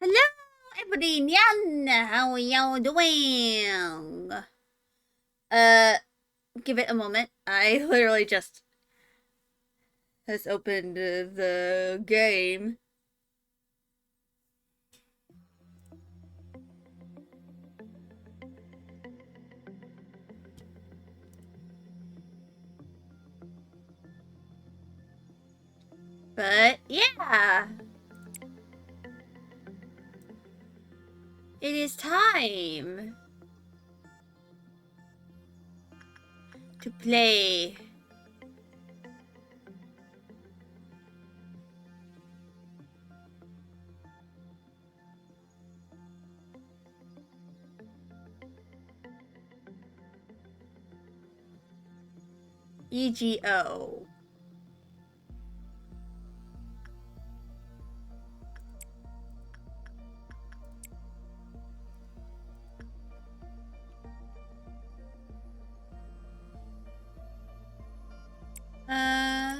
Hello, everybody. Yan. How are y'all doing? Uh, give it a moment. I literally just has opened the game. But yeah, it is time to play. EGO. Uh,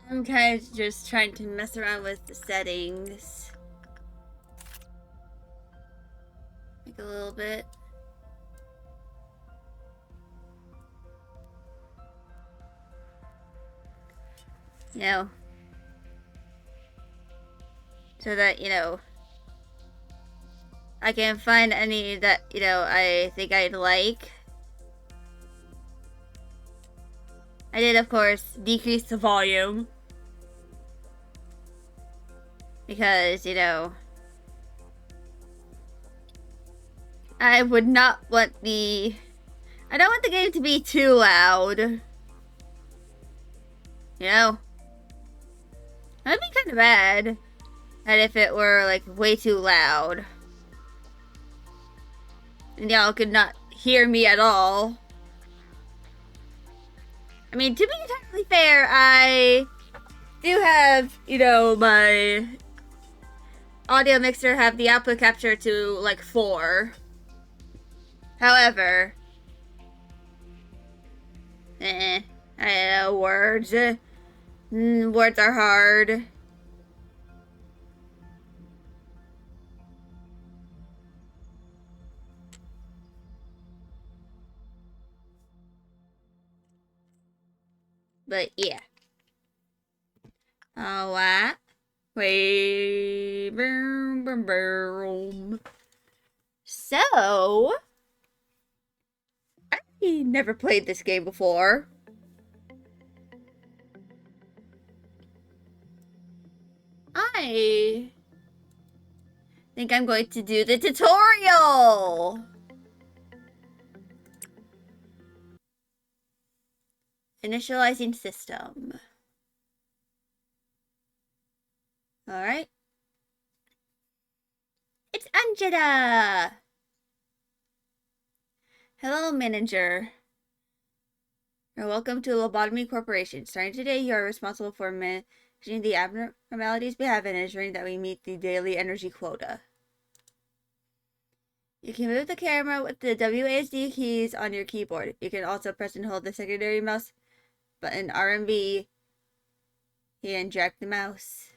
I'm kind of just trying to mess around with the settings. Like a little bit. You know, so that, I can find any that, I think I'd like. I did, of course, decrease the volume. Because, I would not want I don't want the game to be too loud. That'd be kind of bad. And if it were, like, way too loud. And y'all could not hear me at all. I mean, to be entirely fair, I do have, my audio mixer have the output capture to, like, 4. However, I don't know, words. Words are hard. But yeah. Alright. Wait. Boom, boom, boom. So, I never played this game before. I think I'm going to do the tutorial. Initializing system. Alright. It's Angela! Hello, manager. You're welcome to Lobotomy Corporation. Starting today, you are responsible for managing the abnormalities we have and ensuring that we meet the daily energy quota. You can move the camera with the WASD keys on your keyboard. You can also press and hold the secondary mouse button RMB and drag the mouse.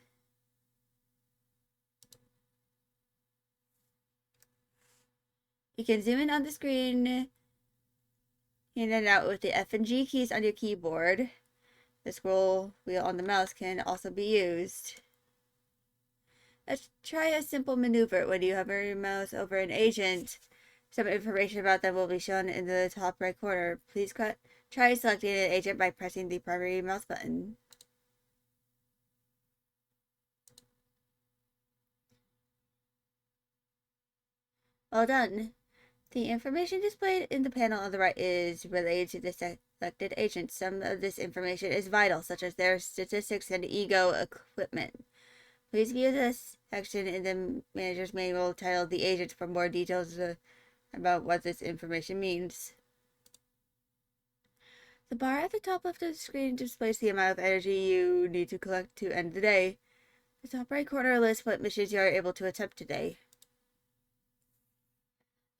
You can zoom in on the screen in and out with the F and G keys on your keyboard. The scroll wheel on the mouse can also be used. Let's try a simple maneuver. When you hover your mouse over an agent, some information about them will be shown in the top right corner. Please try selecting an agent by pressing the primary mouse button. Well done. The information displayed in the panel on the right is related to the selected agent. Some of this information is vital, such as their statistics and ego equipment. Please view this section in the manager's manual titled The Agent for more details about what this information means. The bar at the top left of the screen displays the amount of energy you need to collect to end the day. The top right corner lists what missions you are able to attempt today.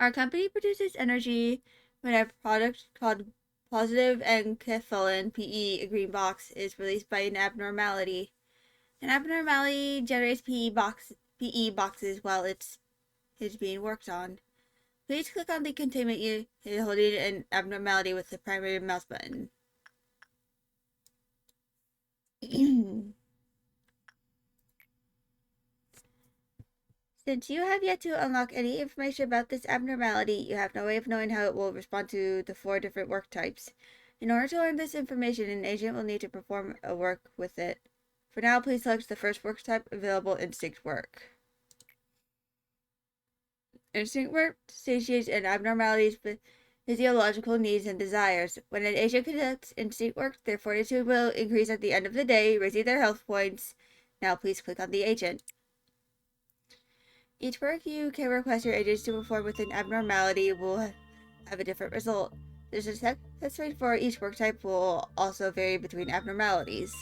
Our company produces energy when a product called positive enkephalin (PE), a green box, is released by an abnormality. An abnormality generates PE boxes while it is being worked on. Please click on the containment unit holding an abnormality with the primary mouse button. Since you have yet to unlock any information about this abnormality, you have no way of knowing how it will respond to the 4 different work types. In order to learn this information, an agent will need to perform a work with it. For now, please select the first work type available, instinct work. Instinct work satiates an abnormality's physiological needs and desires. When an agent conducts instinct work, their fortitude will increase at the end of the day, raising their health points. Now please click on the agent. Each work you can request your agents to perform with an abnormality will have a different result. The success rate for each work type will also vary between abnormalities.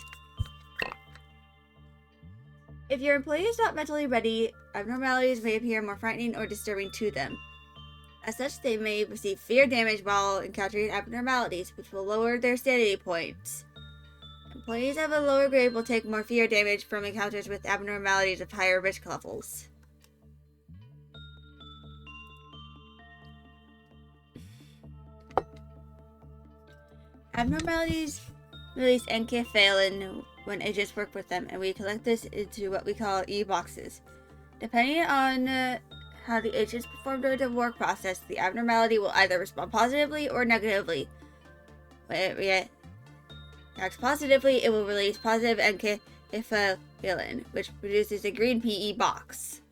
If your employee is not mentally ready, abnormalities may appear more frightening or disturbing to them. As such, they may receive fear damage while encountering abnormalities, which will lower their sanity points. Employees of a lower grade will take more fear damage from encounters with abnormalities of higher risk levels. Abnormalities release enkephalin when agents work with them, and we collect this into what we call e-boxes. Depending on how the agents perform during the work process, the abnormality will either respond positively or negatively. When it reacts positively, it will release positive enkephalin, which produces a green PE box.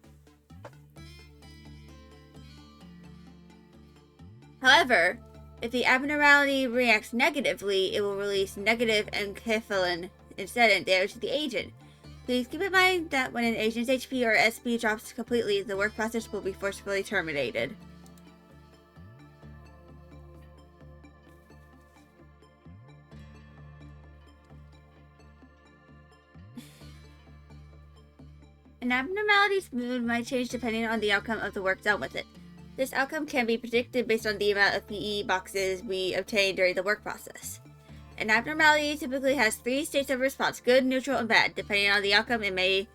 However, if the abnormality reacts negatively, it will release negative enkephalin instead and damage the agent. Please keep in mind that when an agent's HP or SP drops completely, the work process will be forcibly terminated. An abnormality's mood might change depending on the outcome of the work done with it. This outcome can be predicted based on the amount of PE boxes we obtain during the work process. An abnormality typically has 3 states of response: good, neutral, and bad. Depending on the outcome, it may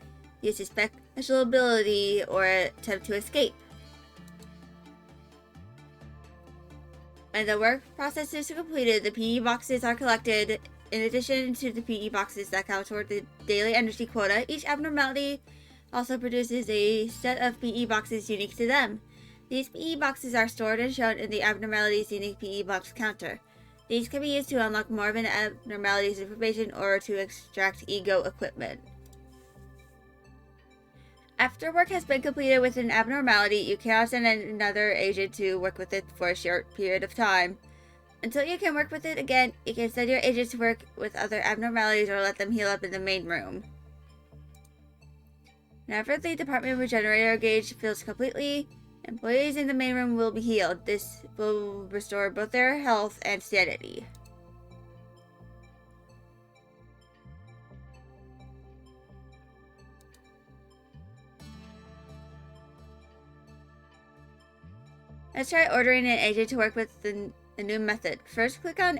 use a special ability or attempt to escape. When the work process is completed, the PE boxes are collected. In addition to the PE boxes that count toward the daily energy quota, each abnormality also produces a set of PE boxes unique to them. These PE boxes are stored and shown in the abnormality's unique PE box counter. These can be used to unlock more of an abnormality's information or to extract ego equipment. After work has been completed with an abnormality, you cannot send another agent to work with it for a short period of time. Until you can work with it again, you can send your agents to work with other abnormalities or let them heal up in the main room. Whenever the department regenerator gauge fills completely, employees in the main room will be healed. This will restore both their health and sanity. Let's try ordering an agent to work with the new method. First, click on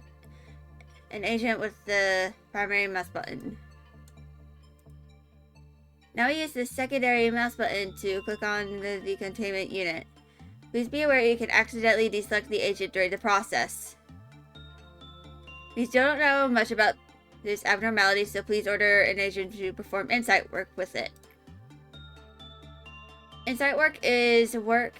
an agent with the primary mouse button. Now use the secondary mouse button to click on the containment unit. Please be aware you can accidentally deselect the agent during the process. We don't know much about this abnormality, so please order an agent to perform insight work with it. Insight work is work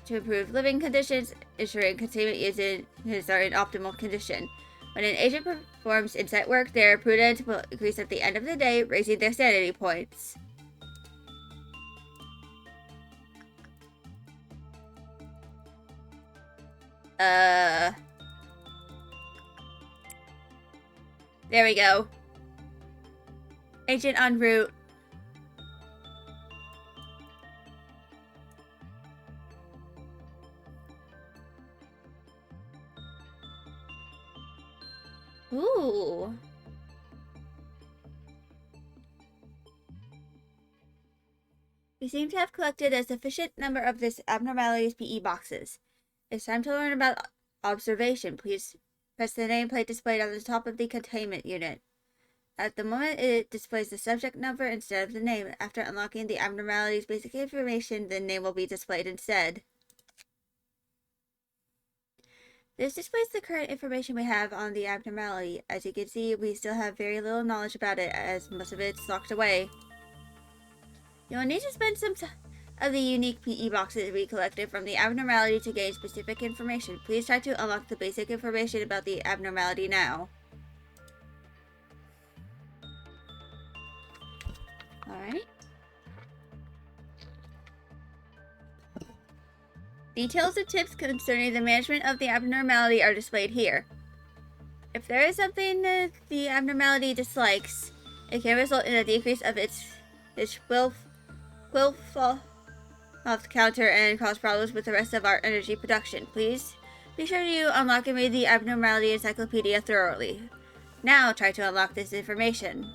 to improve living conditions, ensuring containment units are in optimal condition. When an agent performs insight work, their prudence will increase at the end of the day, raising their sanity points. There we go. Agent en route. Ooh. We seem to have collected a sufficient number of this abnormalities PE boxes. It's time to learn about observation. Please press the nameplate displayed on the top of the containment unit. At the moment, it displays the subject number instead of the name. After unlocking the abnormalities basic information, the name will be displayed instead. This displays the current information we have on the abnormality. As you can see, we still have very little knowledge about it, as most of it's locked away. You'll need to spend some time of the unique PE boxes we collected from the abnormality to gain specific information. Please try to unlock the basic information about the abnormality now. Alright. Details and tips concerning the management of the abnormality are displayed here. If there is something that the abnormality dislikes, it can result in a decrease of its willful health counter and cause problems with the rest of our energy production. Please be sure you unlock and read the abnormality encyclopedia thoroughly. Now try to unlock this information.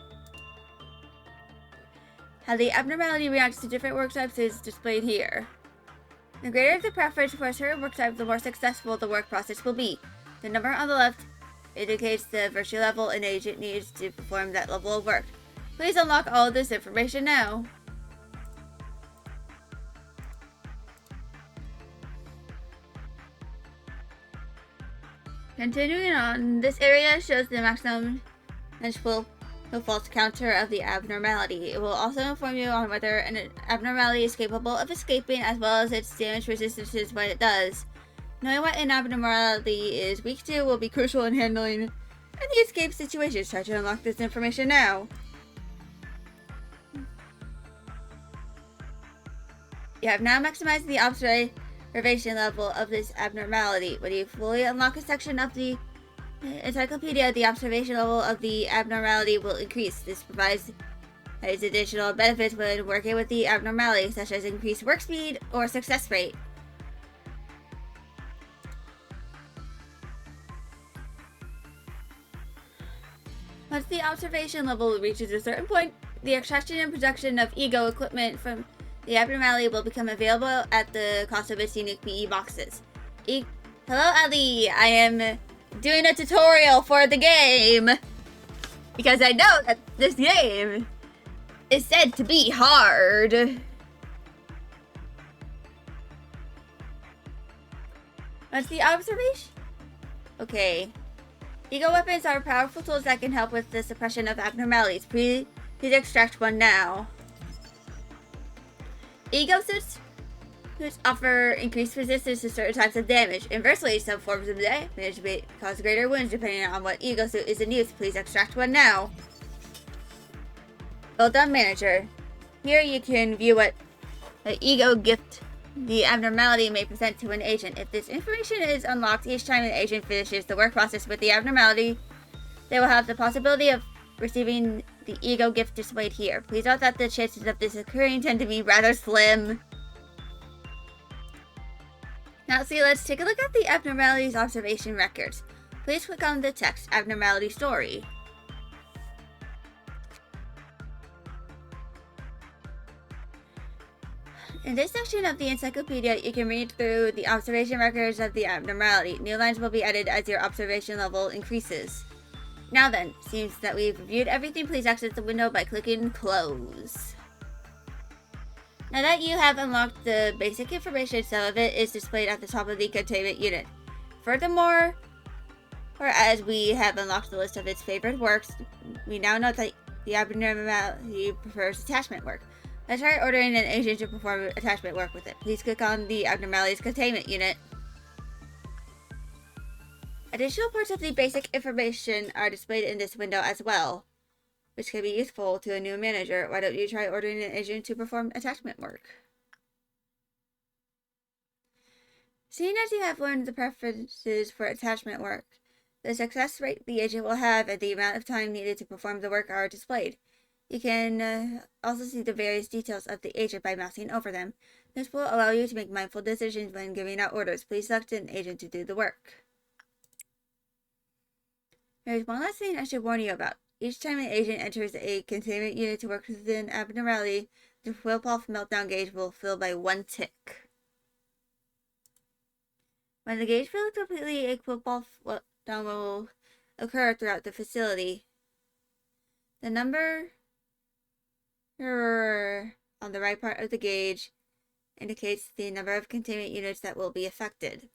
How the abnormality reacts to different work types is displayed here. The greater the preference for a certain work type, the more successful the work process will be. The number on the left indicates the virtue level an agent needs to perform that level of work. Please unlock all of this information now. Continuing on, this area shows the maximum manageable false counter of the abnormality. It will also inform you on whether an abnormality is capable of escaping, as well as its damage resistances when it does. Knowing what an abnormality is weak to will be crucial in handling any escape situations. Try to unlock this information now. You have now maximized the observation level of this abnormality. When you fully unlock a section of the encyclopedia, the observation level of the abnormality will increase. This provides additional benefits when working with the abnormality, such as increased work speed or success rate. Once the observation level reaches a certain point, the extraction and production of ego equipment from the abnormality will become available at the cost of its unique PE boxes. Hello, Ali. I am doing a tutorial for the game because I know that this game is said to be hard. What's the observation? Okay. Ego weapons are powerful tools that can help with the suppression of abnormalities. Please extract one now. Ego suits offer increased resistance to certain types of damage. Inversely, some forms of damage may cause greater wounds depending on what ego suit is in use. Please extract one now. Well done, manager. Here you can view what the ego gift the abnormality may present to an agent. If this information is unlocked each time an agent finishes the work process with the abnormality, they will have the possibility of receiving the ego gift displayed here. Please note that the chances of this occurring tend to be rather slim. Now let's take a look at the abnormalities observation records. Please click on the text abnormality story. In this section of the encyclopedia, you can read through the observation records of the abnormality. New lines will be added as your observation level increases. Now then, seems that we've reviewed everything. Please exit the window by clicking close. Now that you have unlocked the basic information, some of it is displayed at the top of the containment unit. Furthermore, or as we have unlocked the list of its favorite works, we now know that the abnormality prefers attachment work. Let's try ordering an agent to perform attachment work with it. Please click on the abnormalities containment unit. Additional parts of the basic information are displayed in this window as well, which can be useful to a new manager. Why don't you try ordering an agent to perform attachment work? Seeing as you have learned the preferences for attachment work, the success rate the agent will have and the amount of time needed to perform the work are displayed. You can also see the various details of the agent by mousing over them. This will allow you to make mindful decisions when giving out orders. Please select an agent to do the work. There's one last thing I should warn you about. Each time an agent enters a containment unit to work with an abnormality, the Whirlpool meltdown gauge will fill by 1 tick. When the gauge fills completely, a Whirlpool meltdown will occur throughout the facility. The number on the right part of the gauge indicates the number of containment units that will be affected.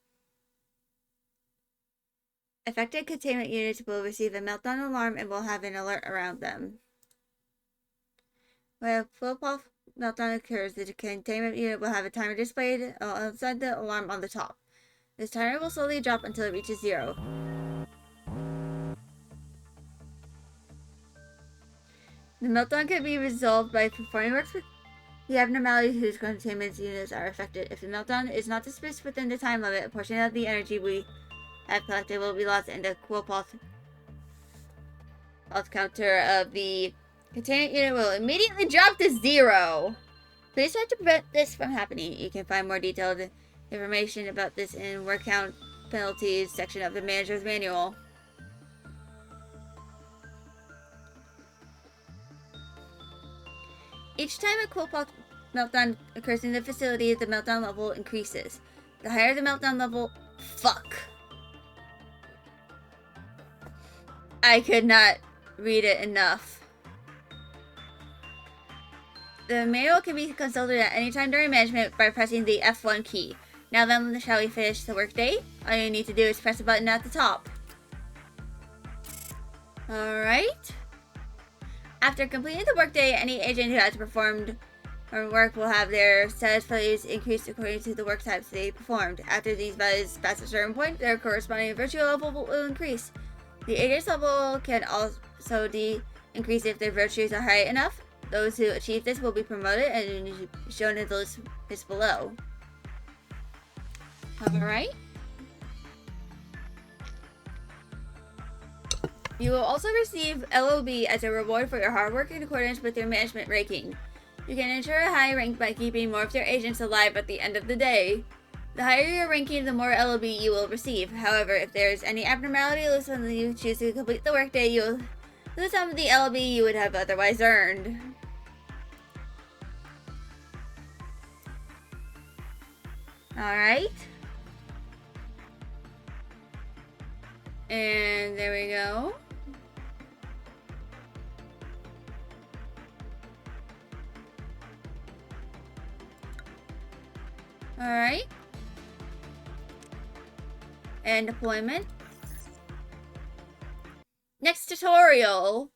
Affected containment units will receive a meltdown alarm and will have an alert around them. When a full meltdown occurs, the containment unit will have a timer displayed outside the alarm on the top. This timer will slowly drop until it reaches 0. The meltdown can be resolved by performing works with the abnormality whose containment units are affected. If the meltdown is not dismissed within the time limit, a portion of the energy we have collected will be lost, and the pulse counter of the containment unit will immediately drop to 0. Please try to prevent this from happening. You can find more detailed information about this in Work Count Penalties section of the Manager's Manual. Each time a pulse meltdown occurs in the facility, the meltdown level increases. The higher the meltdown level... Fuck. I could not read it enough. The manual can be consulted at any time during management by pressing the F1 key. Now then, shall we finish the workday? All you need to do is press the button at the top. Alright. After completing the workday, any agent who has performed or work will have their status values increased according to the work types they performed. After these values pass a certain point, their corresponding virtue level will increase. The agent's level can also increase if their virtues are high enough. Those who achieve this will be promoted and shown in the list below. Alright. You will also receive LOB as a reward for your hard work in accordance with your management ranking. You can ensure a high rank by keeping more of your agents alive at the end of the day. The higher your ranking, the more LOB you will receive. However, if there is any abnormality loose when you choose to complete the workday, you will lose some of the LOB you would have otherwise earned. Alright. And there we go. Alright. And deployment. Next tutorial.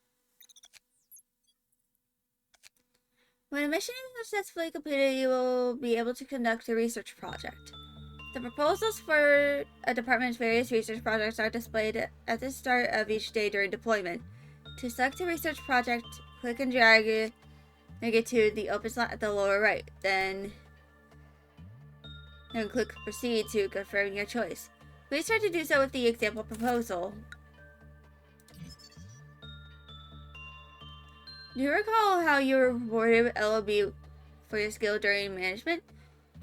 When a mission is successfully completed, you will be able to conduct a research project. The proposals for a department's various research projects are displayed at the start of each day during deployment. To select a research project, click and drag it to the open slot at the lower right. Then click Proceed to confirm your choice. Please try to do so with the example proposal. Do you recall how you were rewarded with LOB for your skill during management?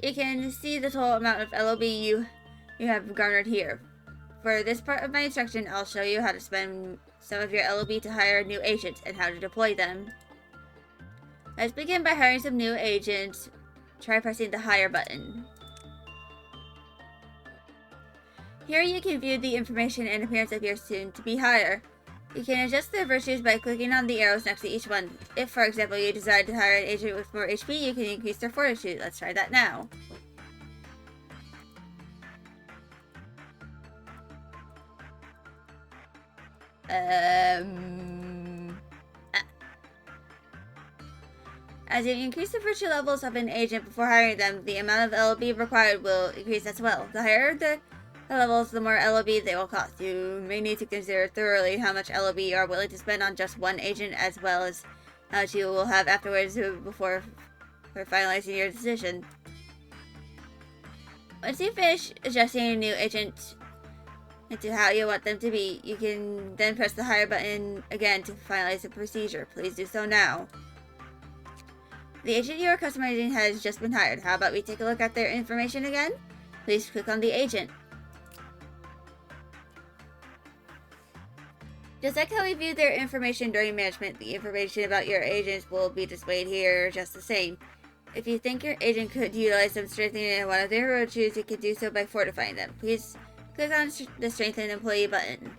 You can see the total amount of LOB you have garnered here. For this part of my instruction, I'll show you how to spend some of your LOB to hire new agents and how to deploy them. Let's begin by hiring some new agents. Try pressing the Hire button. Here you can view the information and appearance of your soon-to-be hire. You can adjust their virtues by clicking on the arrows next to each one. If, for example, you decide to hire an agent with more HP, you can increase their fortitude. Let's try that now. As you increase the virtue levels of an agent before hiring them, the amount of LOB required will increase as well. The higher the levels, the more LOB they will cost. You may need to consider thoroughly how much LOB you are willing to spend on just one agent, as well as how much you will have afterwards before finalizing your decision. Once you finish adjusting a new agent into how you want them to be, you can then press the Hire button again to finalize the procedure. Please do so now. The agent you are customizing has just been hired. How about we take a look at their information again? Please click on the agent. Just like how we view their information during management, the information about your agents will be displayed here just the same. If you think your agent could utilize some strengthening in one of their virtues, you can do so by fortifying them. Please click on the Strengthen Employee button.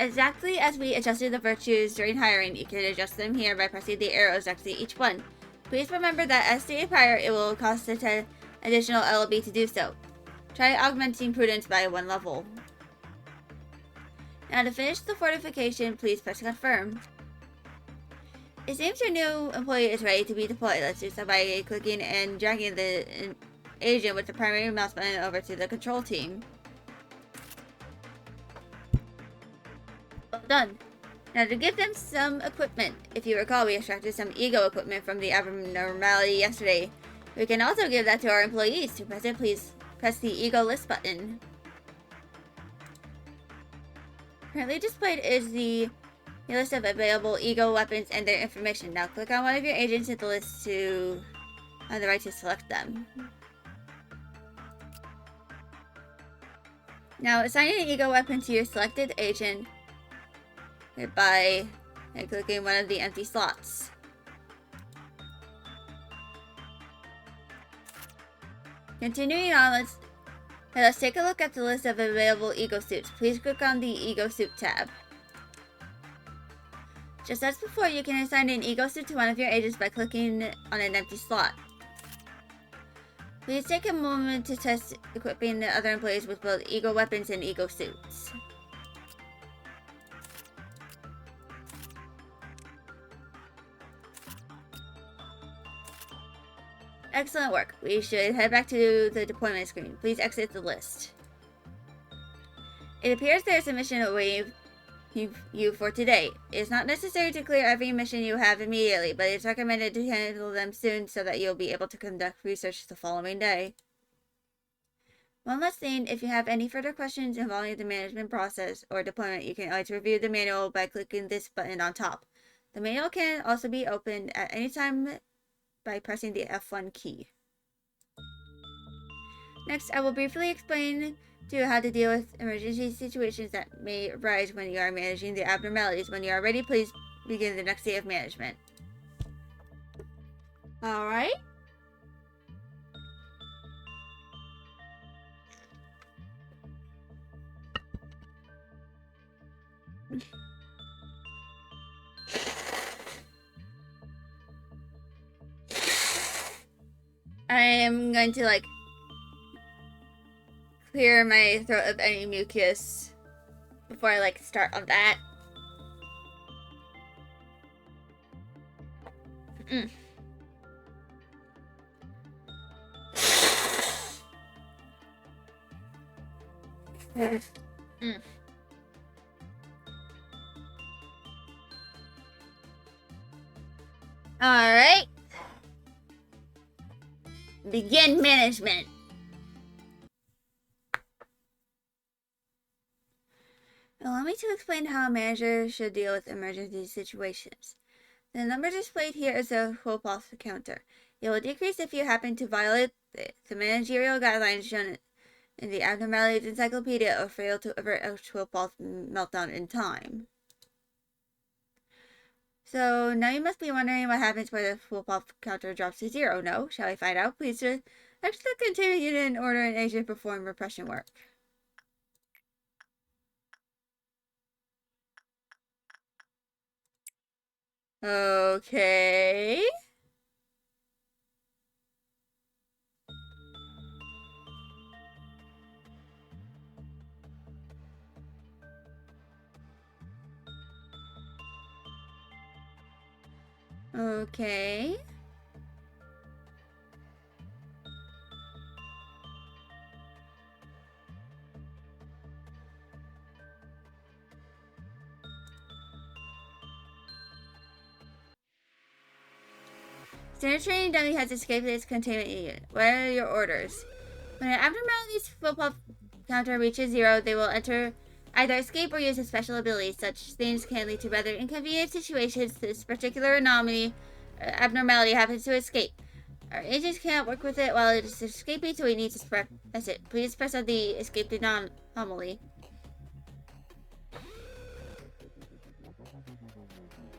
Exactly as we adjusted the virtues during hiring, you can adjust them here by pressing the arrows next to each one. Please remember that as stated prior, it will cost a 10 additional LB to do so. Try augmenting Prudence by 1 level. Now to finish the fortification, please press Confirm. It seems your new employee is ready to be deployed. Let's do so by clicking and dragging the agent with the primary mouse button over to the control team. Well done. Now to give them some equipment. If you recall, we extracted some ego equipment from the abnormality yesterday. We can also give that to our employees. To press it, please press the ego list button. Currently displayed is the list of available ego weapons and their information. Now click on one of your agents in the list to have the right to select them. Now assigning an ego weapon to your selected agent by clicking one of the empty slots. Continuing on, let's take a look at the list of available ego suits. Please click on the ego suit tab. Just as before, you can assign an ego suit to one of your agents by clicking on an empty slot. Please take a moment to test equipping the other employees with both ego weapons and ego suits. Excellent work. We should head back to the deployment screen. Please exit the list. It appears there's a mission awaiting you for today. It's not necessary to clear every mission you have immediately, but it's recommended to handle them soon so that you'll be able to conduct research the following day. One last thing, if you have any further questions involving the management process or deployment, you can always review the manual by clicking this button on top. The manual can also be opened at any time by pressing the F1 key. Next, I will briefly explain to you how to deal with emergency situations that may arise when you are managing the abnormalities. When you are ready, please begin the next day of management. Alright. I am going to clear my throat of any mucus before I start on that. Alright. Begin management. Allow me to explain how a manager should deal with emergency situations. The number displayed here is a full pulse counter. It will decrease if you happen to violate the managerial guidelines shown in the Abnormalities Encyclopedia or fail to avert a full pulse meltdown in time. So now you must be wondering what happens when the full pulse counter drops to 0. No? Shall we find out? Please exit the containment unit and order an agent to perform repression work. Okay. Okay. Standard training dummy has escaped its containment unit. What are your orders? When an abnormality's full pulse counter reaches 0, they will either escape or use a special ability. Such things can lead to rather inconvenient situations. This particular abnormality happens to escape. Our agents cannot work with it while it is escaping, so we need to press it. Please press on the escaped anomaly.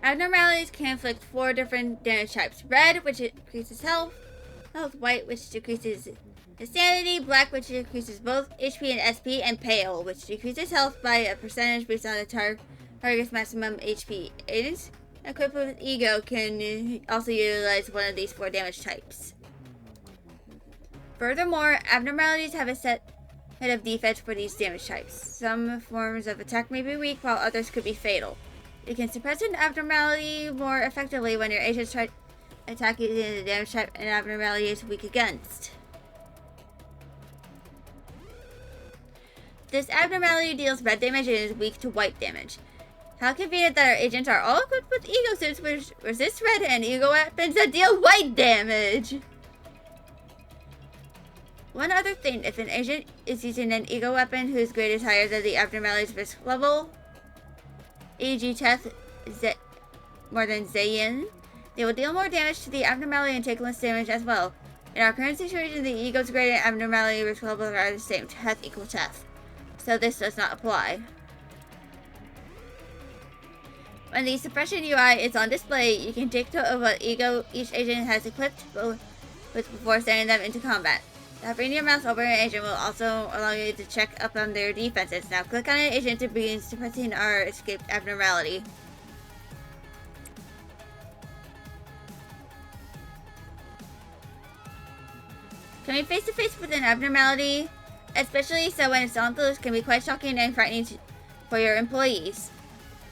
Abnormalities can inflict 4 different damage types. Red, which increases health. White, which decreases insanity. Black, which decreases both HP and SP. And pale, which decreases health by a percentage based on the target's maximum HP. Agents equipped with ego can also utilize one of these 4 damage types. Furthermore, abnormalities have a set of defense for these damage types. Some forms of attack may be weak, while others could be fatal. You can suppress an abnormality more effectively when your agents try attacking the damage type an abnormality is weak against. This abnormality deals red damage and is weak to white damage. How convenient that our agents are all equipped with ego suits which resist red and ego weapons that deal white damage. One other thing, if an agent is using an ego weapon whose grade is higher than the abnormality's risk level, e.g. Teth more than Zayin, they will deal more damage to the abnormality and take less damage as well. In our current situation, the ego's grade and abnormality risk levels are the same, Teth equals Teth. So this does not apply. When the suppression UI is on display, you can take note of what ego each agent has equipped before sending them into combat. Hovering your mouse over an agent will also allow you to check up on their defenses. Now click on an agent to begin suppressing our escaped abnormality. Coming face to face with an abnormality, especially so when it's on the loose, can be quite shocking and frightening for your employees.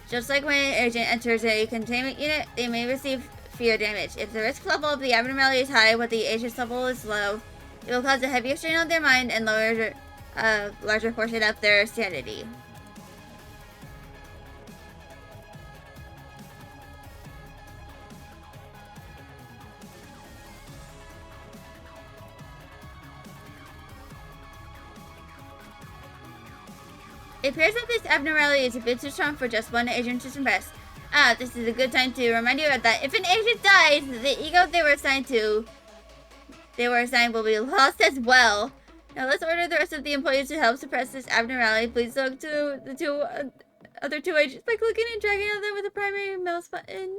Just like when an agent enters a containment unit, they may receive fear damage. If the risk level of the abnormality is high, but the agent's level is low, it will cause a heavier strain on their mind and lower a larger portion of their sanity. It appears that this abnormality is a bit too strong for just one agent to suppress. This is a good time to remind you that if an agent dies, the ego they were assigned will be lost as well. Now let's order the rest of the employees to help suppress this abnormality. Please talk to the other two agents by clicking and dragging on them with the primary mouse button.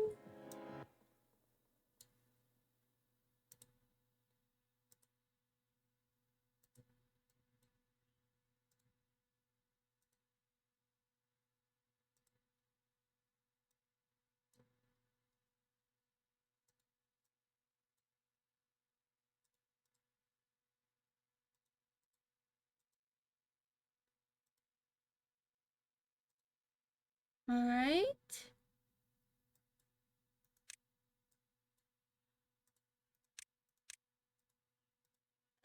Alright.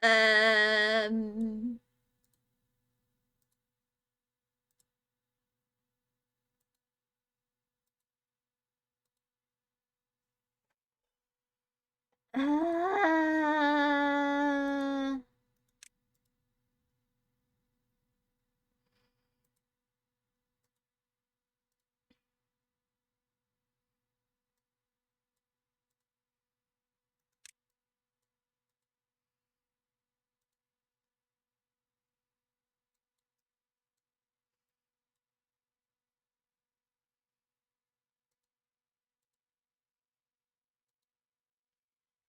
Um...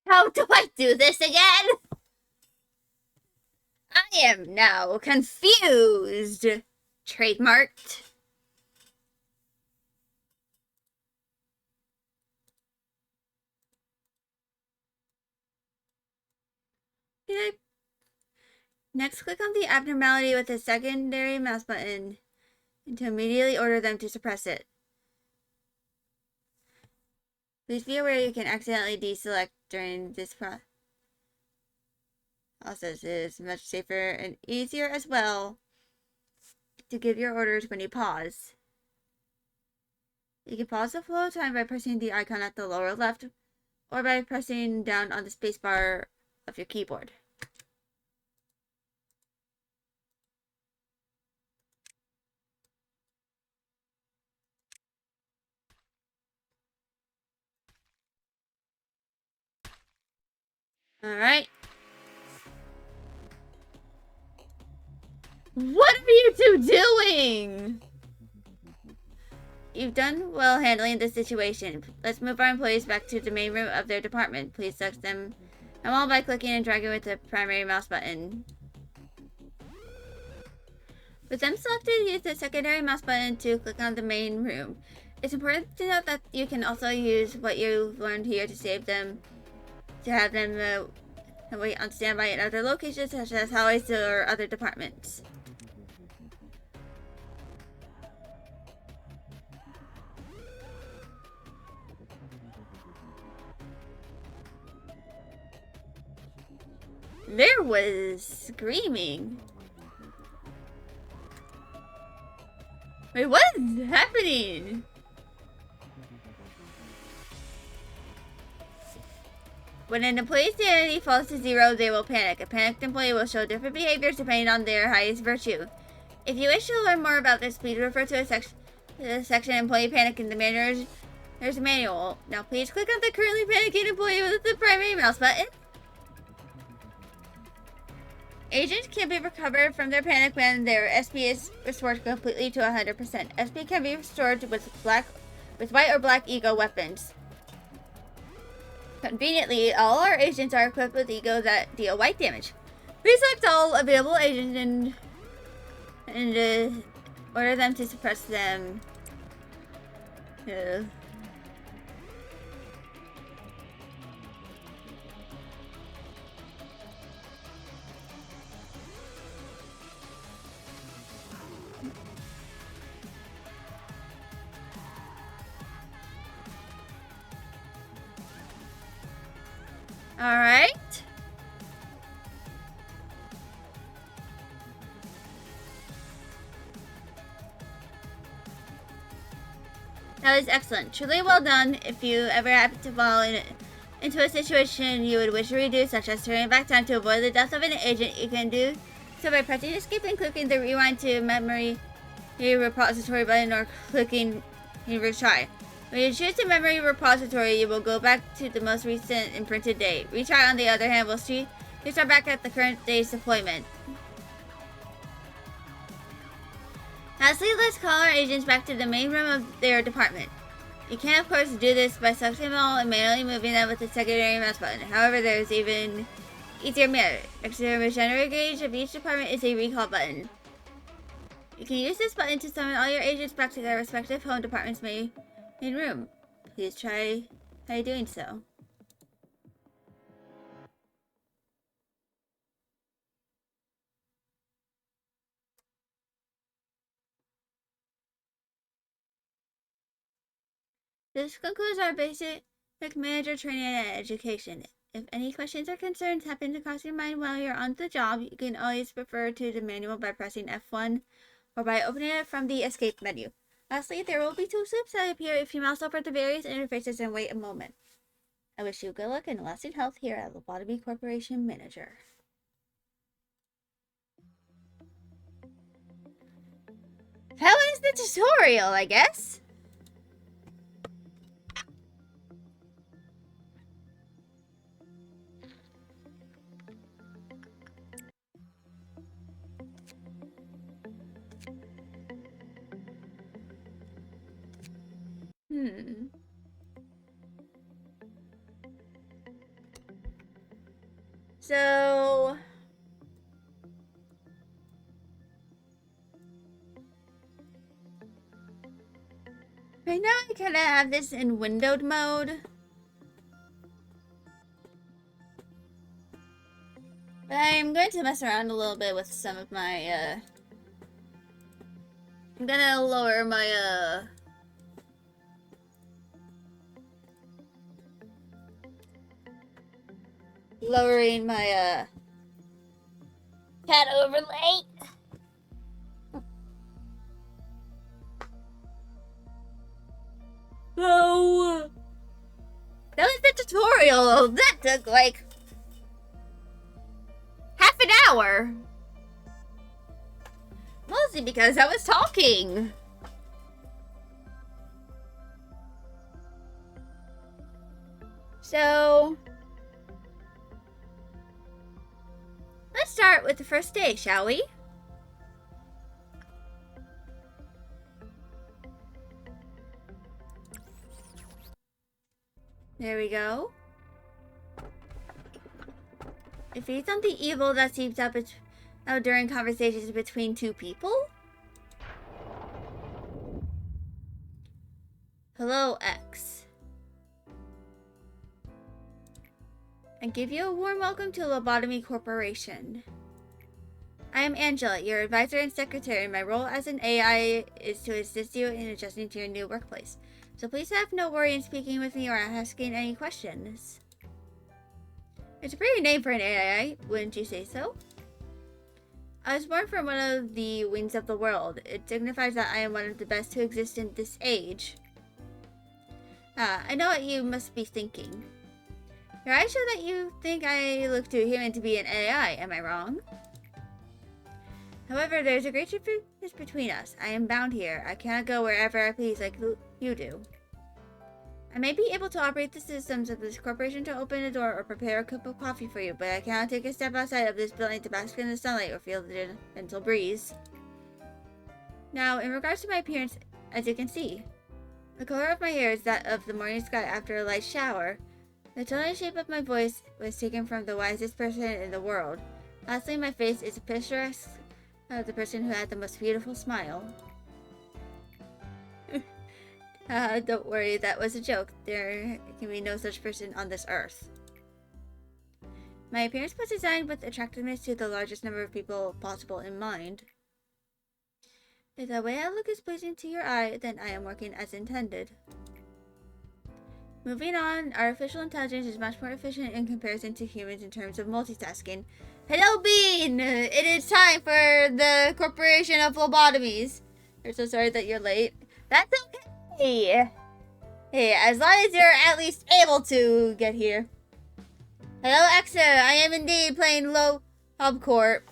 How do I do this again? I am now confused. Trademarked. Next, click on the abnormality with the secondary mouse button to immediately order them to suppress it. Please be aware you can accidentally deselect during this process. It is much safer and easier as well to give your orders when you pause. You can pause the flow of time by pressing the icon at the lower left or by pressing down on the spacebar of your keyboard. Alright. What are you two doing? You've done well handling this situation. Let's move our employees back to the main room of their department. Please select them all by clicking and dragging with the primary mouse button. With them selected, use the secondary mouse button to click on the main room. It's important to note that you can also use what you've learned here to save them, to have them wait on standby in other locations such as hallways or other departments. There was screaming. Wait, what is happening? When an employee's sanity falls to 0, they will panic. A panicked employee will show different behaviors depending on their highest virtue. If you wish to learn more about this, please refer to the section Employee Panic in the Manager's Manual. Now please click on the currently panicking employee with the primary mouse button. Agents can be recovered from their panic when their SP is restored completely to 100%. SP can be restored with white or black ego weapons. Conveniently, all our agents are equipped with egos that deal white damage. Please select all available agents and order them to suppress them. Alright. That was excellent. Truly well done. If you ever happen to fall into a situation you would wish to redo, such as turning back time to avoid the death of an agent, you can do so by pressing escape and clicking the rewind to memory repository button or clicking retry. When you choose the memory repository, you will go back to the most recent imprinted date. Retry, on the other hand, will see you start back at the current day's deployment. Lastly, let's call our agents back to the main room of their department. You can, of course, do this by selecting them all and manually moving them with the secondary mouse button. However, there is even easier method. Next to the regenerate gauge of each department is a recall button. You can use this button to summon all your agents back to their respective home department's main room. Please try doing so. This concludes our basic manager training and education. If any questions or concerns happen to cross your mind while you're on the job, you can always refer to the manual by pressing F1 or by opening it from the escape menu. Lastly, there will be 2 slips that appear if you mouse over the various interfaces and wait a moment. I wish you good luck and lasting health here at Lobotomy Corporation Manager. That was the tutorial, I guess. So right now I kind of have this in windowed mode. But I'm going to mess around a little bit with some of my I'm gonna lower my lowering my cat overlay. Oh, that was the tutorial. That took like half an hour. Mostly because I was talking. So let's start with the first day, shall we? There we go. It feeds on the evil that seeps out during conversations between two people. Hello, X. And give you a warm welcome to Lobotomy Corporation. I am Angela, your advisor and secretary. My role as an AI is to assist you in adjusting to your new workplace. So please have no worry in speaking with me or asking any questions. It's a pretty name for an AI, wouldn't you say so? I was born from one of the wings of the world. It signifies that I am one of the best to exist in this age. I know what you must be thinking. Your eyes show that you think I look too human to be an AI, am I wrong? However, there is a great difference between us. I am bound here. I cannot go wherever I please like you do. I may be able to operate the systems of this corporation to open a door or prepare a cup of coffee for you, but I cannot take a step outside of this building to bask in the sunlight or feel the gentle breeze. Now, in regards to my appearance, as you can see, the color of my hair is that of the morning sky after a light shower. The tone and shape of my voice was taken from the wisest person in the world. Lastly, my face is a picturesque of the person who had the most beautiful smile. Don't worry, that was a joke. There can be no such person on this earth. My appearance was designed with attractiveness to the largest number of people possible in mind. If the way I look is pleasing to your eye, then I am working as intended. Moving on, artificial intelligence is much more efficient in comparison to humans in terms of multitasking. Hello, Bean! It is time for the Corporation of Lobotomies. We're so sorry that you're late. That's okay! Hey, as long as you're at least able to get here. Hello, Exa. I am indeed playing Lobotomy Corp.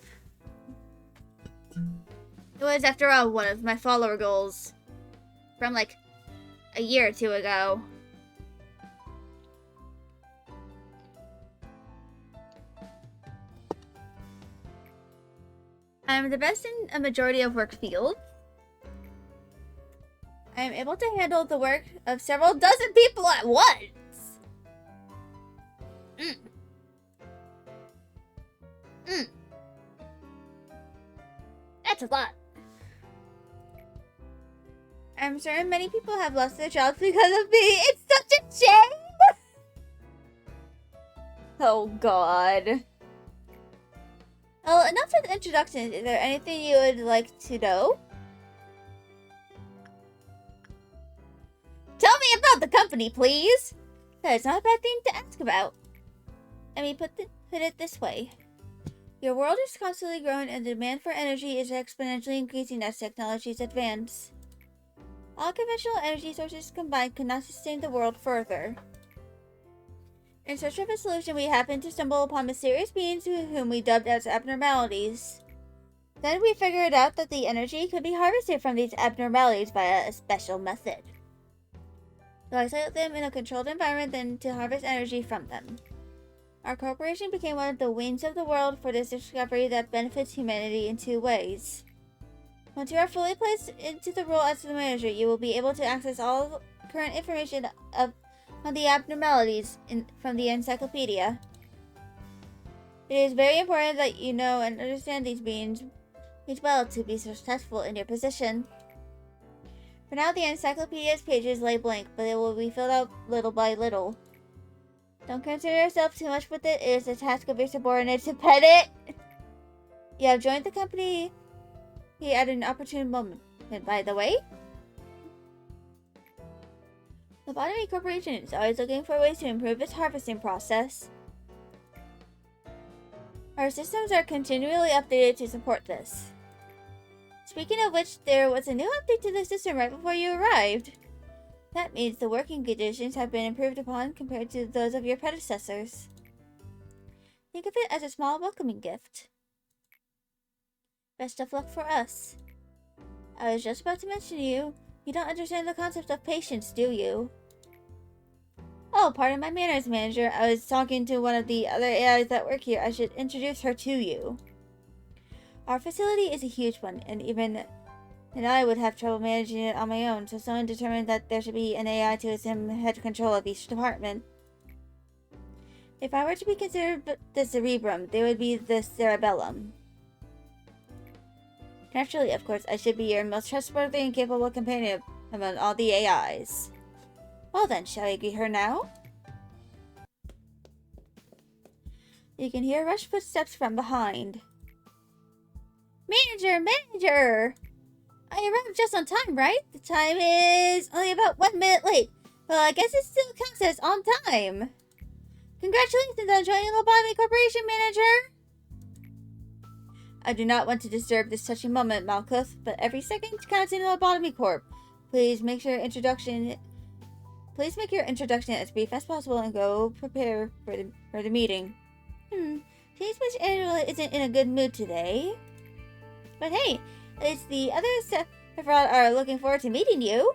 It was, after all, one of my follower goals from like a year or two ago. I'm the best in a majority of work fields. I am able to handle the work of several dozen people at once. That's a lot. I'm certain many people have lost their jobs because of me. It's such a shame! Oh, God. Well, enough with introductions. Is there anything you would like to know? Tell me about the company, please! That is not a bad thing to ask about. Let me put it this way. Your world is constantly growing and the demand for energy is exponentially increasing as technologies advance. All conventional energy sources combined could not sustain the world further. In search of a solution, we happened to stumble upon mysterious beings whom we dubbed as abnormalities. Then we figured out that the energy could be harvested from these abnormalities via a special method. So I isolate them in a controlled environment then to harvest energy from them. Our corporation became one of the wings of the world for this discovery that benefits humanity in two ways. Once you are fully placed into the role as the manager, you will be able to access all current information on the abnormalities from the encyclopedia. It is very important that you know and understand these beings well to be successful in your position. For now, the encyclopedia's pages lay blank, but it will be filled out little by little. Don't concern yourself too much with it. It is the task of your subordinate to pet it. You have joined the company at an opportune moment. And by the way, the Lobotomy Corporation is always looking for ways to improve its harvesting process. Our systems are continually updated to support this. Speaking of which, there was a new update to the system right before you arrived. That means the working conditions have been improved upon compared to those of your predecessors. Think of it as a small welcoming gift. Best of luck for us. I was just about to mention you don't understand the concept of patience, do you? Oh, pardon my manners, manager. I was talking to one of the other AIs that work here. I should introduce her to you. Our facility is a huge one, and I would have trouble managing it on my own, so someone determined that there should be an AI to assume head control of each department. If I were to be considered the cerebrum, they would be the cerebellum. Naturally, of course, I should be your most trustworthy and capable companion among all the AIs. Well then, shall we greet her now? You can hear rushed footsteps from behind. Manager! Manager! I arrived just on time, right? The time is only about 1 minute late. Well, I guess it still counts as on time. Congratulations on joining Lobotomy Corporation, Manager! I do not want to disturb this touching moment, Malkuth, but every second counts in Lobotomy Corp. Please make your introduction as brief as possible and go prepare for the meeting. Seems Miss Angela isn't in a good mood today. But hey, at least the other Sephiroth are looking forward to meeting you.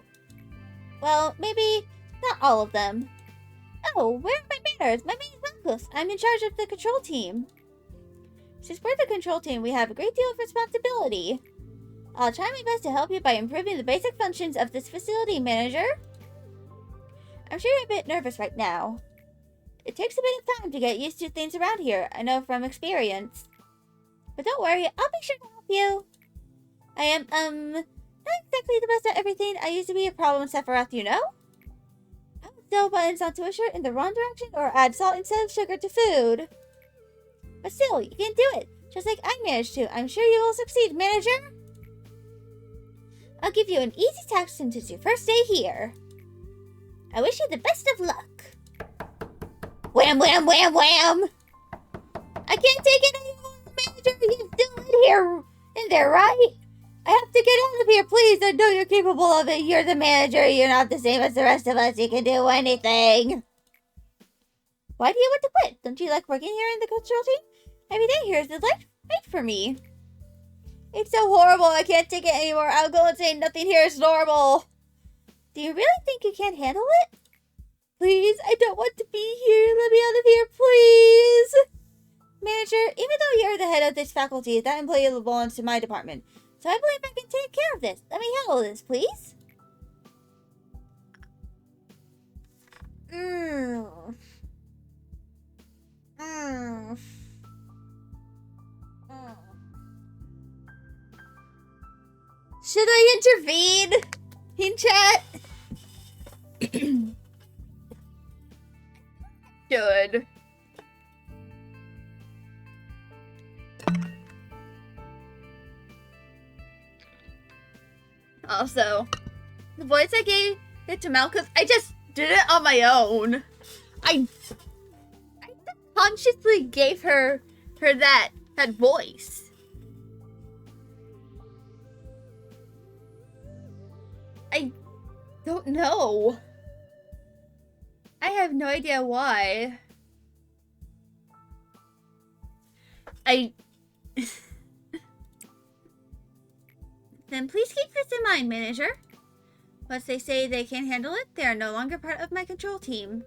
Well, maybe not all of them. Oh, where are my manners? My name is Malkuth. I'm in charge of the control team. Since we're the control team, we have a great deal of responsibility. I'll try my best to help you by improving the basic functions of this facility, Manager. I'm sure you're a bit nervous right now. It takes a bit of time to get used to things around here, I know from experience. But don't worry, I'll be sure to help you. I am, not exactly the best at everything. I used to be a problem Sephiroth, you know? I would sew buttons onto a shirt in the wrong direction or add salt instead of sugar to food. But still, you can do it, just like I managed to. I'm sure you will succeed, Manager. I'll give you an easy task since it's your first day here. I wish you the best of luck. Wham, wham, wham, wham! I can't take it anymore, Manager. You're still in there, right? I have to get out of here, please. I know you're capable of it. You're the manager. You're not the same as the rest of us. You can do anything. Why do you want to quit? Don't you like working here in the control team? Every day here is a light for me. It's so horrible. I can't take it anymore. I'll go and say nothing here is normal. Do you really think you can't handle it? Please, I don't want to be here. Let me out of here, please. Manager, even though you're the head of this faculty, that employee belongs to my department. So I believe I can take care of this. Let me handle this, please. Should I intervene in chat? Should. Also, the voice I gave it to Malkuth, I just did it on my own. I consciously gave her that voice. I don't know. I have no idea why. Then please keep this in mind, Manager. Once they say they can't handle it, they are no longer part of my control team.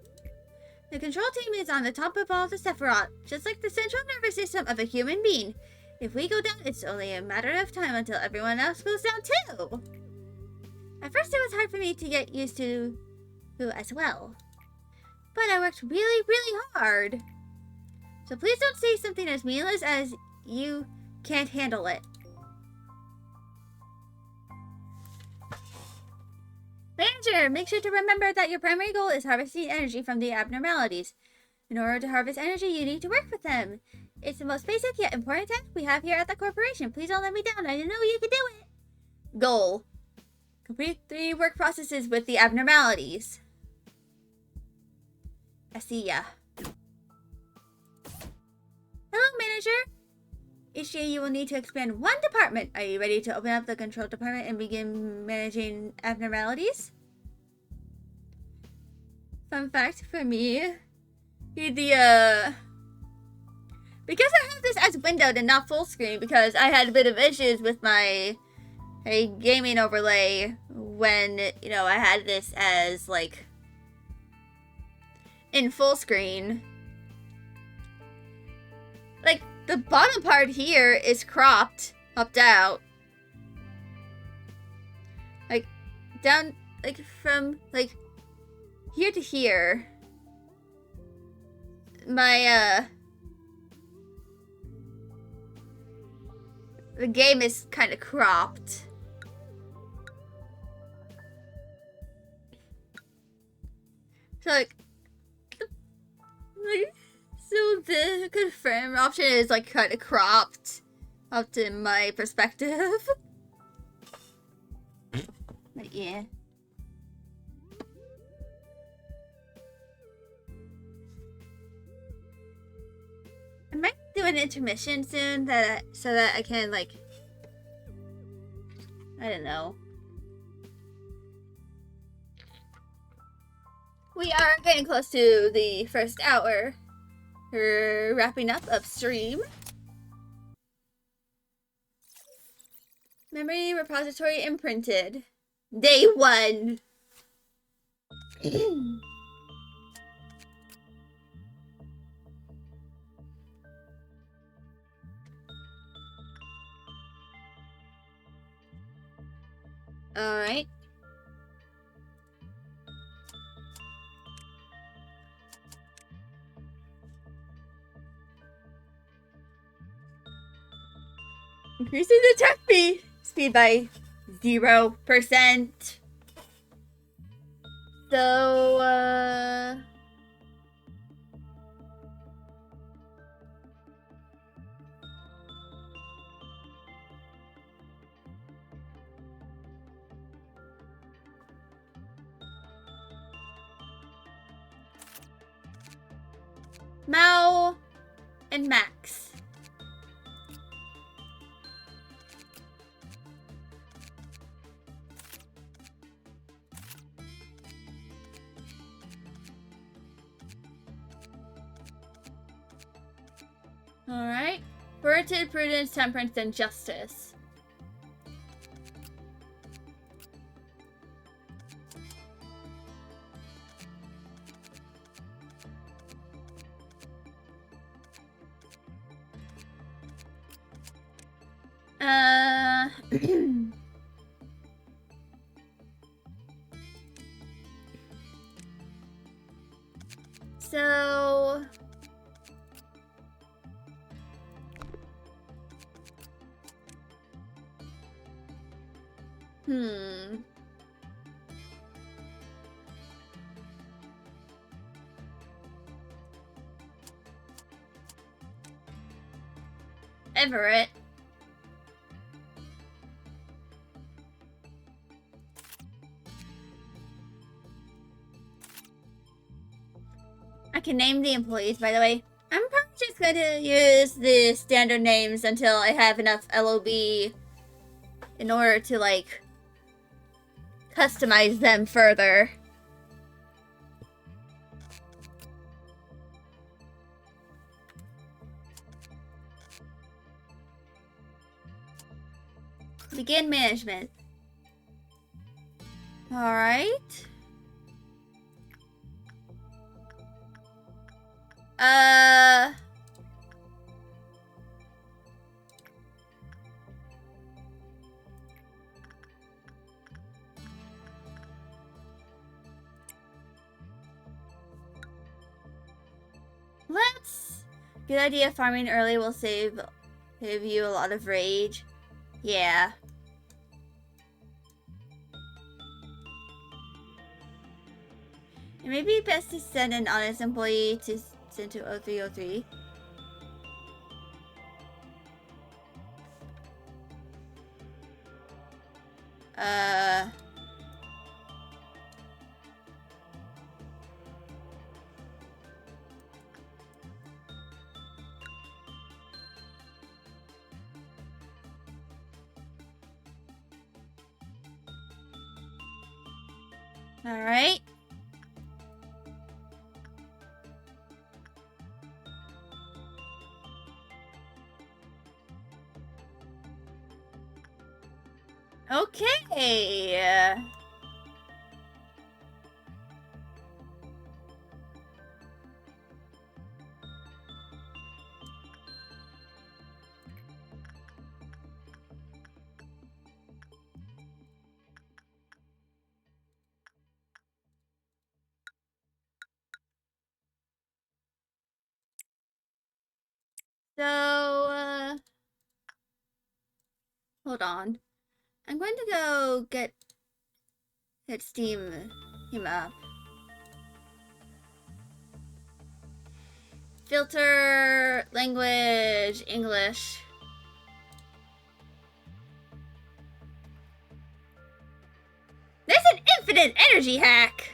The control team is on the top of all the Sephiroth, just like the central nervous system of a human being. If we go down, it's only a matter of time until everyone else goes down too. At first it was hard for me to get used to as well. But I worked really, really hard. So please don't say something as meaningless as you can't handle it. Manager, make sure to remember that your primary goal is harvesting energy from the abnormalities. In order to harvest energy, you need to work with them. It's the most basic yet important task we have here at the corporation. Please don't let me down. I know you can do it. Goal. Complete 3 work processes with the abnormalities. I see ya. Hello, Manager. Each day you will need to expand 1 department. Are you ready to open up the control department and begin managing abnormalities? Fun fact for me, because I have this as windowed and not full screen because I had a bit of issues with my gaming overlay when, I had this as, in full screen. The bottom part here is cropped out. Down, from, here to here. my the game is kind of cropped. So like so the confirm option is like kind of cropped up to my perspective. But yeah. I might do an intermission soon so that I can like I don't know. We are getting close to the first hour. We're wrapping up upstream. Memory repository imprinted. Day 1. Alright. Increasing the attack speed by 0%. So, Mao and Max. Alright. Virtue, prudence, temperance, and justice. So... Everett. I can name the employees, by the way. I'm probably just going to use the standard names until I have enough LOB in order to, like, customize them further. Begin management. Alright. Let's... Good idea, farming early will save you a lot of rage. Yeah. It may be best to send an honest employee to send to 0303. Alright. Okay. So, hold on. I'm going to go get Steam him up. Filter, language, English. There's an infinite energy hack!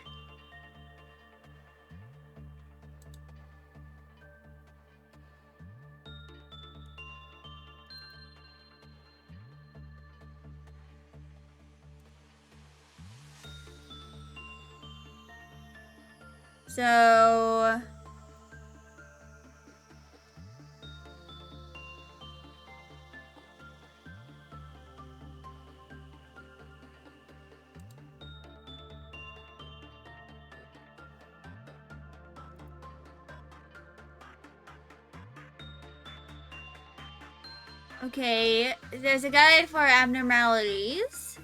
So... Okay, there's a guide for abnormalities.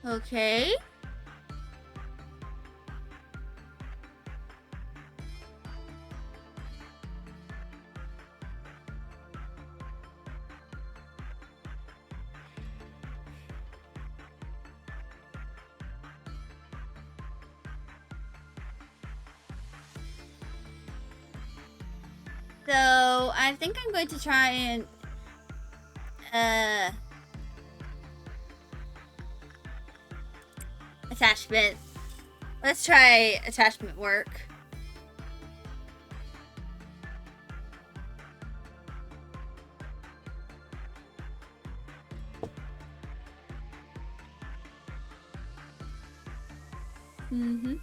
Okay. So, I think I'm going to try and, attachment. Let's try attachment work. Mm-hmm.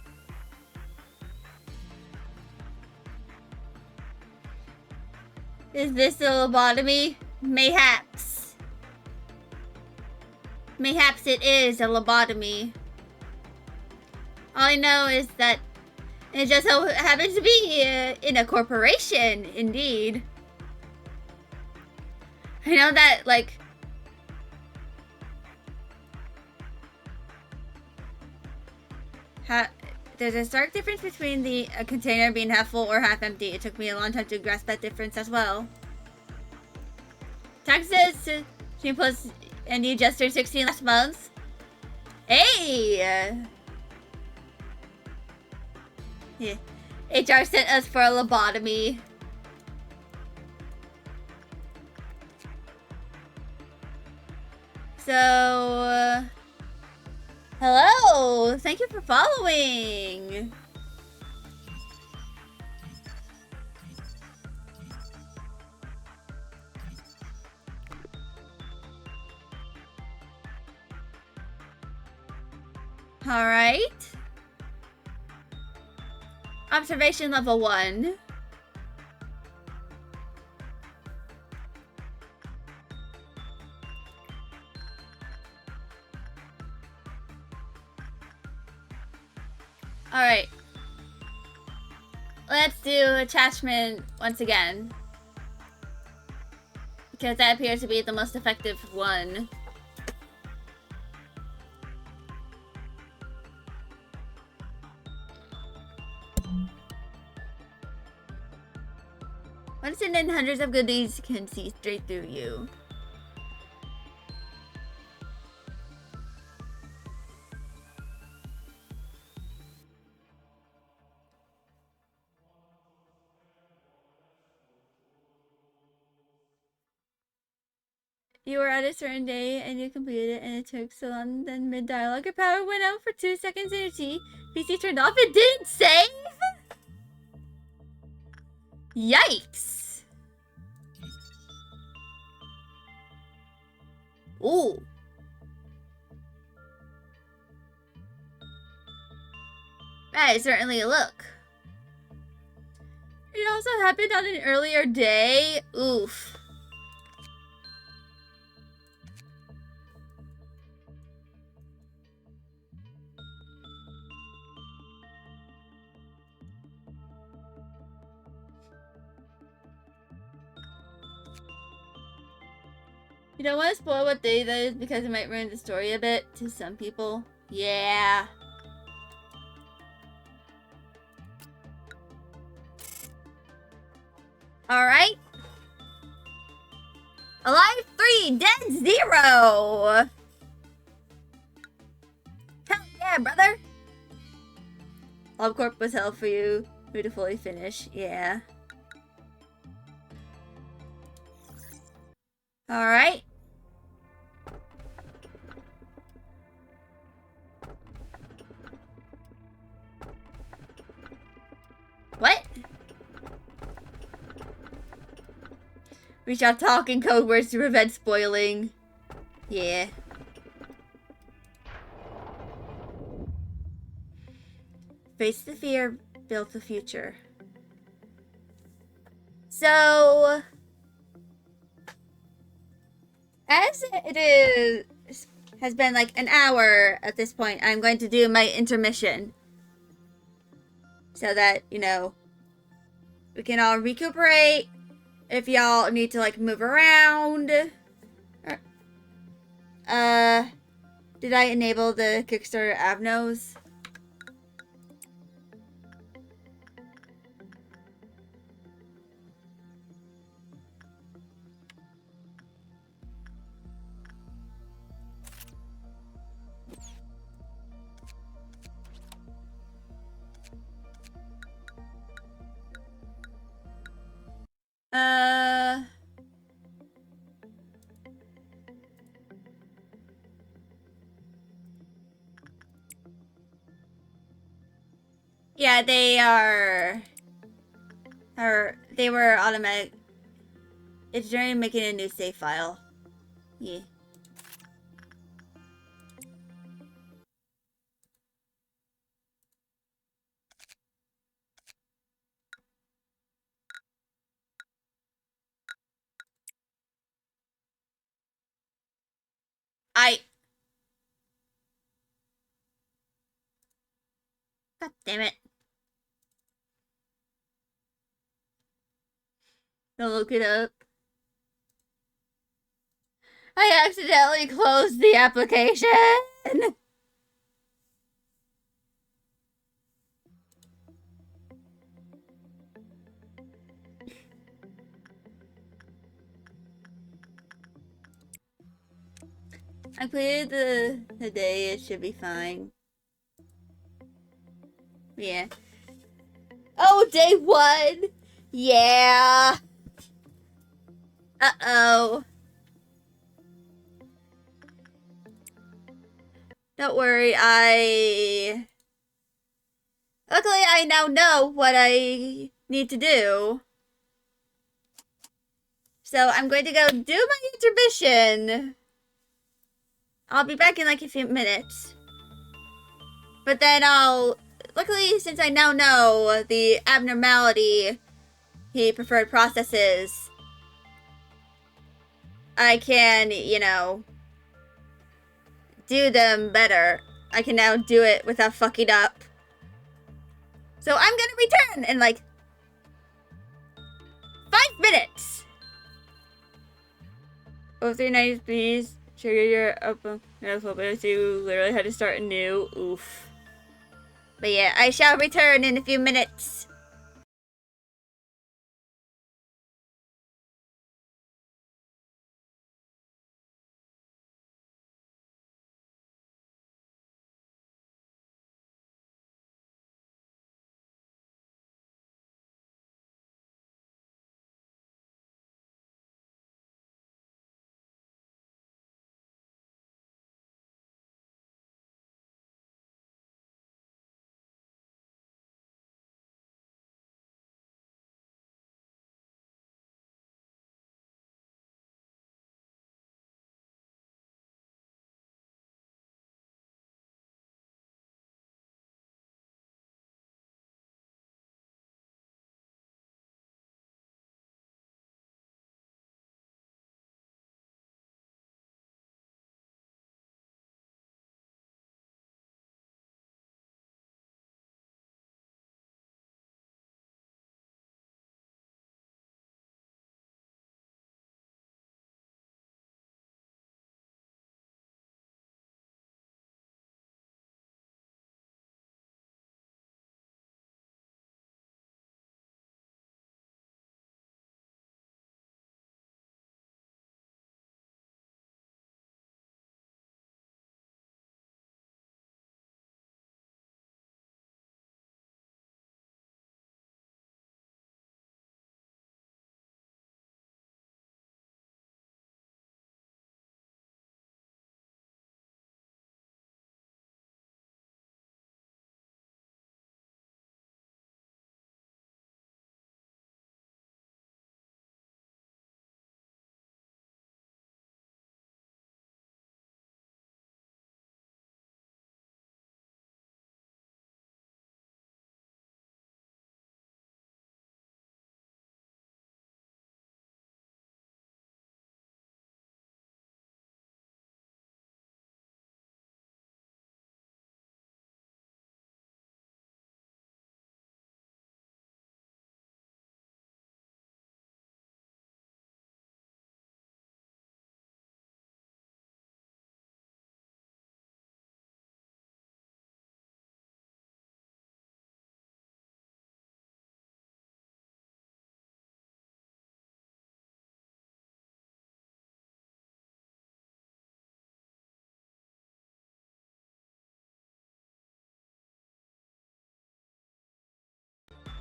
Is this a lobotomy? Mayhaps. Mayhaps it is a lobotomy. All I know is that it just so happens to be in a corporation, indeed. I know that, like... There's a stark difference between a container being half full or half empty. It took me a long time to grasp that difference as well. Taxes, she plus, and you just turned 16 last month. Hey! Yeah. HR sent us for a lobotomy. So... hello! Thank you for following! Alright. Observation level 1. Alright. Let's do attachment once again. Because that appears to be the most effective one. Once and then hundreds of goodies can see straight through you. You were at a certain day and you completed it and it took so long, then mid-dialogue your power went out for 2 seconds and your PC turned off. It didn't save? Yikes! Ooh. That is certainly a look. It also happened on an earlier day. Oof. You don't want to spoil what day that is because it might ruin the story a bit to some people. Yeah. Alright. Alive 3, dead 0! Hell yeah, brother! LobCorp was hell for you to fully finish. Yeah. Alright. What? We shall talk in code words to prevent spoiling. Yeah. Face the fear, build the future. So, as it has been like an hour at this point, I'm going to do my intermission. So that, you know, we can all recuperate. If y'all need to like move around. Did I enable the Kickstarter Avnos? Yeah, they are... They were automatic. It's during making a new save file. Yeah. God damn it. I'll look it up. I accidentally closed the application! I cleared the day, it should be fine. Yeah. Oh, day 1! Yeah! Uh-oh. Don't worry, Luckily, I now know what I need to do. So, I'm going to go do my intermission. I'll be back in like a few minutes. But then luckily, since I now know the abnormality he preferred processes, I can, you know, do them better. I can now do it without fucking up. So I'm gonna return in like 5 minutes. Oh, 390, please. Trigger your open but you literally had to start anew. Oof. But yeah, I shall return in a few minutes.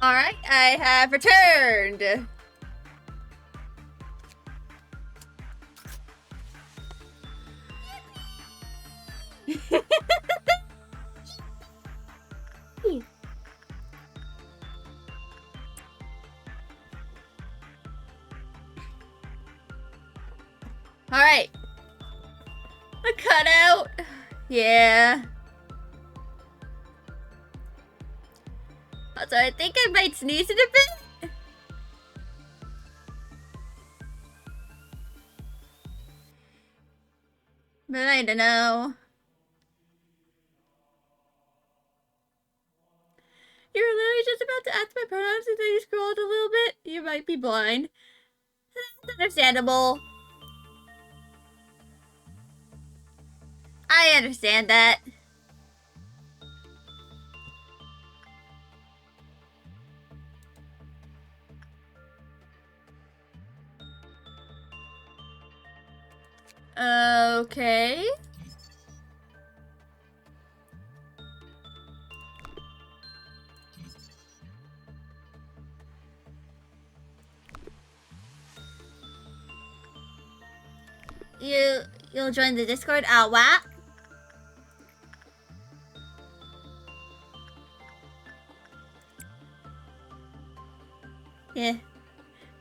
Alright, I have returned. Alright. A cutout. Yeah. Also, I think I might sneeze it a bit. But I don't know. You're literally just about to ask my pronouns and then you scrolled a little bit. You might be blind. That's understandable. I understand that. Okay. You'll join the Discord? What? Yeah.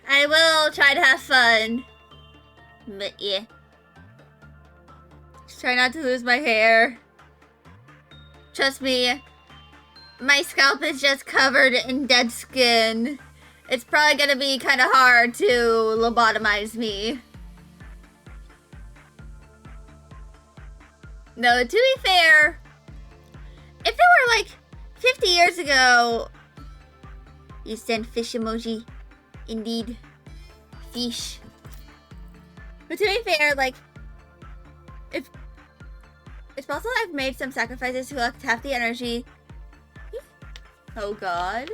I will try to have fun. But yeah. Just try not to lose my hair. Trust me, my scalp is just covered in dead skin. It's probably gonna be kind of hard to lobotomize me. No, to be fair, if it were like 50 years ago, you send fish emoji. Indeed. Fish. But to be fair, like, if it's possible I've made some sacrifices to collect half the energy. Oh god.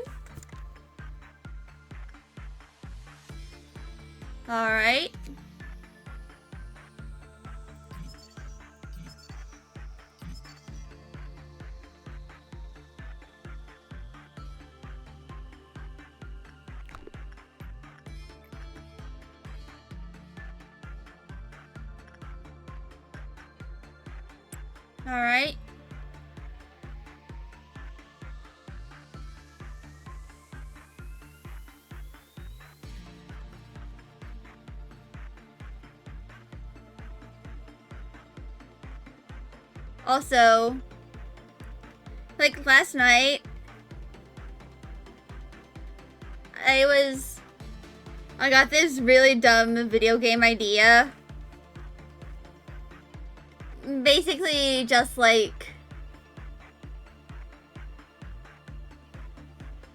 Alright. Alright. Also, like last night, I got this really dumb video game idea. Basically, just like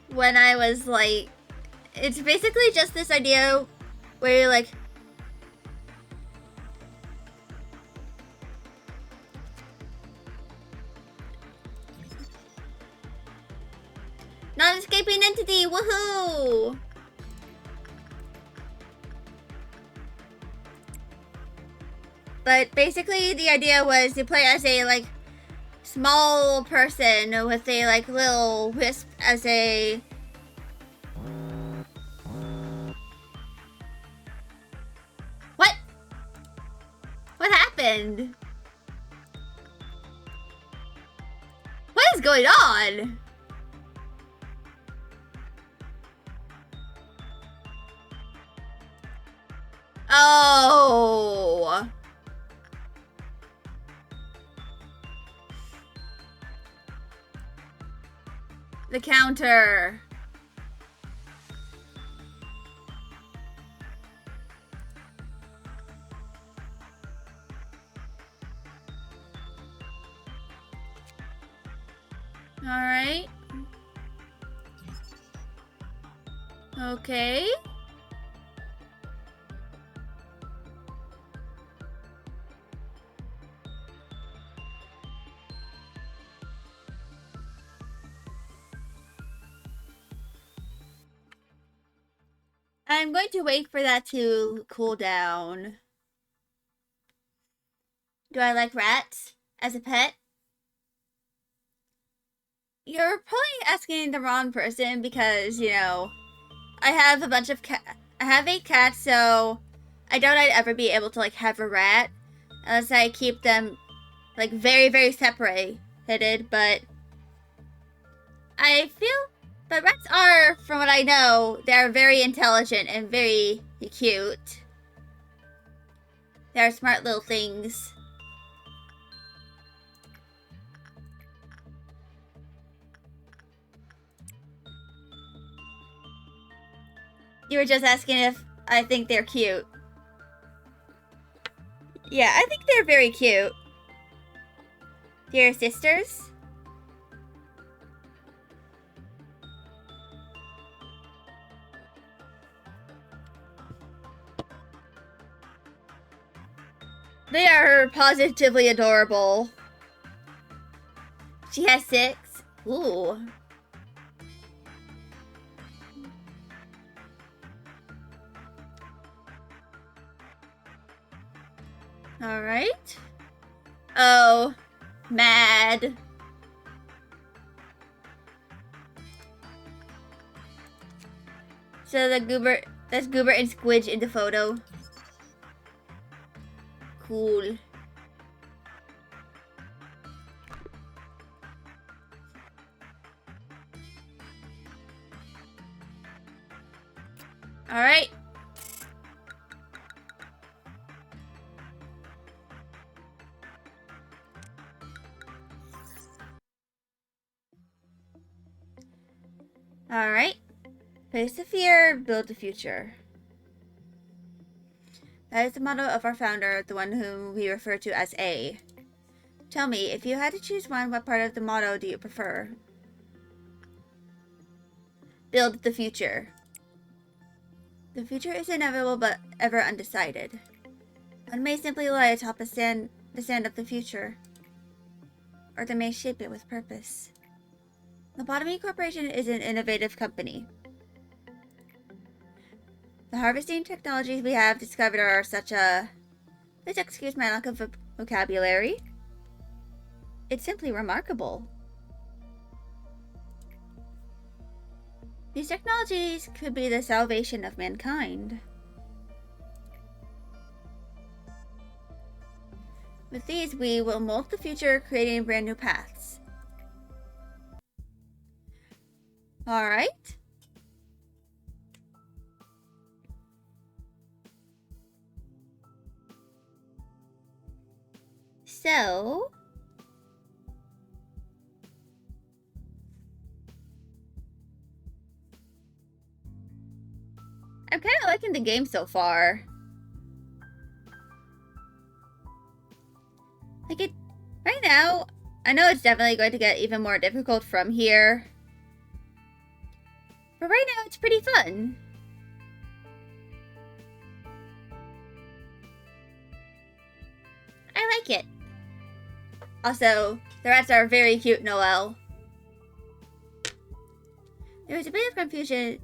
when I was like, it's basically just this idea where you're like, non-escaping entity, woohoo! But basically the idea was you play as a like small person with a like little wisp as a What? What happened? What is going on? Oh. The counter. All right. Okay. I'm going to wait for that to cool down. Do I like rats as a pet? You're probably asking the wrong person because, you know, I have a bunch of I have 8 cats, so I doubt I'd ever be able to, like, have a rat unless I keep them, like, very, very separated, but I feel that rats are, from what I know, they're very intelligent and very cute. They're smart little things. You were just asking if I think they're cute. Yeah, I think they're very cute. Dear sisters. They are positively adorable. She has 6. Ooh. Alright. Oh. Mad. So that's Goober and Squidge in the photo. Cool. Alright. Alright. Face the fear, build the future. That is the motto of our founder, the one whom we refer to as A. Tell me, if you had to choose one, what part of the motto do you prefer? Build the future. The future is inevitable but ever undecided. One may simply lie atop the sand of the future, or they may shape it with purpose. Lobotomy Corporation is an innovative company. The harvesting technologies we have discovered are such a... Please excuse my lack of vocabulary. It's simply remarkable. These technologies could be the salvation of mankind. With these, we will mold the future, creating brand new paths. Alright. So... I'm kind of liking the game so far. Like it, right now, I know it's definitely going to get even more difficult from here. But right now, it's pretty fun. I like it. Also, the rats are very cute, Noelle. There was a bit of confusion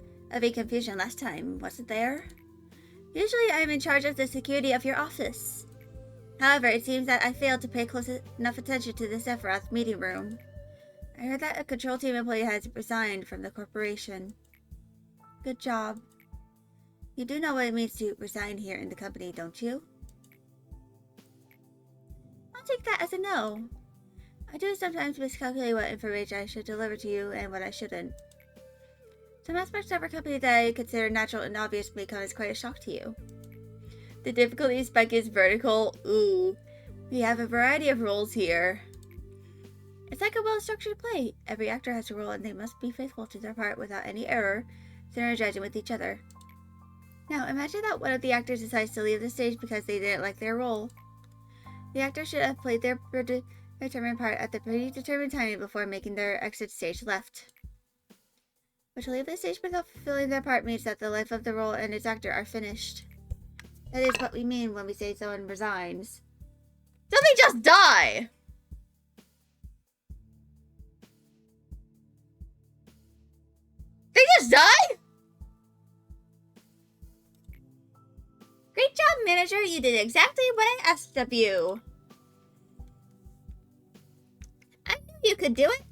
last time, wasn't there? Usually I'm in charge of the security of your office. However, it seems that I failed to pay close enough attention to the Sephiroth meeting room. I heard that a control team employee has resigned from the corporation. Good job. You do know what it means to resign here in the company, don't you? I'll take that as a no. I do sometimes miscalculate what information I should deliver to you and what I shouldn't. Some aspects of our company that I consider natural and obvious may come as quite a shock to you. The difficulty spike is vertical. Ooh. We have a variety of roles here. It's like a well-structured play. Every actor has a role and they must be faithful to their part without any error, synergizing with each other. Now, imagine that one of the actors decides to leave the stage because they didn't like their role. The actor should have played their predetermined part at the predetermined timing before making their exit stage left. But to leave the stage without fulfilling their part means that the life of the role and its actor are finished. That is what we mean when we say someone resigns. Don't they just die? They just die? Great job, manager. You did exactly what I asked of you. I knew you could do it.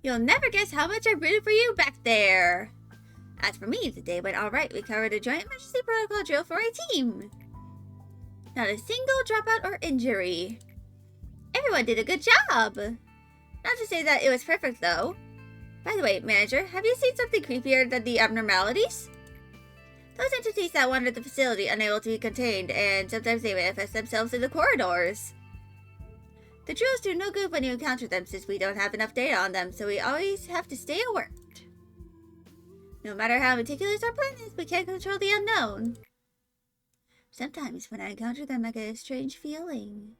You'll never guess how much I rooted for you back there. As for me, the day went alright. We covered a joint emergency protocol drill for a team. Not a single dropout or injury. Everyone did a good job. Not to say that it was perfect, though. By the way, manager, have you seen something creepier than the abnormalities? Those entities that wander the facility unable to be contained, and sometimes they manifest themselves in the corridors. The drills do no good when you encounter them since we don't have enough data on them, so we always have to stay alert. No matter how meticulous our plan is, we can't control the unknown. Sometimes when I encounter them, I get a strange feeling.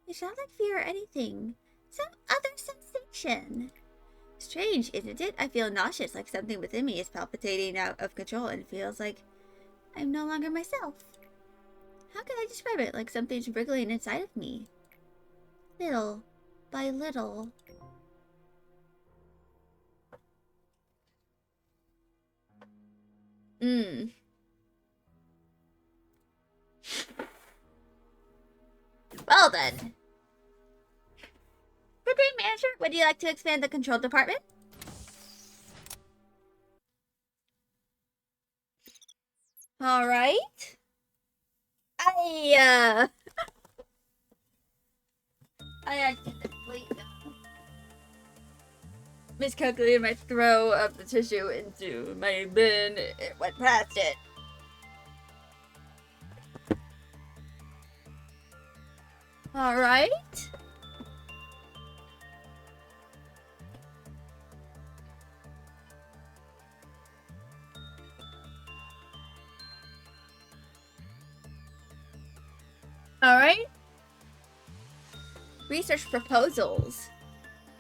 It's not like fear or anything. Some other sensation. Strange, isn't it? I feel nauseous, like something within me is palpitating out of control and feels like I'm no longer myself. How can I describe it? Like something's wriggling inside of me. Little by little. Well then. Good day, manager. Would you like to expand the control department? Alright. I accidentally miscalculated my throw of the tissue into my bin. It went past it. Alright. Alright. Research proposals.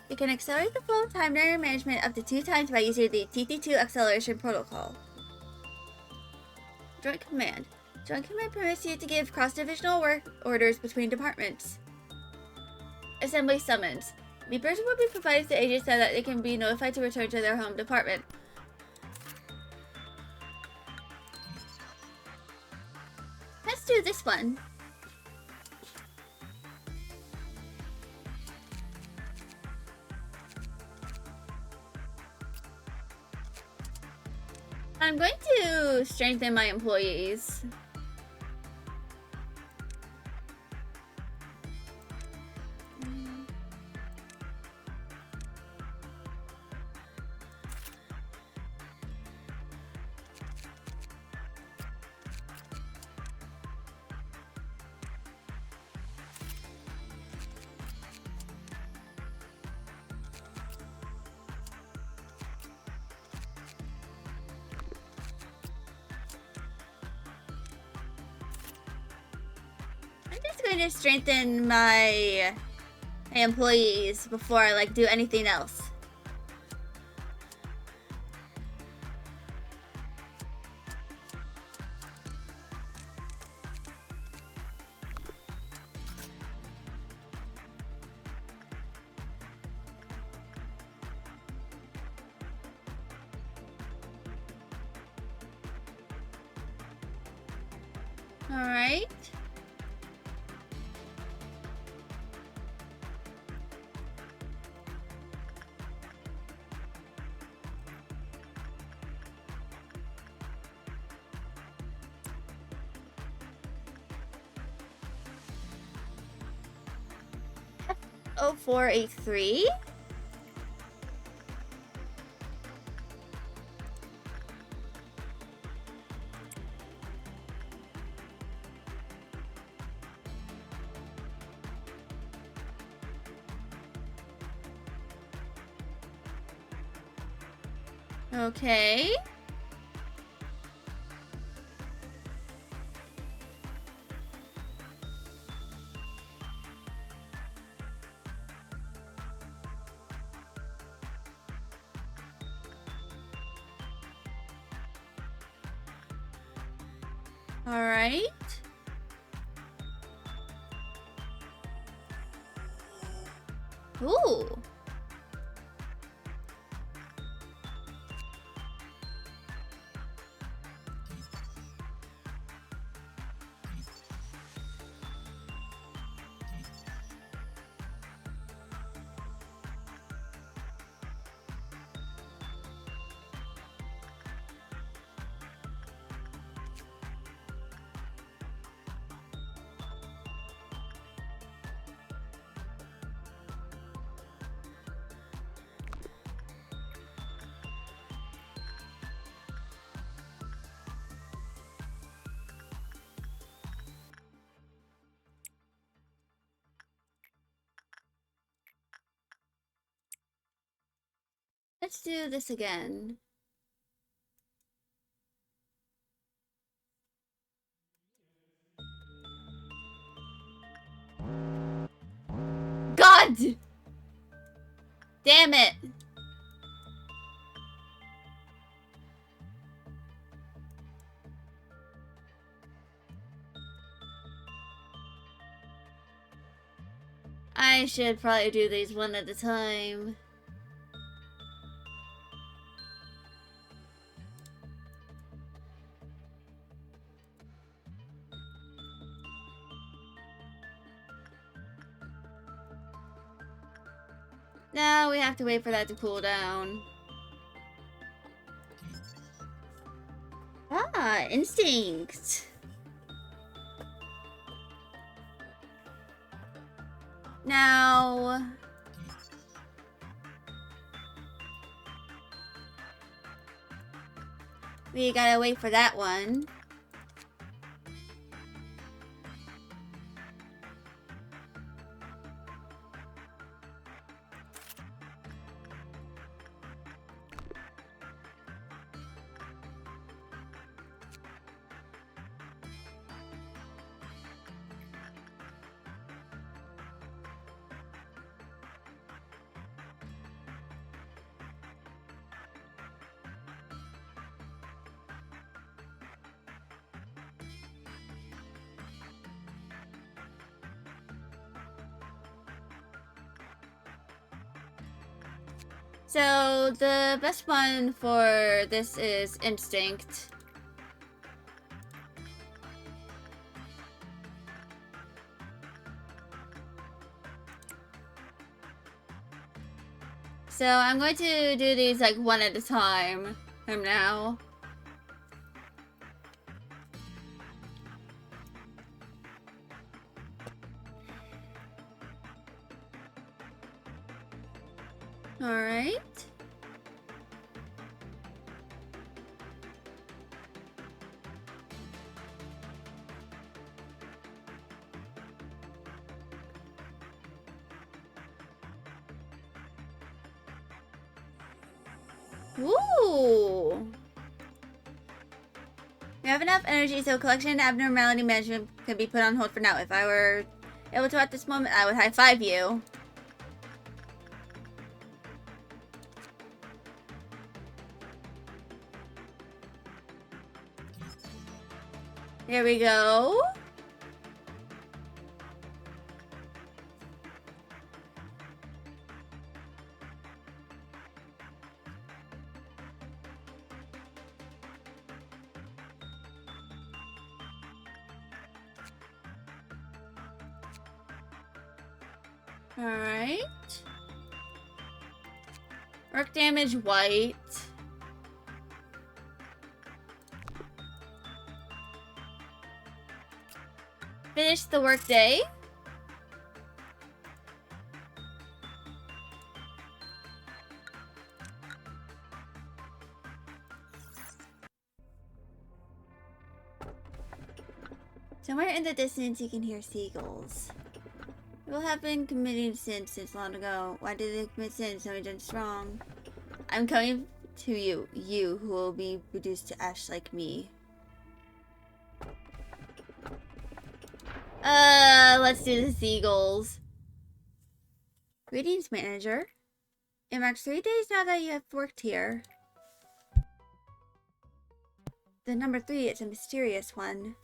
You can accelerate the flow of time during management up to 2 times by using the TT2 acceleration protocol. Joint Command. Joint Command permits you to give cross-divisional work orders between departments. Assembly summons. The person will be provided to agents so that they can be notified to return to their home department. Let's do this one. I'm going to strengthen my employees. I'm going to strengthen my employees before I do anything else. All right. F0483. Okay. All right. Ooh. let's do this again. God! Damn it! I should probably do these one at a time. Now we have to wait for that to cool down. Ah, instinct. Now... we gotta wait for that one. So the best one for this is instinct. So I'm going to do these like one at a time from now. Alright. Ooh. We have enough energy so collection and abnormality management can be put on hold for now. If I were able to at this moment, I would high-five you. There we go. Alright. Work damage white. Finish the workday. Somewhere in the distance you can hear seagulls. People have been committing sins since long ago. Why did they commit sins? Something done wrong. I'm coming to you, you who will be reduced to ash like me. Let's do the seagulls. Greetings, manager. It marks 3 days now that you have worked here. The number 3 is a mysterious one.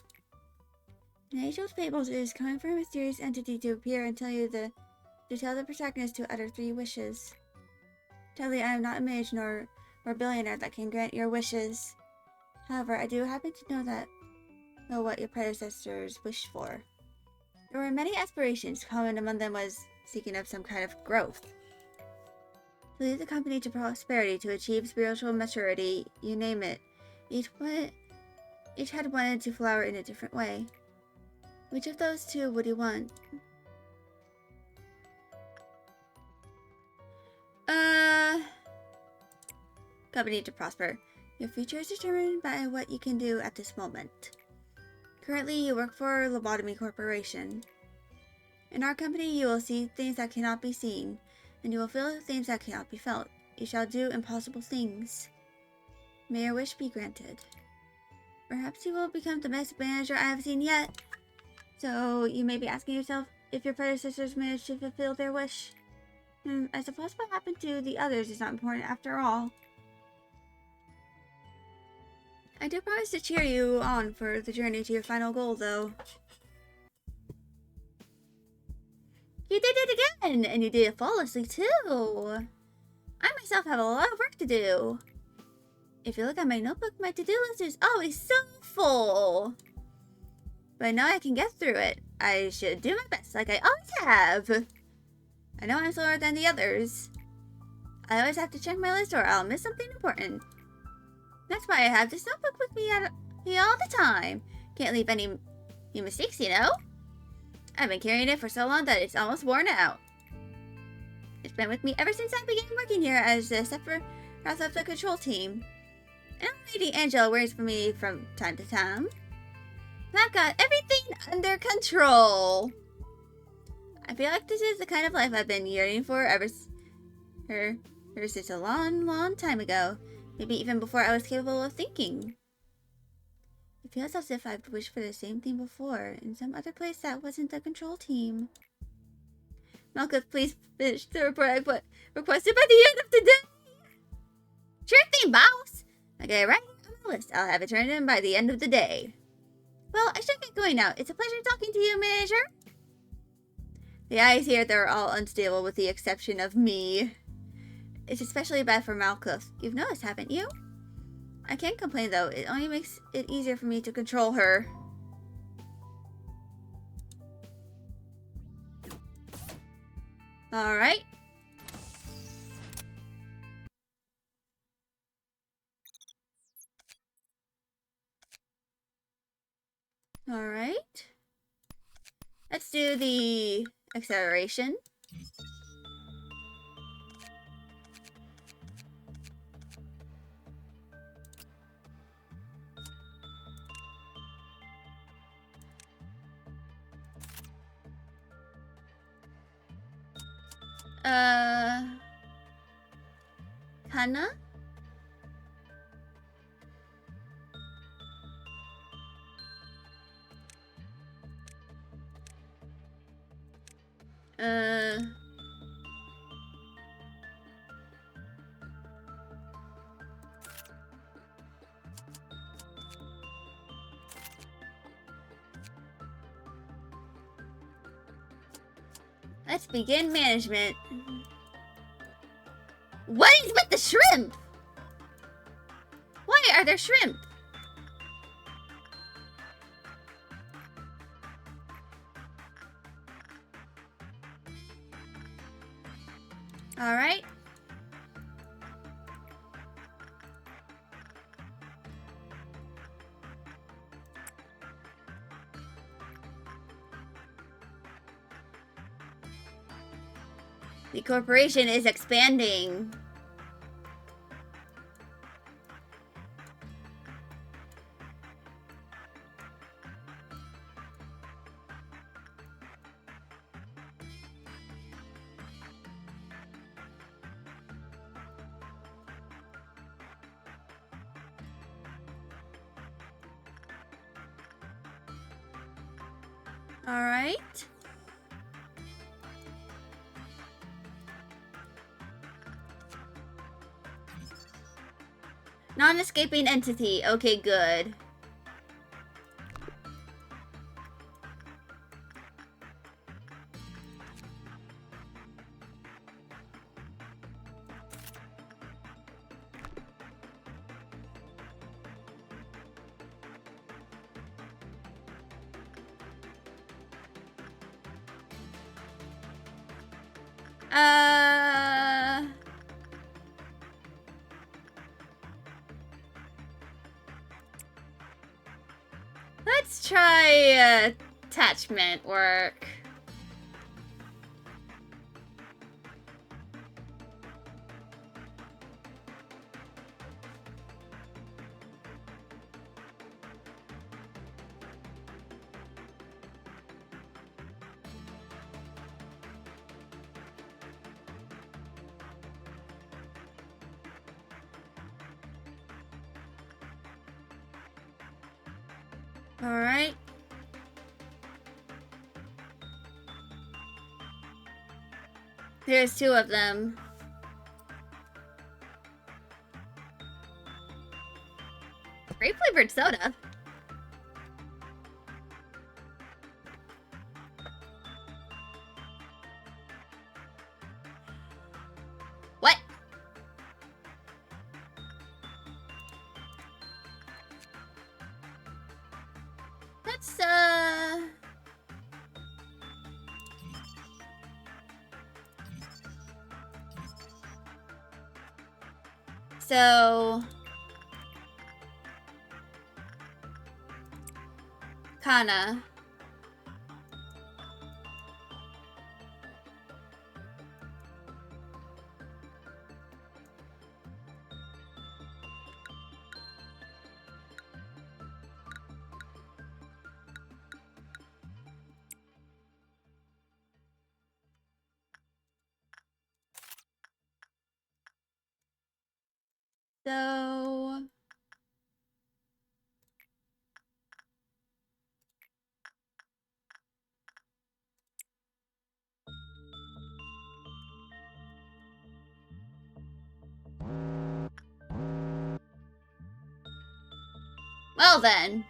In Angel's Fables, it is coming for a mysterious entity to appear and tell the protagonist to utter 3 wishes. Sadly, I am not a mage nor a billionaire that can grant your wishes. However, I do happen to know what your predecessors wished for. There were many aspirations. Common among them was seeking of some kind of growth. To lead the company to prosperity, to achieve spiritual maturity, you name it. Each had wanted to flower in a different way. Which of those 2 would you want? Company to prosper. Your future is determined by what you can do at this moment. Currently, you work for Lobotomy Corporation. In our company, you will see things that cannot be seen, and you will feel things that cannot be felt. you shall do impossible things. May your wish be granted. Perhaps you will become the best manager I have seen yet. So, you may be asking yourself if your predecessors managed to fulfill their wish. I suppose what happened to the others is not important after all. I do promise to cheer you on for the journey to your final goal, though. You did it again! And you did it flawlessly, too! I myself have a lot of work to do. If you look at my notebook, my to-do list is always so full. But now I can get through it. I should do my best, like I always have. I know I'm slower than the others. I always have to check my list or I'll miss something important. That's why I have this notebook with me all the time. Can't leave any mistakes, you know? I've been carrying it for so long that it's almost worn out. It's been with me ever since I began working here as the separate of the control team. And Lady Angela wears for me from time to time. I've got everything under control. I feel like this is the kind of life I've been yearning for ever since a long, long time ago. Maybe even before I was capable of thinking. It feels as if I've wished for the same thing before, in some other place that wasn't the control team. Malkuth, please finish the report I requested by the end of the day. Sure thing, boss. Okay, right on the list. I'll have it turned in by the end of the day. Well, I should get going now. It's a pleasure talking to you, manager. The eyes here, they're all unstable with the exception of me. It's especially bad for Malkuth. You've noticed, haven't you? I can't complain though. It only makes it easier for me to control her. Alright. Alright. Let's do the acceleration. Hannah? Let's begin management. What is with the shrimp? Why are there shrimp? All right. The corporation is expanding. All right. Non-escaping entity. Okay, good. Let's try attachment work. Alright. There's two of them. Grape flavored soda. What? That's so Kana. So well then.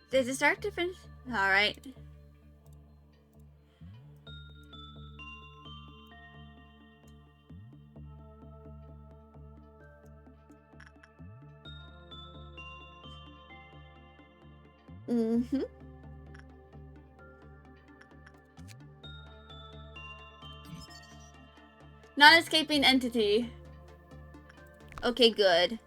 Does it start to finish? Alright. Mm-hmm. Non-escaping entity. Okay, good.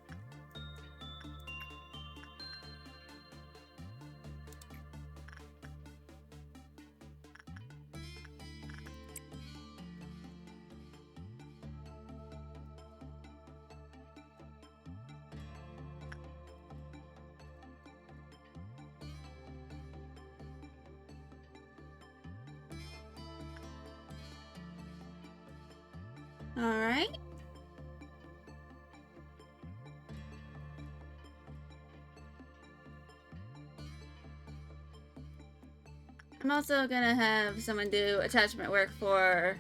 Alright. I'm also gonna have someone do attachment work for...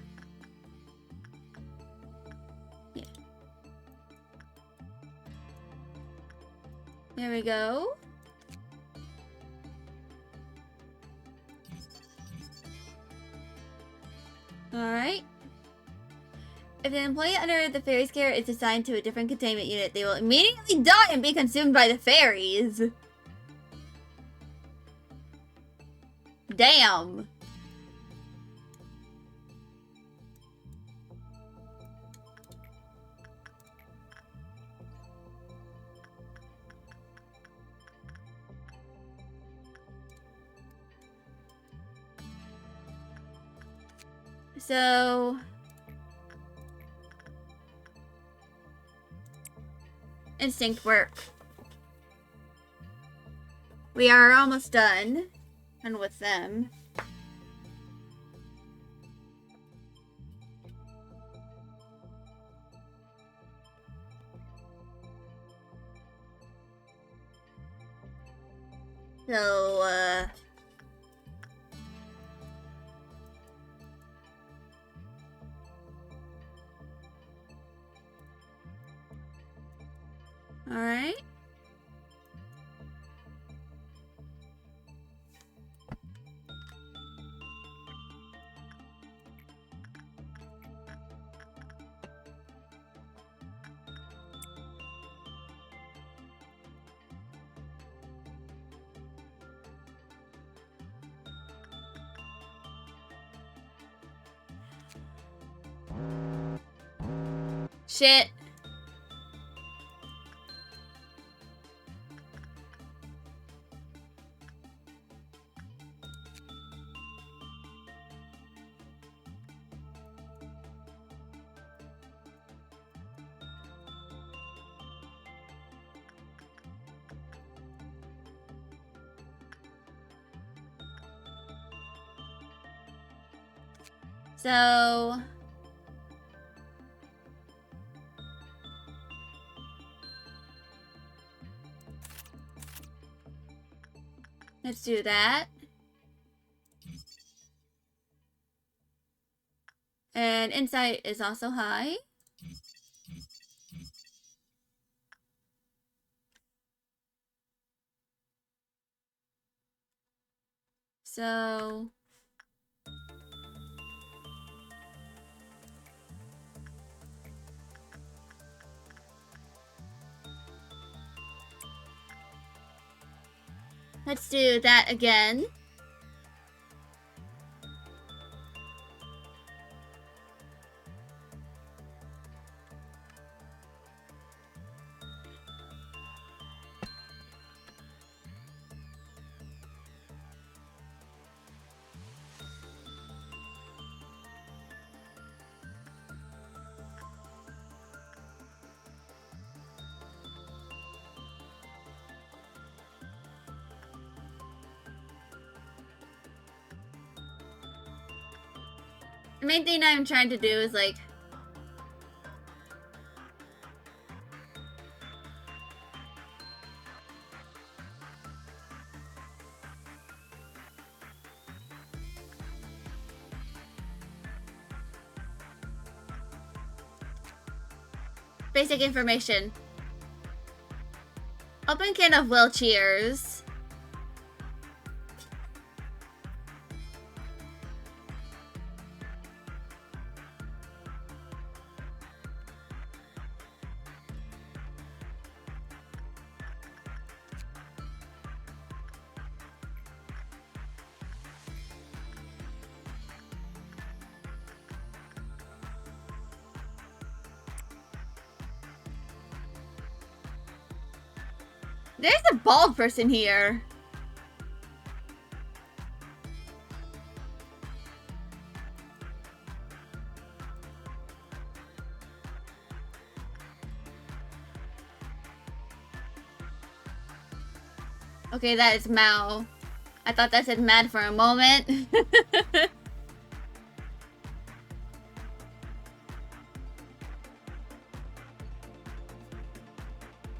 Yeah. There we go. Alright. If an employee under the fairy's care is assigned to a different containment unit, they will immediately die and be consumed by the fairies. Damn. So... instinct work. We are almost done. And with them. So, alright. Shit. So... let's do that. And insight is also high. So... let's do that again. The main thing I'm trying to do is like basic information. Open can of wheelchairs. There's a bald person here. Okay, that is Mao. I thought that said mad for a moment.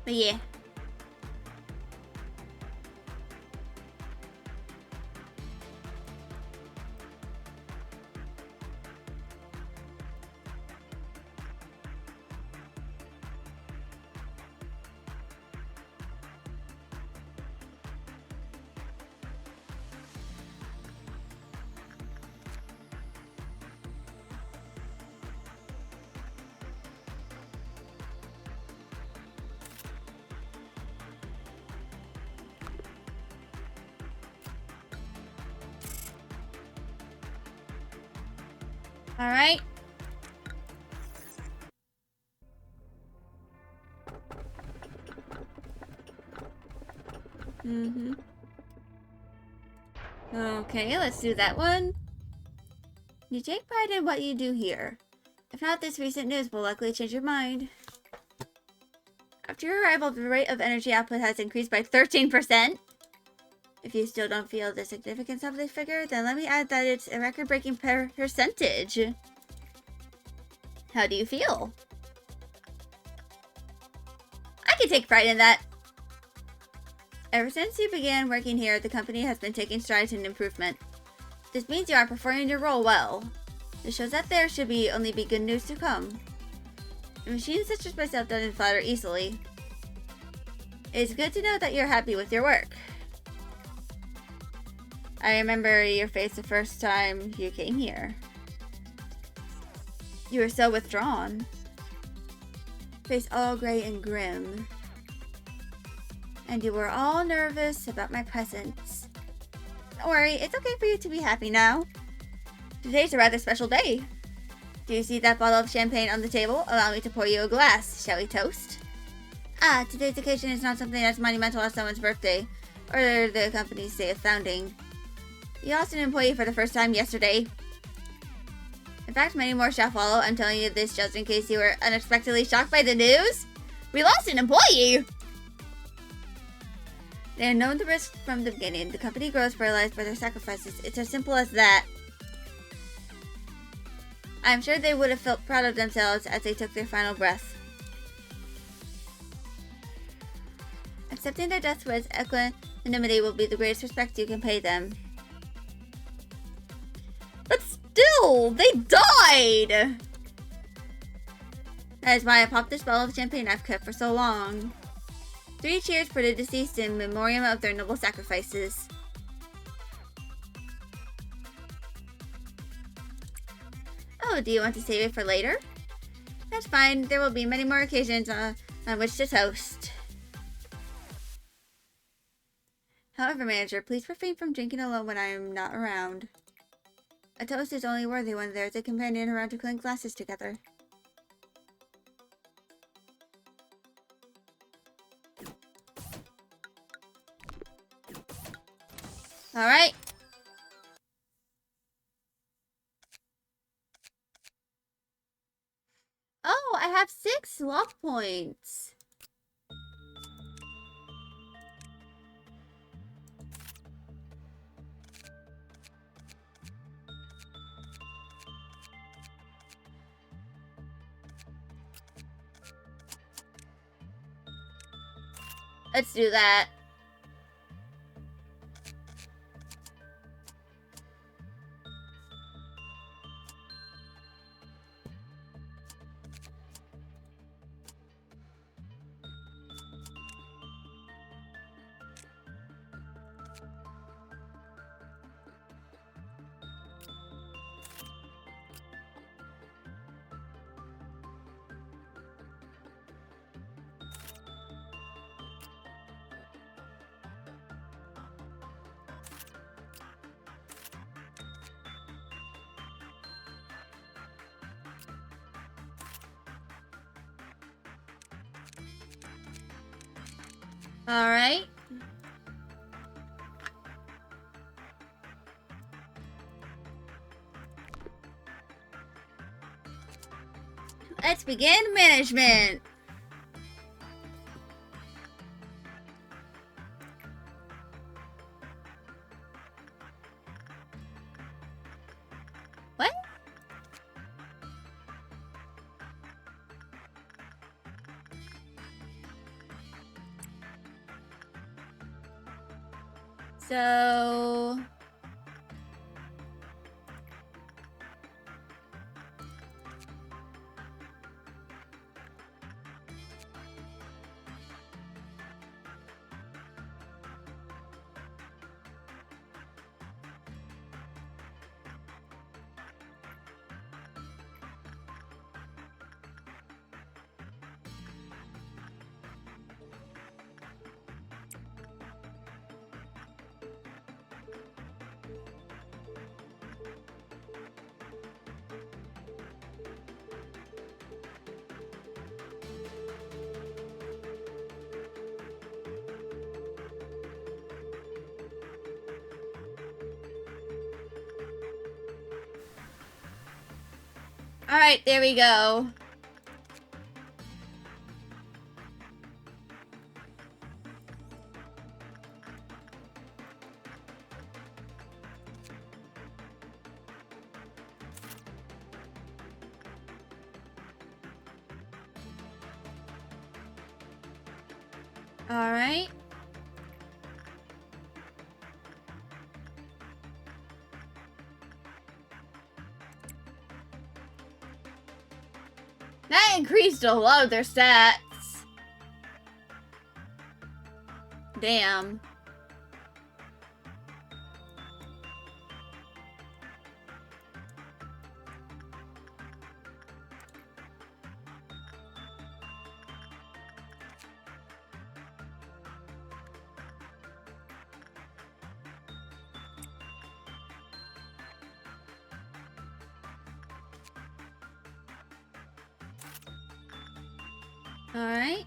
But yeah. All right. Okay, let's do that one. You take pride in what you do here. If not, this recent news will likely change your mind. After your arrival, the rate of energy output has increased by 13%. If you still don't feel the significance of this figure, then let me add that it's a record-breaking percentage. How do you feel? I can take pride in that. Ever since you began working here, the company has been taking strides in improvement. This means you are performing your role well. This shows that there should only be good news to come. A machine such as myself doesn't flatter easily. It's good to know that you're happy with your work. I remember your face the first time you came here. You were so withdrawn. Face all gray and grim. And you were all nervous about my presence. Don't worry, it's okay for you to be happy now. Today's a rather special day. Do you see that bottle of champagne on the table? Allow me to pour you a glass. Shall we toast? Today's occasion is not something as monumental as someone's birthday, or the company's day of founding. You lost an employee for the first time yesterday. In fact, many more shall follow. I'm telling you this just in case you were unexpectedly shocked by the news. We lost an employee! They are known the risk from the beginning. The company grows paralyzed by their sacrifices. It's as simple as that. I'm sure they would have felt proud of themselves as they took their final breath. Accepting their death with equanimity will be the greatest respect you can pay them. But still, they died! That is why I popped this bottle of champagne I've kept for so long. 3 cheers for the deceased in memoriam of their noble sacrifices. Oh, do you want to save it for later? That's fine. There will be many more occasions on which to toast. However, manager, please refrain from drinking alone when I am not around. A toast is only worthy when there is a companion around to clink glasses together. Alright. Oh, I have 6 luck points. Let's do that. Alright. Let's begin management. What? So... Alright, there we go. Alright. That increased a lot of their stats. Damn. Alright.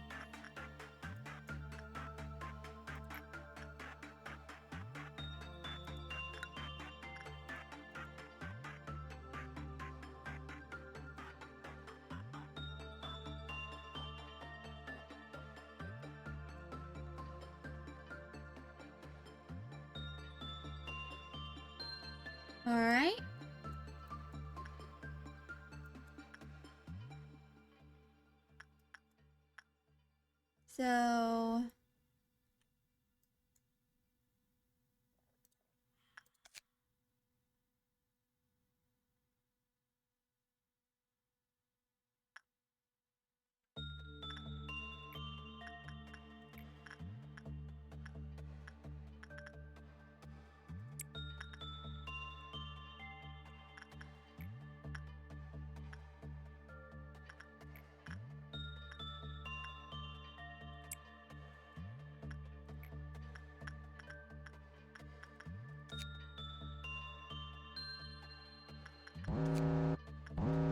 Alright. So...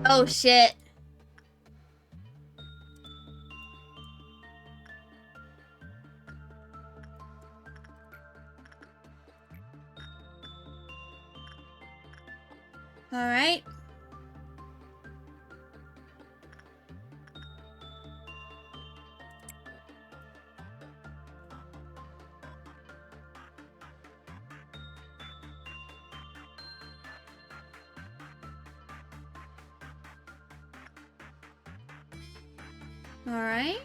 Oh shit. Alright. Alright.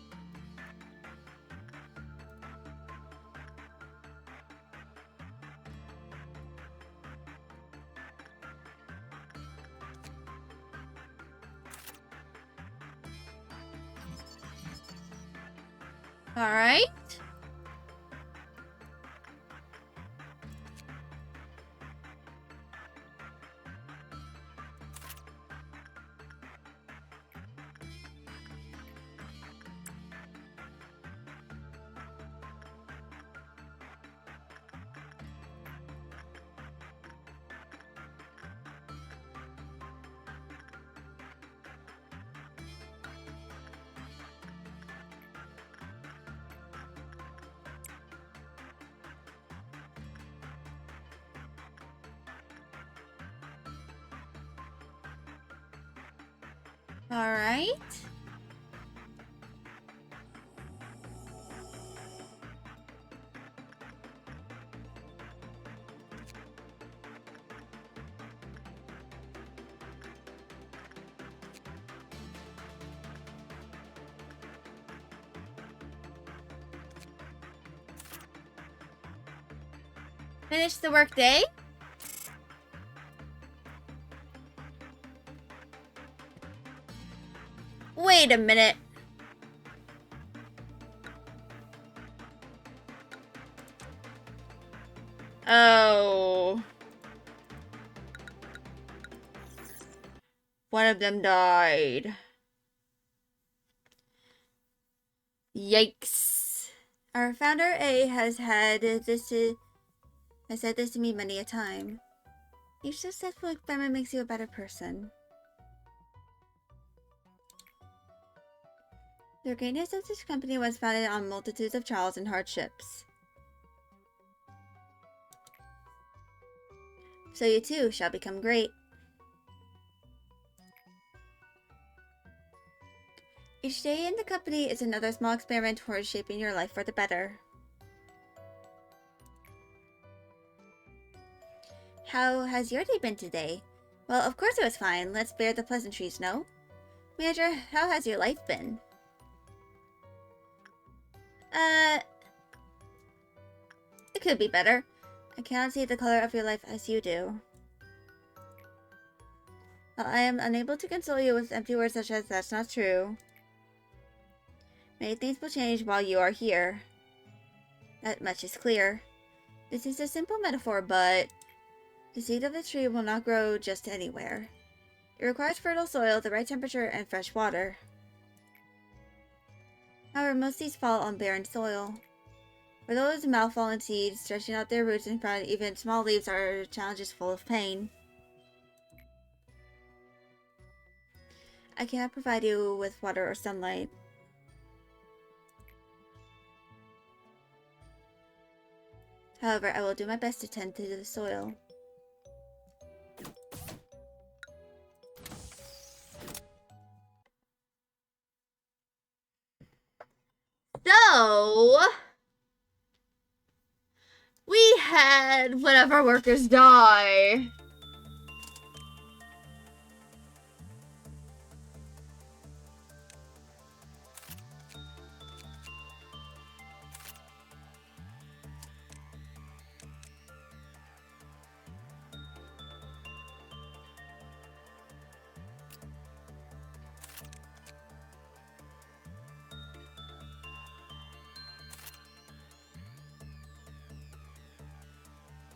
Alright. Alright. Finish the workday. Wait a minute. Oh. One of them died. Yikes. Our founder A has said this to me many a time. Each successful experiment makes you a better person. The greatness of this company was founded on multitudes of trials and hardships. So you too shall become great. Each day in the company is another small experiment towards shaping your life for the better. How has your day been today? Well, of course it was fine. Let's bear the pleasantries, no? Manager, how has your life been? It could be better. I cannot see the color of your life as you do. Well, I am unable to console you with empty words such as "that's not true." Many things will change while you are here. That much is clear. This is a simple metaphor, but the seed of the tree will not grow just anywhere. It requires fertile soil, the right temperature, and fresh water. However, most seeds fall on barren soil. For those malfallen seeds, stretching out their roots in front, even small leaves are challenges full of pain. I cannot provide you with water or sunlight. However, I will do my best to tend to the soil. So, we had one of our workers die.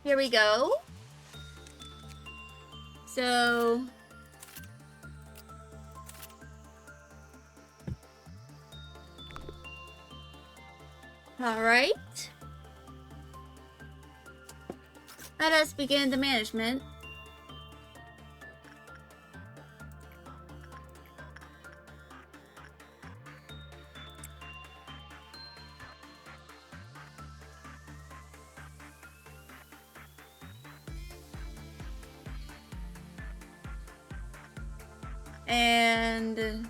Here we go. So... Alright. Let us begin the management. And...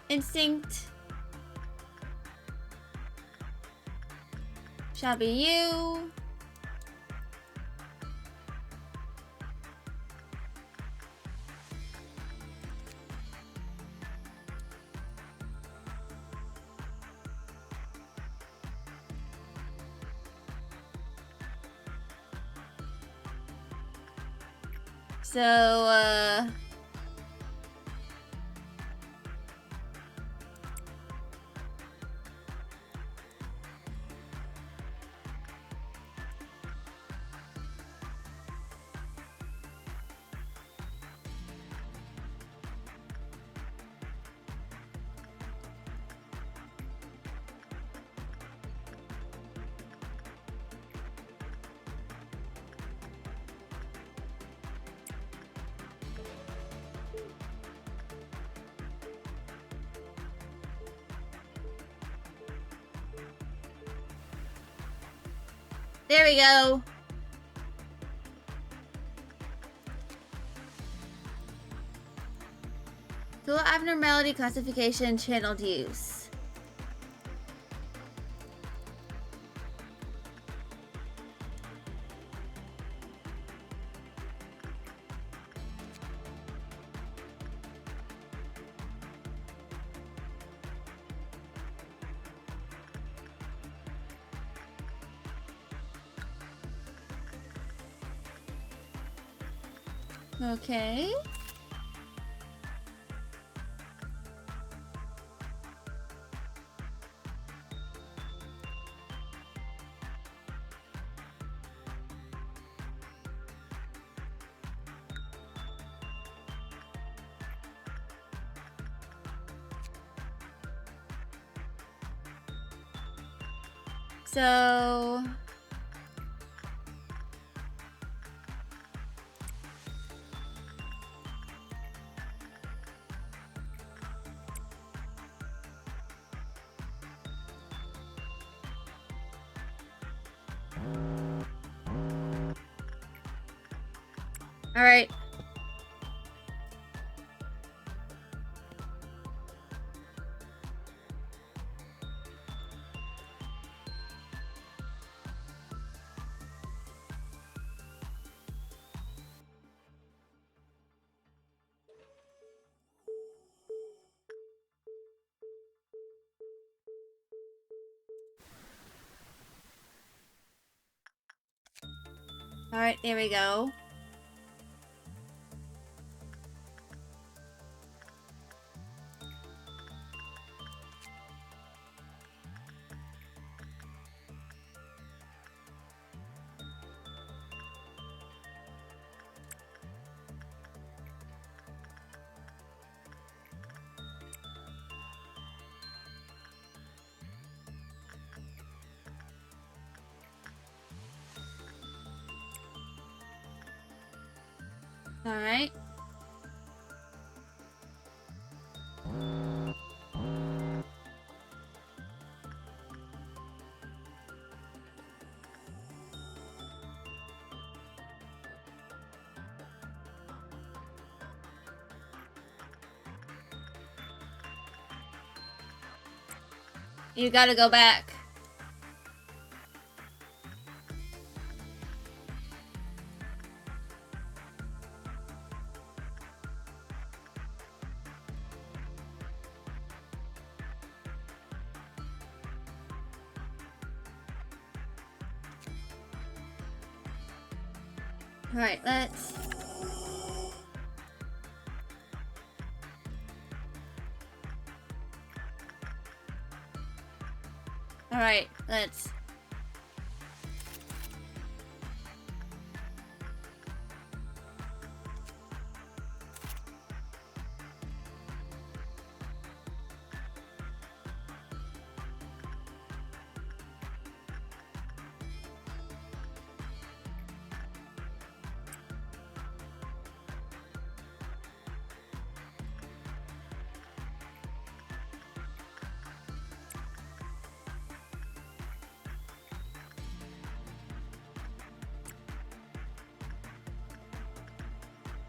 instinct shall be you. So, there we go. Tool abnormality classification channeled use. Okay. So... all right. All right, there we go. All right. You gotta go back. All right, let's... Alright, let's...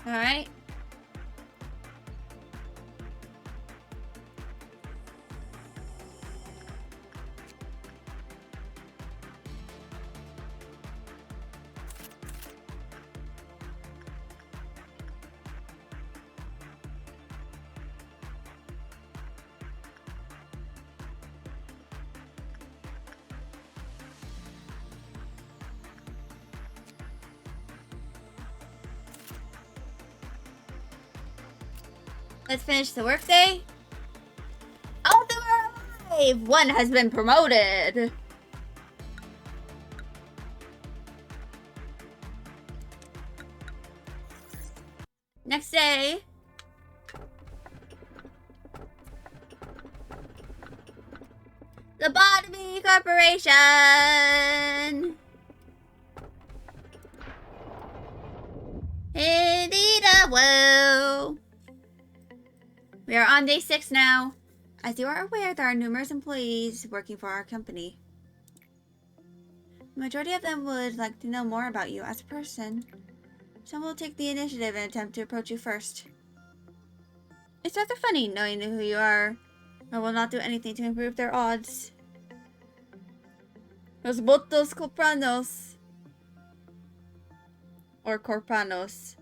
Alright. Let's finish the workday. Oh, they're alive! One has been promoted. Next day. Lobotomy Corporation. Indeed, whoa. We are on day 6 now. As you are aware, there are numerous employees working for our company. The majority of them would like to know more about you as a person. Some will take the initiative and attempt to approach you first. It's rather funny knowing who you are, but will not do anything to improve their odds. Los votos corpanos. Or corpanos.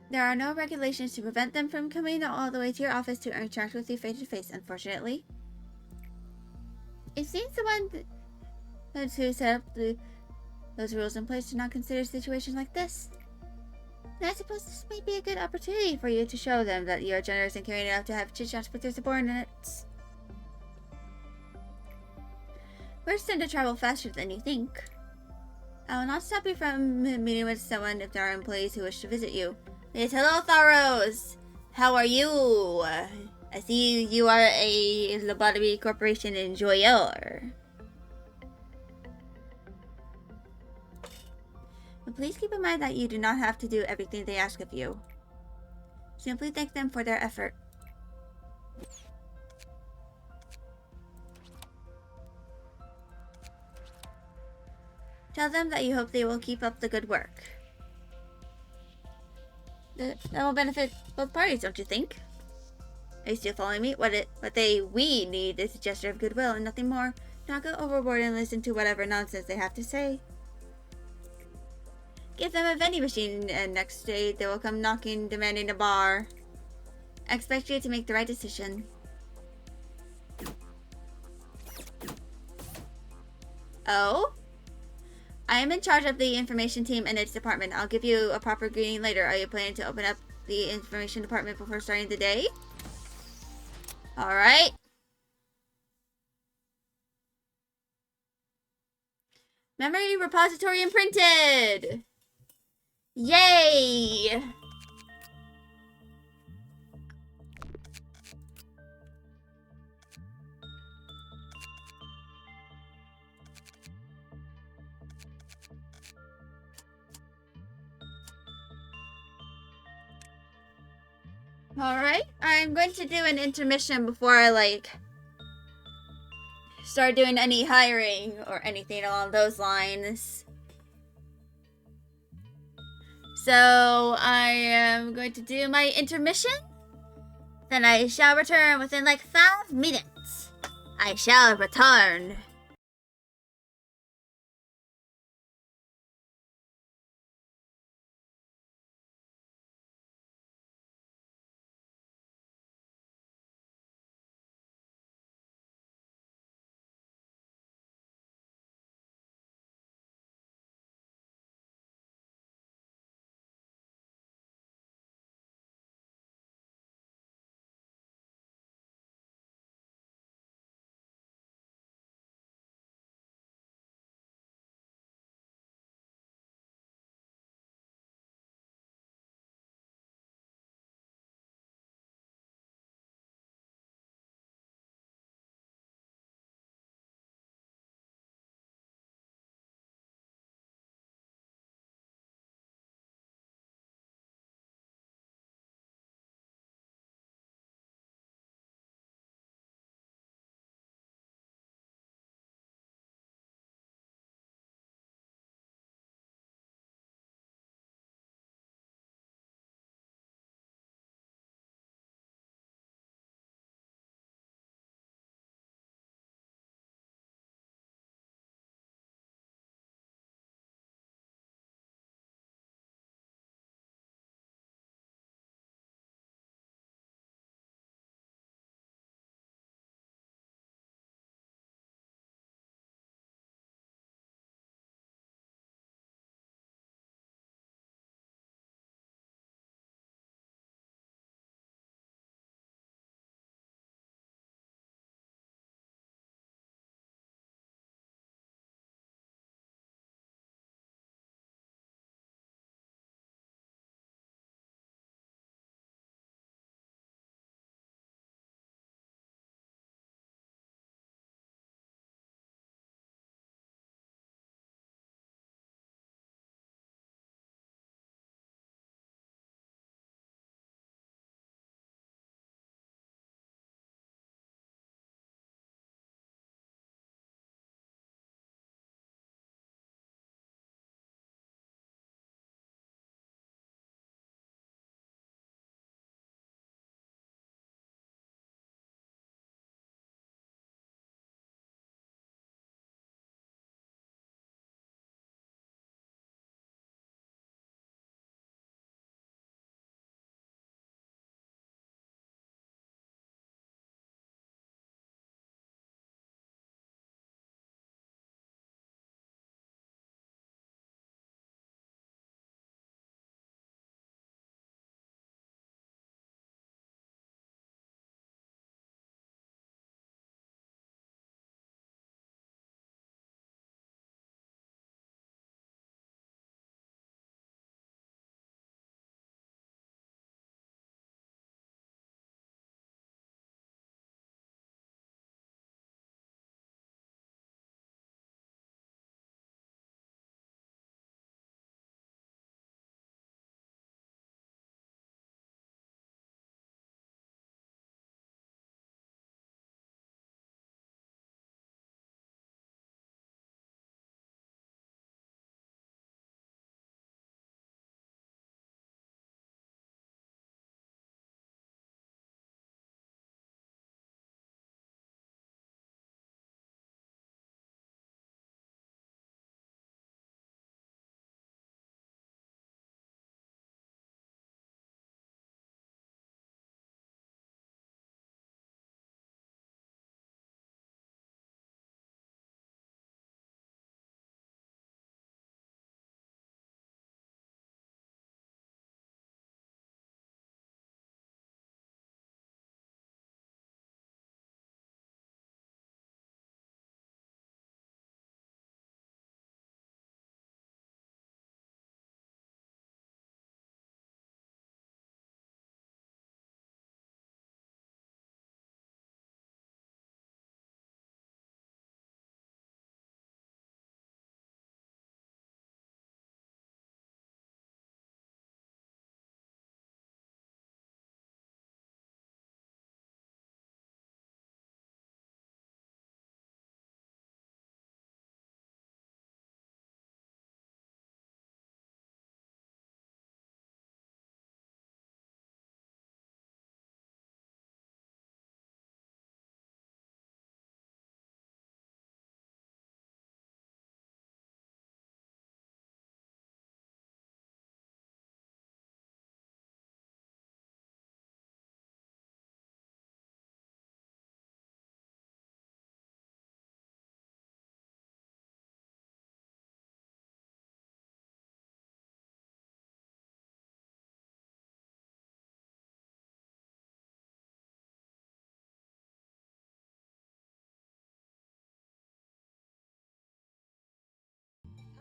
There are no regulations to prevent them from coming all the way to your office to interact with you face to face, unfortunately. It seems the one who set up those rules in place do not consider situations like this. And I suppose this may be a good opportunity for you to show them that you are generous and caring enough to have chit-chats with your subordinates. Words tend to travel faster than you think. I will not stop you from meeting with someone if there are employees who wish to visit you. Yes, hello, Tharos. How are you? I see you are a Lobotomy Corporation enjoyer. But please keep in mind that you do not have to do everything they ask of you. Simply thank them for their effort. Tell them that you hope they will keep up the good work. That will benefit both parties, don't you think? Are you still following me? What we need is a gesture of goodwill and nothing more. Not go overboard and listen to whatever nonsense they have to say. Give them a vending machine, and next day they will come knocking, demanding a bar. I expect you to make the right decision. Oh? I am in charge of the information team and its department. I'll give you a proper greeting later. Are you planning to open up the information department before starting the day? Alright. Memory repository imprinted! Yay! Alright, I'm going to do an intermission before I, start doing any hiring or anything along those lines. So, I am going to do my intermission. Then I shall return within 5 minutes. I shall return.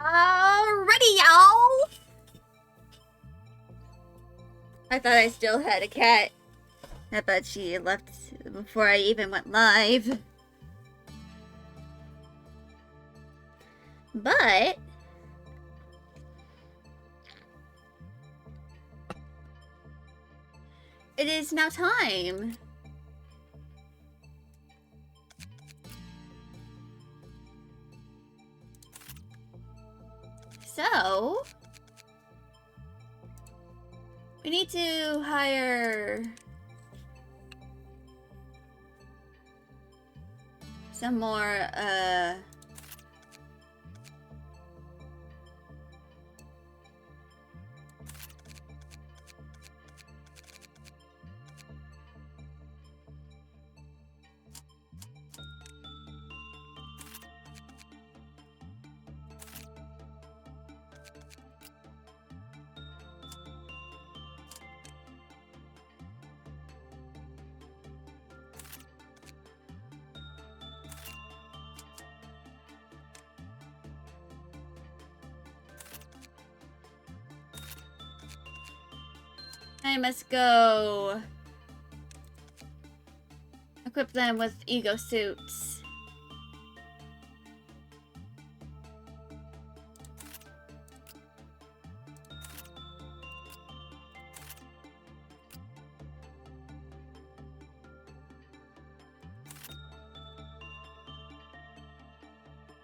Alrighty, y'all! I thought I still had a cat. I bet she left before I even went live. But it is now time. So we need to hire some more I must go equip them with ego suits.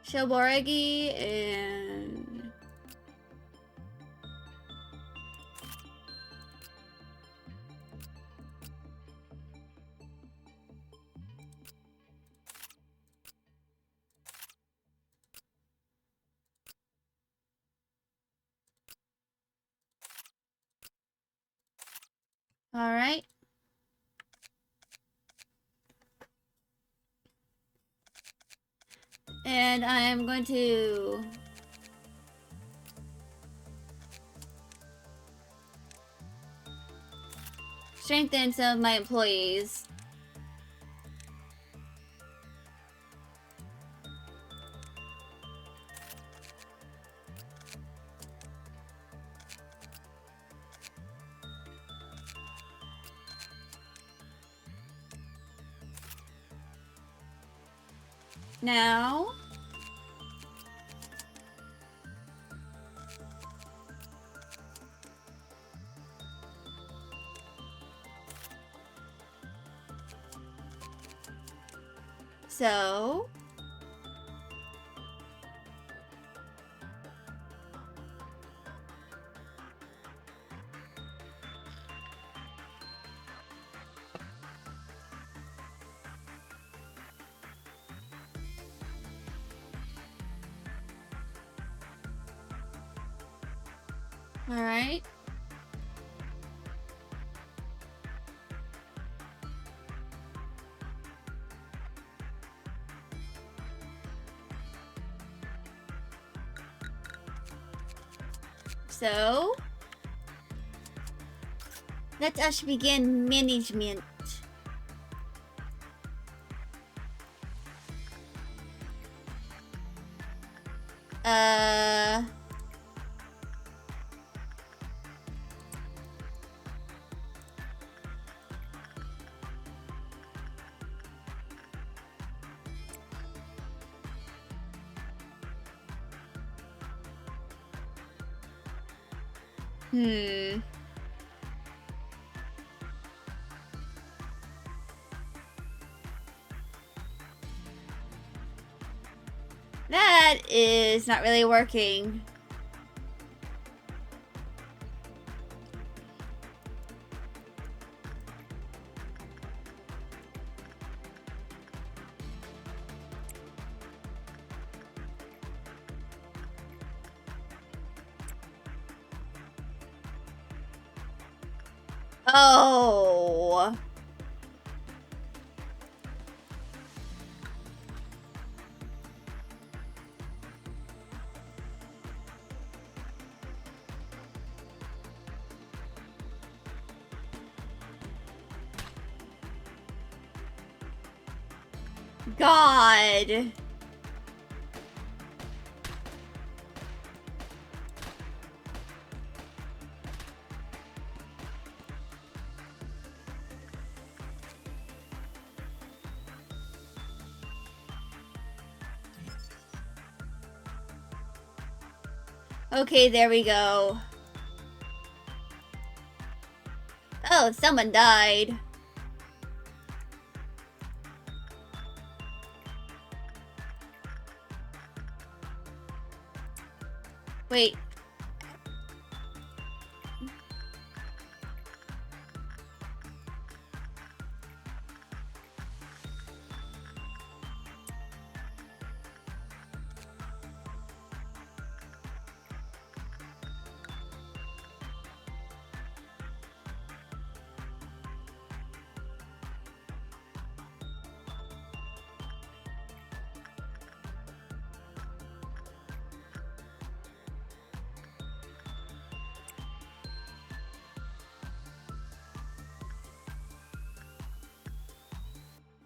Shoboregi and all right. And I am going to strengthen some of my employees. Now, so all right. So, let us begin management. Uh... Hmm. That is not really working. Oh. God. Okay, there we go. Oh, someone died. Wait.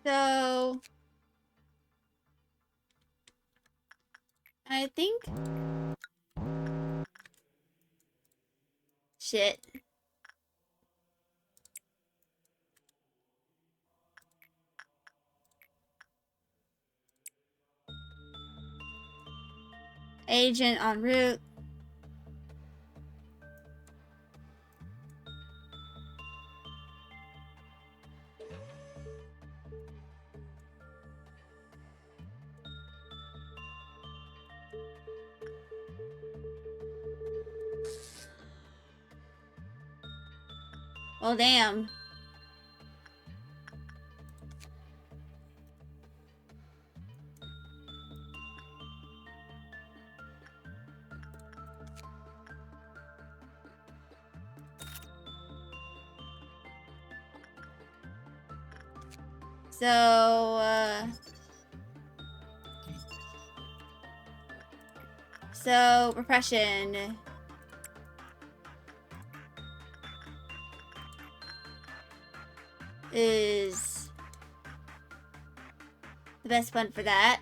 So I think shit. Agent en route. Well, damn. So repression is the best one for that.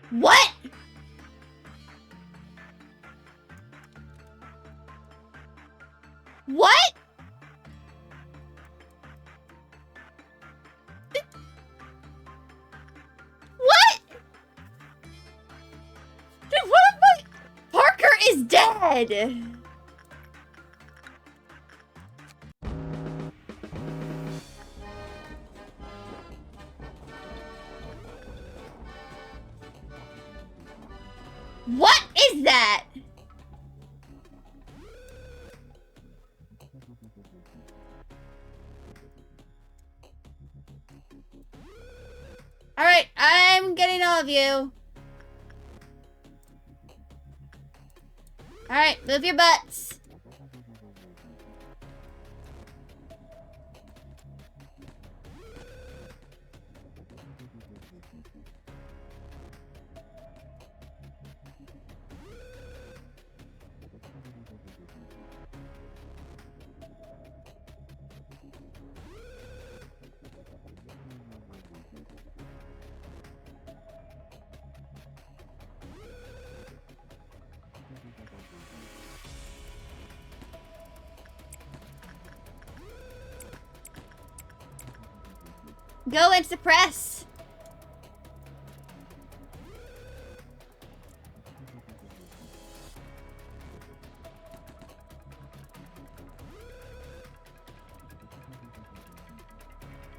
What? What? What? Dude, what am I? Parker is dead! What is that? Alright, I'm getting all of you. Alright, move your butts. Go and suppress.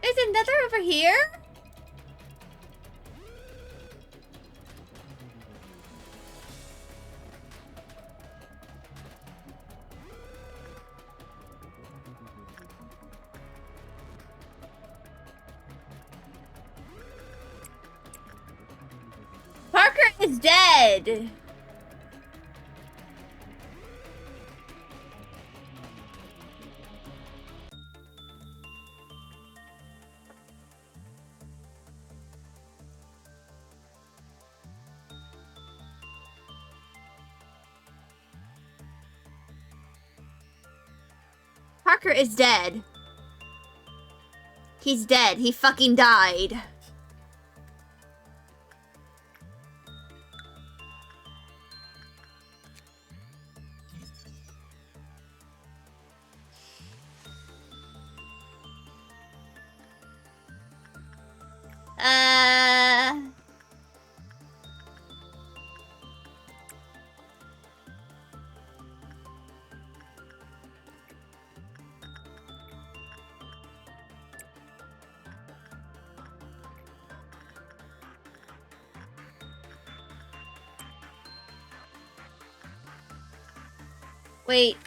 There's another over here? Parker is dead. Parker is dead. He's dead. He fucking died. Wait.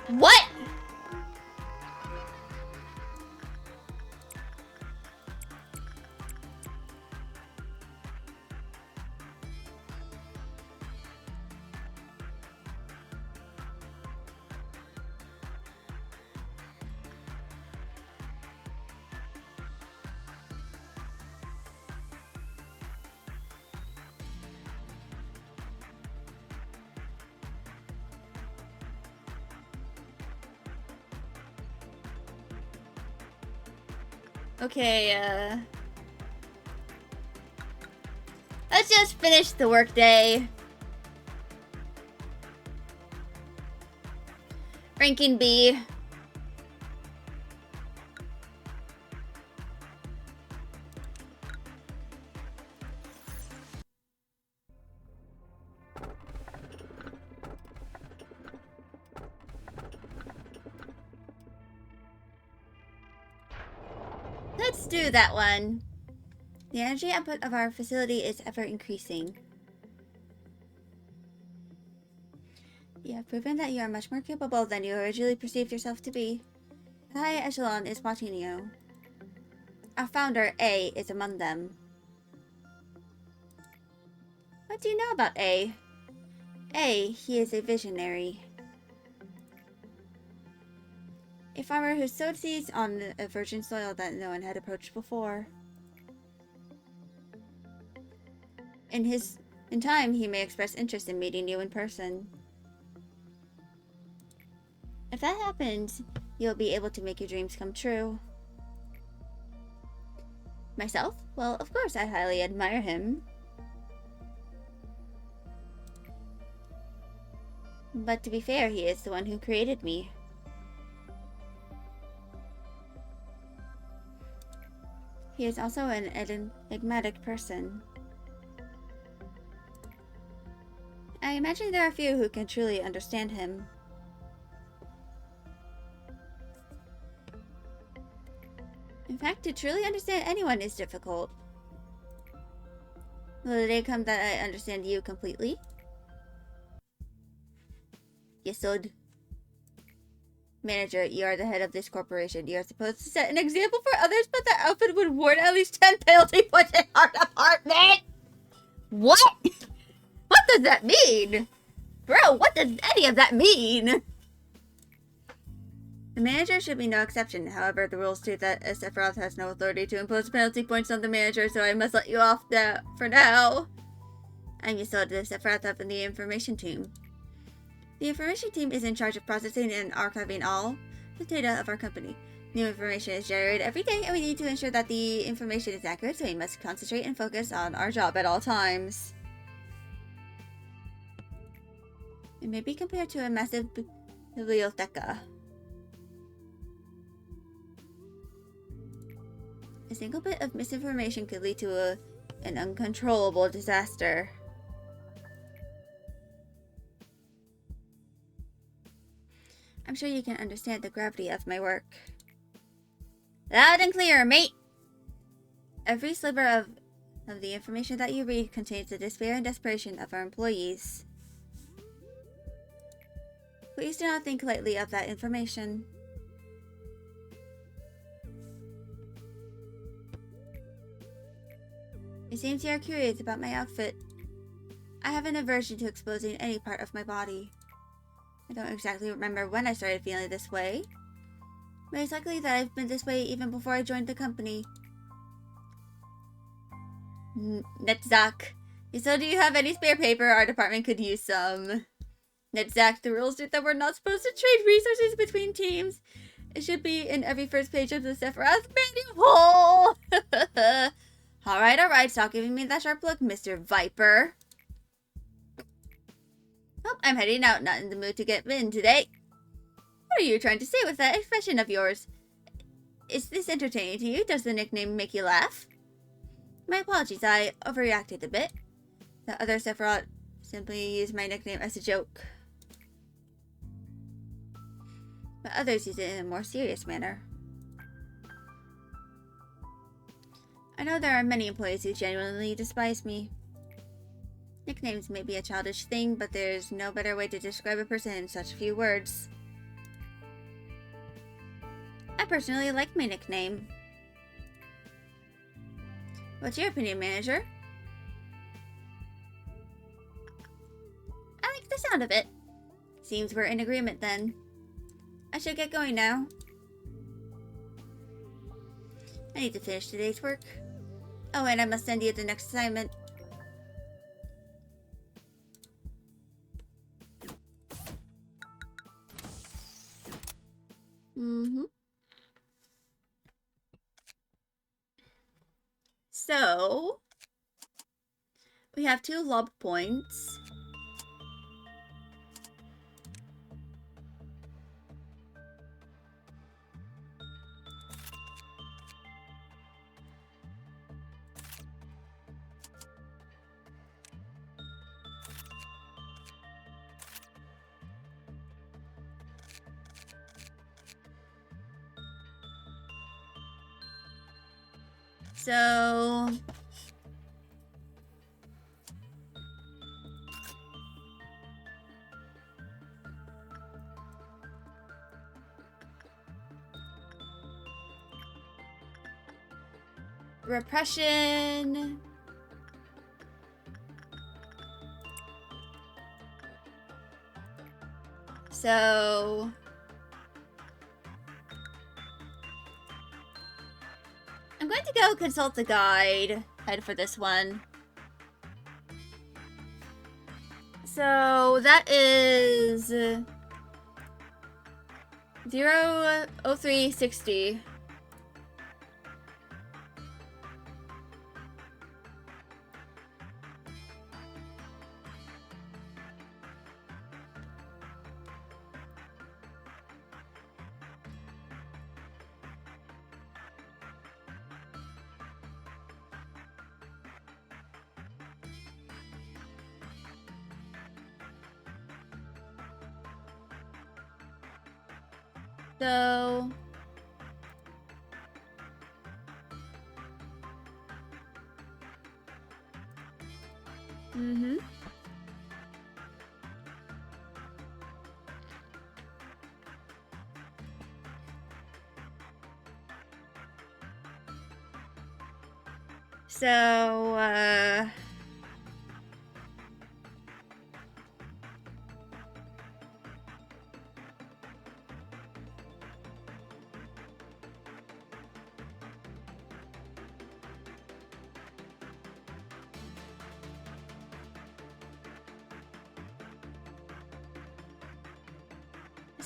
What? Okay, let's just finish the workday. Ranking B. Let's do that one. The energy output of our facility is ever increasing. You have proven that you are much more capable than you originally perceived yourself to be. The high echelon is watching you. Our founder, A, is among them. What do you know about A? A, he is a visionary. A farmer who sowed seeds on a virgin soil that no one had approached before. In time, he may express interest in meeting you in person. If that happens, you'll be able to make your dreams come true. Myself? Well, of course I highly admire him. But to be fair, he is the one who created me. He is also an enigmatic person. I imagine there are few who can truly understand him. In fact, to truly understand anyone is difficult. Will the day come that I understand you completely? Yesod. Manager, you are the head of this corporation. You are supposed to set an example for others, but that outfit would warrant at least 10 penalty points in our department! What? What does that mean? Bro, what does any of that mean? The manager should be no exception. However, the rules state that Sephiroth has no authority to impose penalty points on the manager, so I must let you off for now. I'm Yesod, the Sephiroth up in the information team. The information team is in charge of processing and archiving all the data of our company. New information is generated every day, and we need to ensure that the information is accurate, so we must concentrate and focus on our job at all times. It may be compared to a massive biblioteca. A single bit of misinformation could lead to an uncontrollable disaster. I'm sure you can understand the gravity of my work. Loud and clear, mate! Every sliver of of the information that you read contains the despair and desperation of our employees. Please do not think lightly of that information. It seems you are curious about my outfit. I have an aversion to exposing any part of my body. I don't exactly remember when I started feeling this way, but it's likely that I've been this way even before I joined the company. Netzach. So do you have any spare paper? Our department could use some. Netzach, the rules state that we're not supposed to trade resources between teams. It should be in every first page of the Sephiroth manual. Alright, stop giving me that sharp look, Mr. Viper. Oh, I'm heading out, not in the mood to get in today. What are you trying to say with that expression of yours? Is this entertaining to you? Does the nickname make you laugh? My apologies, I overreacted a bit. The other Sephiroth simply used my nickname as a joke. But others use it in a more serious manner. I know there are many employees who genuinely despise me. Nicknames may be a childish thing, but there's no better way to describe a person in such few words. I personally like my nickname. What's your opinion, manager? I like the sound of it. Seems we're in agreement then. I should get going now. I need to finish today's work. Oh, and I must send you the next assignment. So, we have 2 lob points. So, repression. So, I'm going to go consult the guide head for this one. So that is 00360. So, So,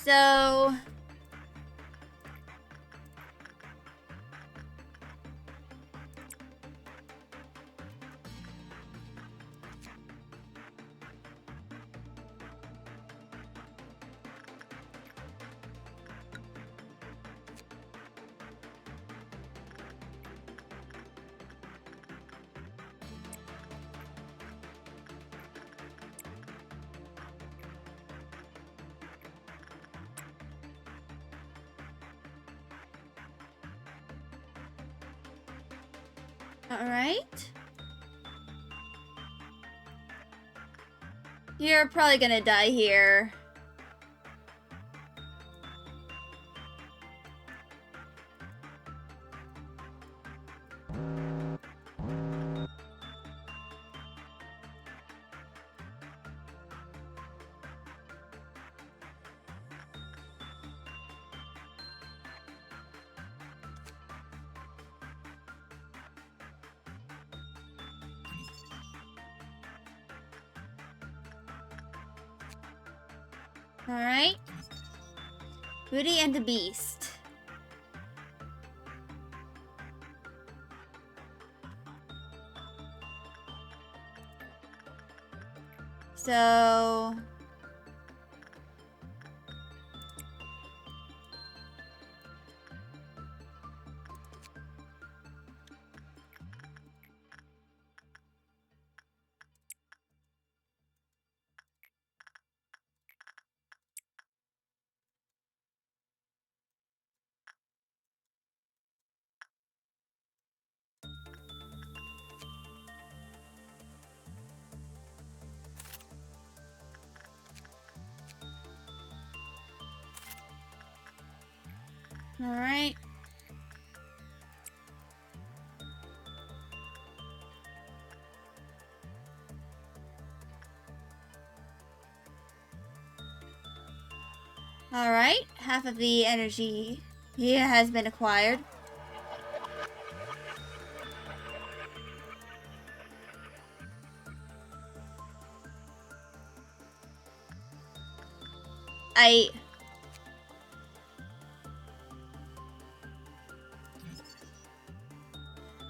So, all right. You're probably gonna die here. Alright. Beauty and the Beast. So... Alright. Alright, half of the energy here has been acquired.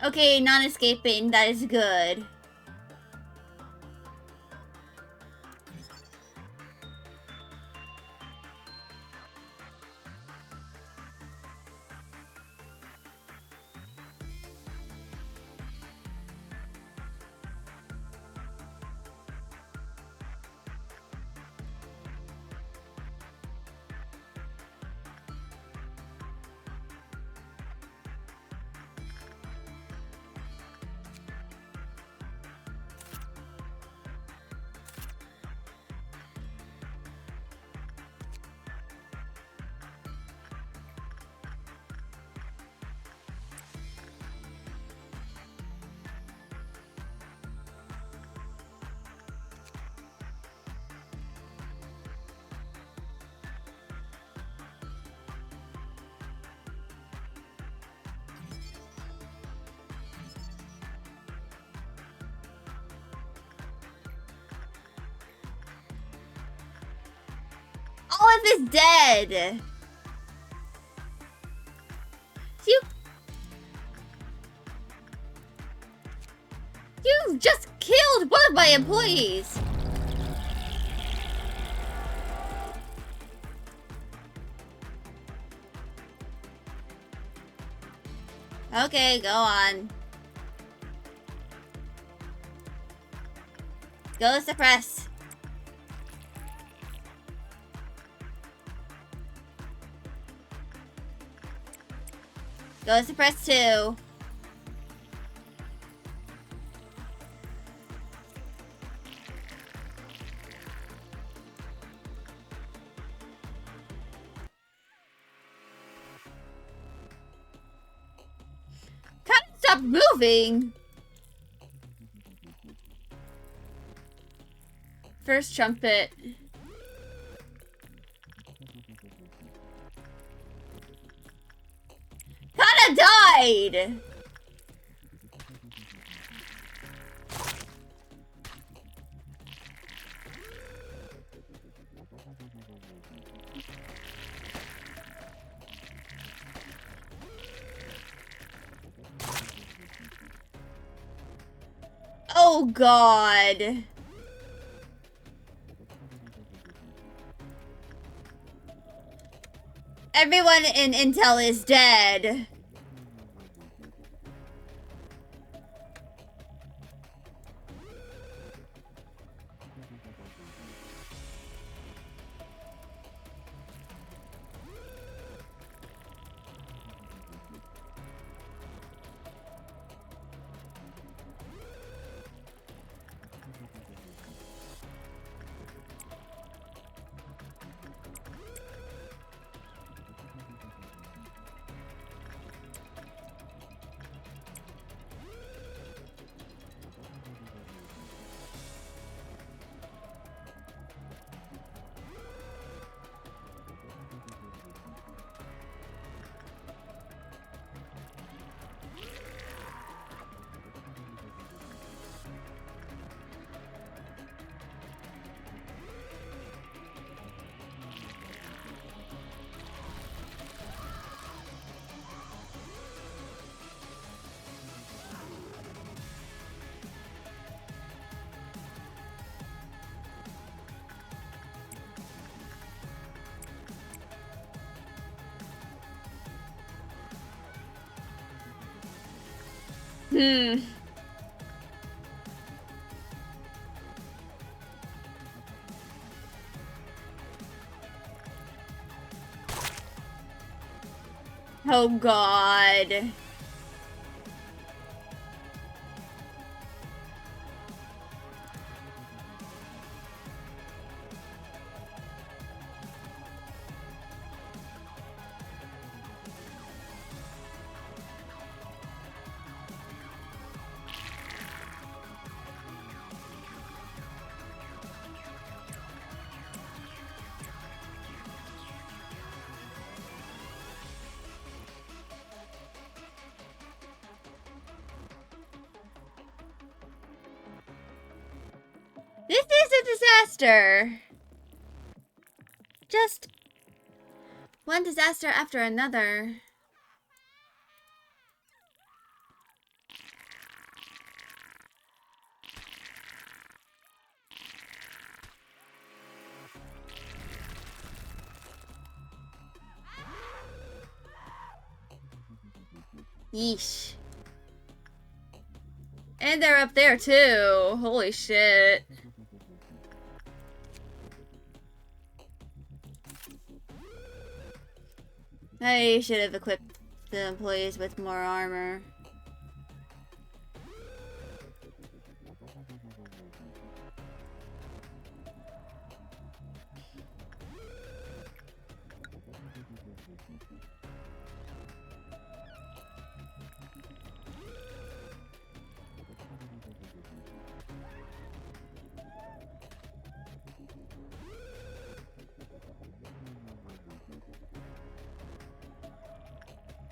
Okay, non-escaping, that is good. All of is dead. You just killed one of my employees. Okay, go on. Go suppress. Go suppress 2. Stop moving! First trumpet. Kinda died! Oh God. Everyone in Intel is dead. Hmm. Oh God. This is a disaster. Just one disaster after another. Yeesh. And they're up there too. Holy shit. I should have equipped the employees with more armor.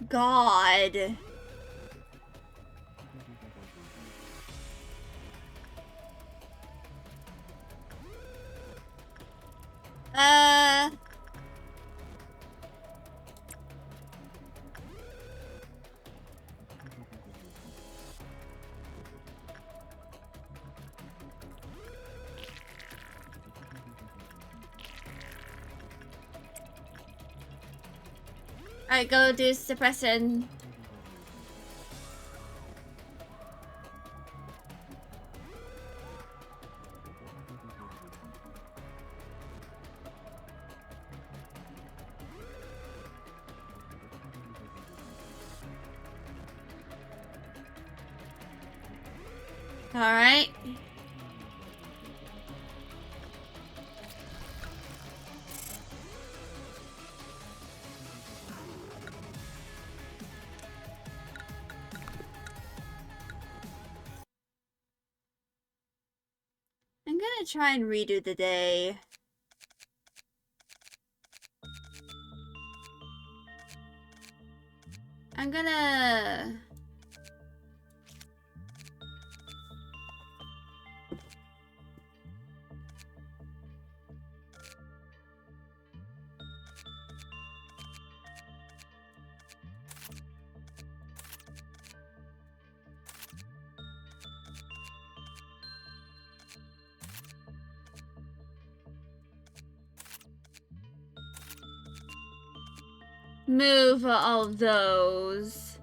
God. Uh... Alright, go do suppression. Alright. I'm gonna try and redo the day. I'm gonna... move all of those.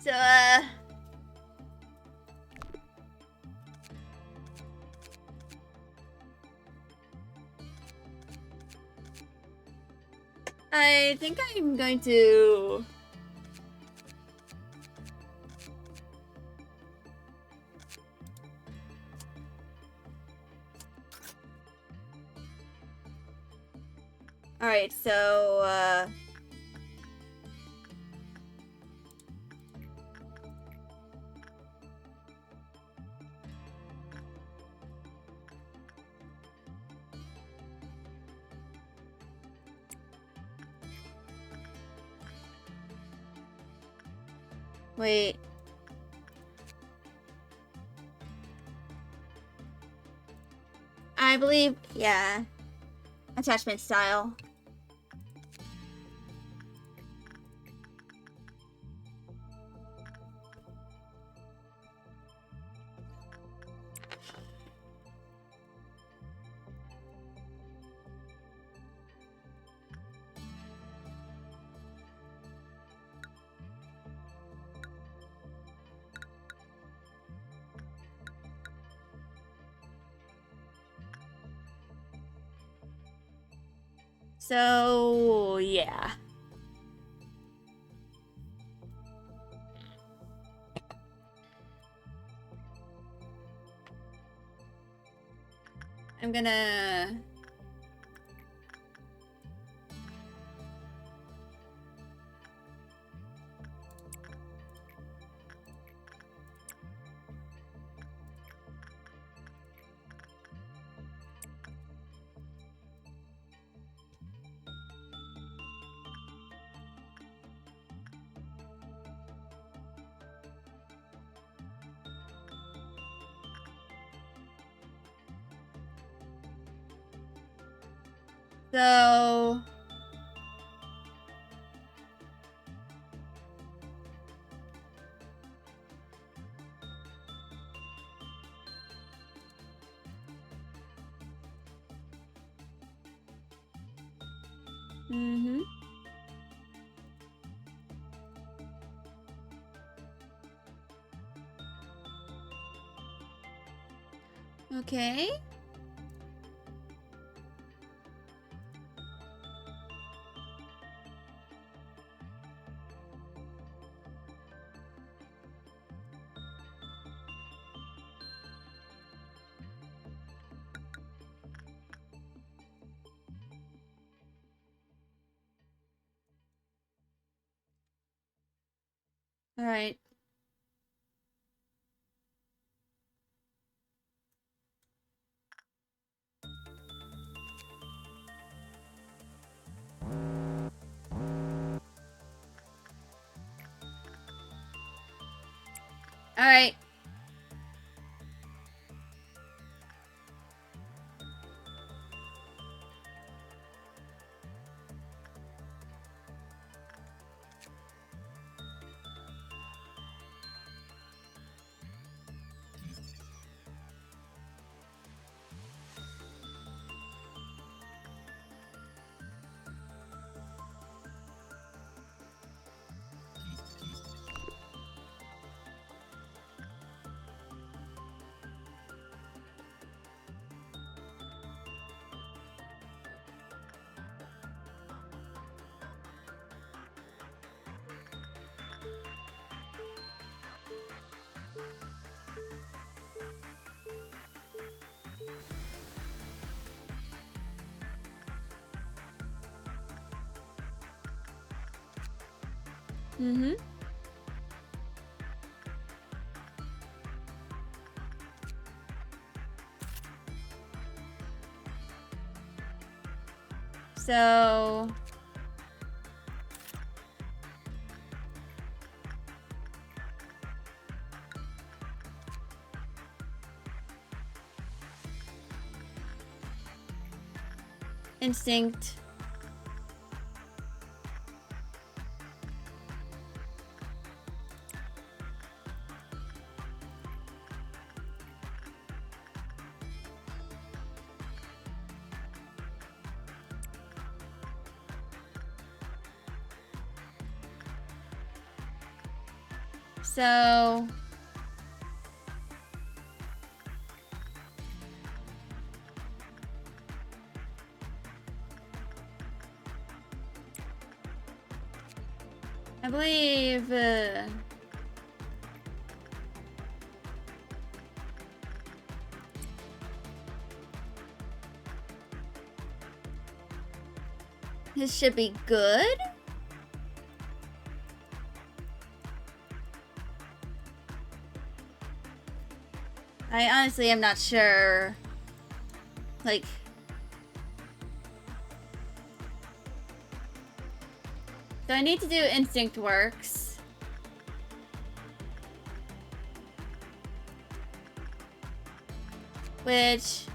So, I think I'm going to... Alright, so, wait. I believe, yeah. Attachment style. So, yeah. I'm gonna... So... Mm-hmm. Okay. Alright. Alright. Mm-hmm. So... Instinct. So... I believe... This should be good? I honestly am not sure. Like... So I need to do instinct works. Which...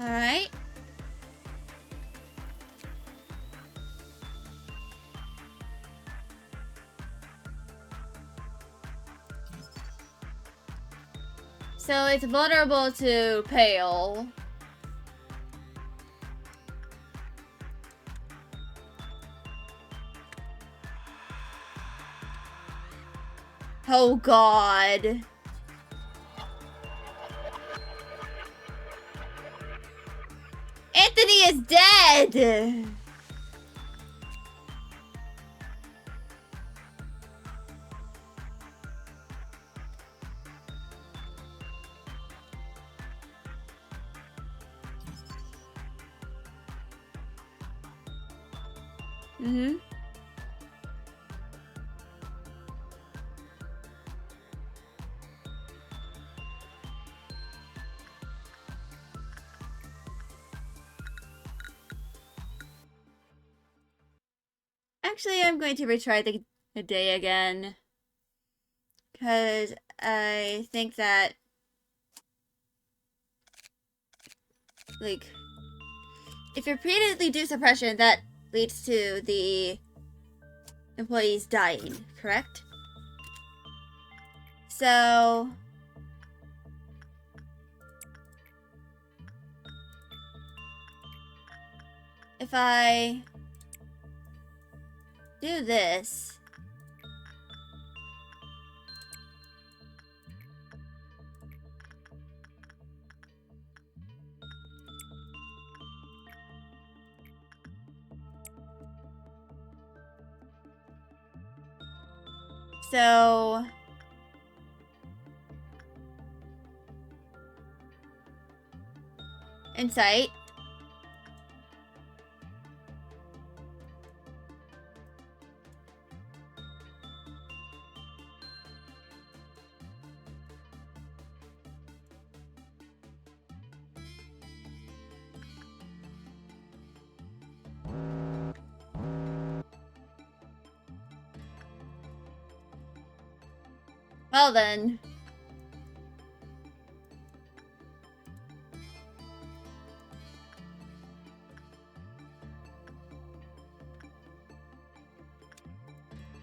Alright. So it's vulnerable to pale. Oh god. Anthony is dead! Mm-hmm. Actually, I'm going to retry the day again. Because I think that, like, if you repeatedly do suppression, that leads to the employees dying, correct? So, if I do this, so insight. Well then.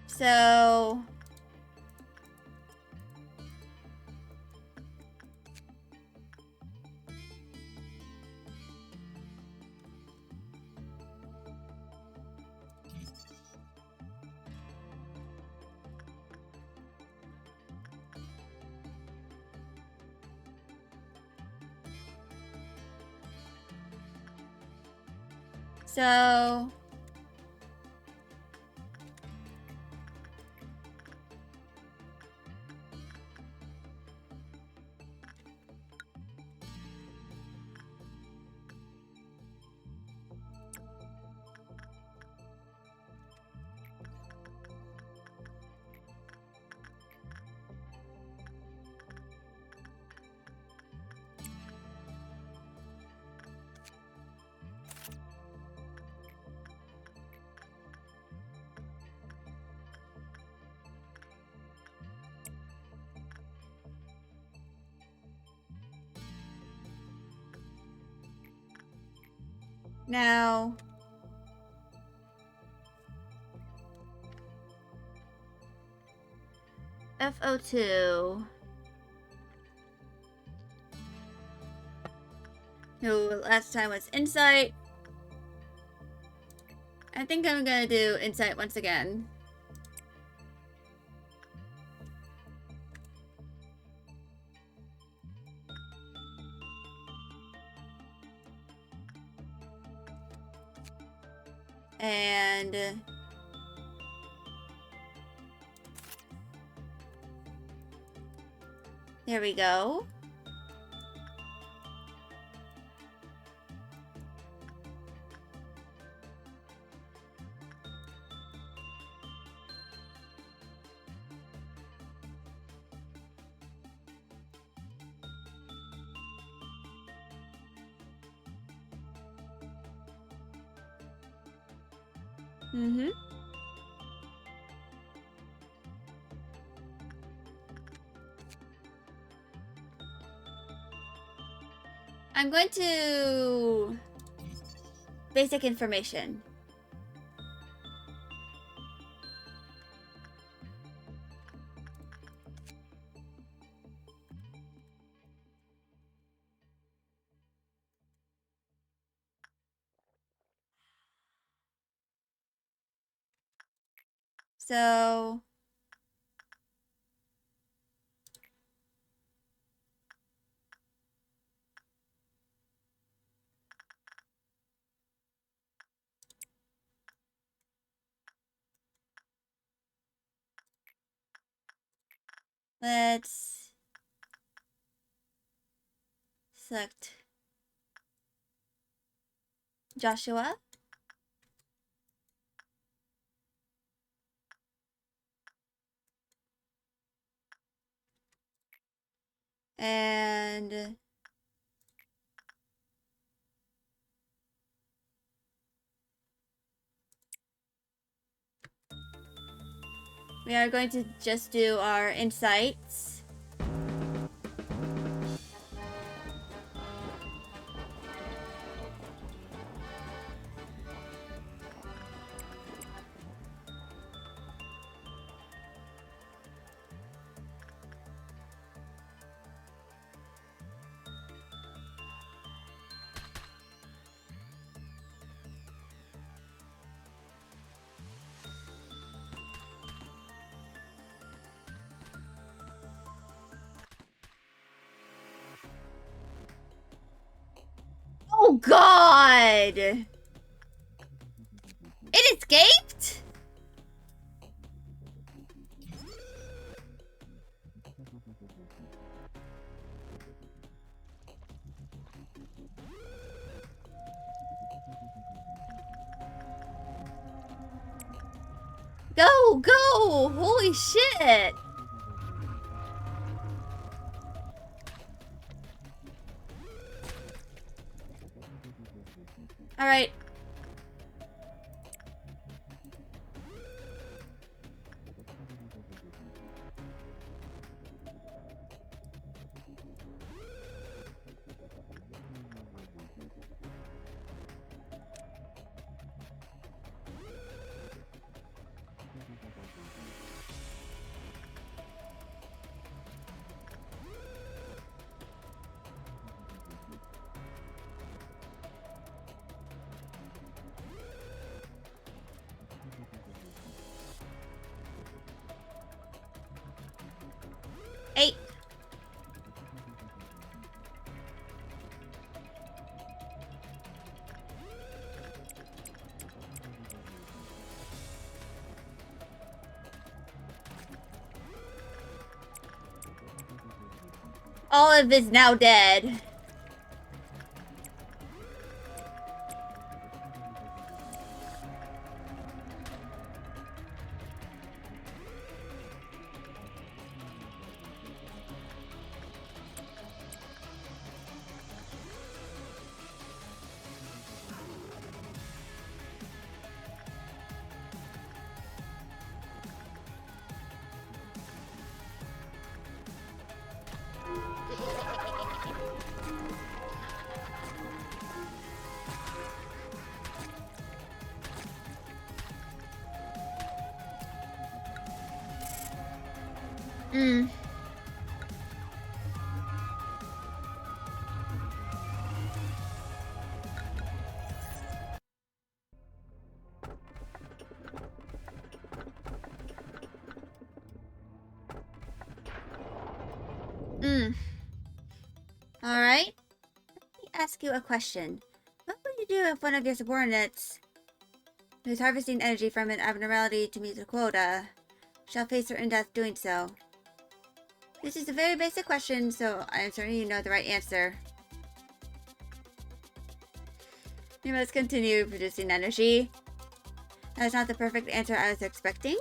So, so now FO2. No, last time was insight. I think I'm gonna do insight once again. And there we go. Mm-hmm. I'm going to... Basic information. So... Let's select Joshua. And we are going to just do our insights. Oh God! It escaped? Go, go! Holy shit! Alright. Eight. Olive is now dead. Mm. Mm. Alright. Let me ask you a question. What would you do if one of your subordinates, who is harvesting energy from an abnormality to meet the quota, shall face certain death doing so? This is a very basic question, so I am certain you know the right answer. You must continue producing energy. That is not the perfect answer I was expecting.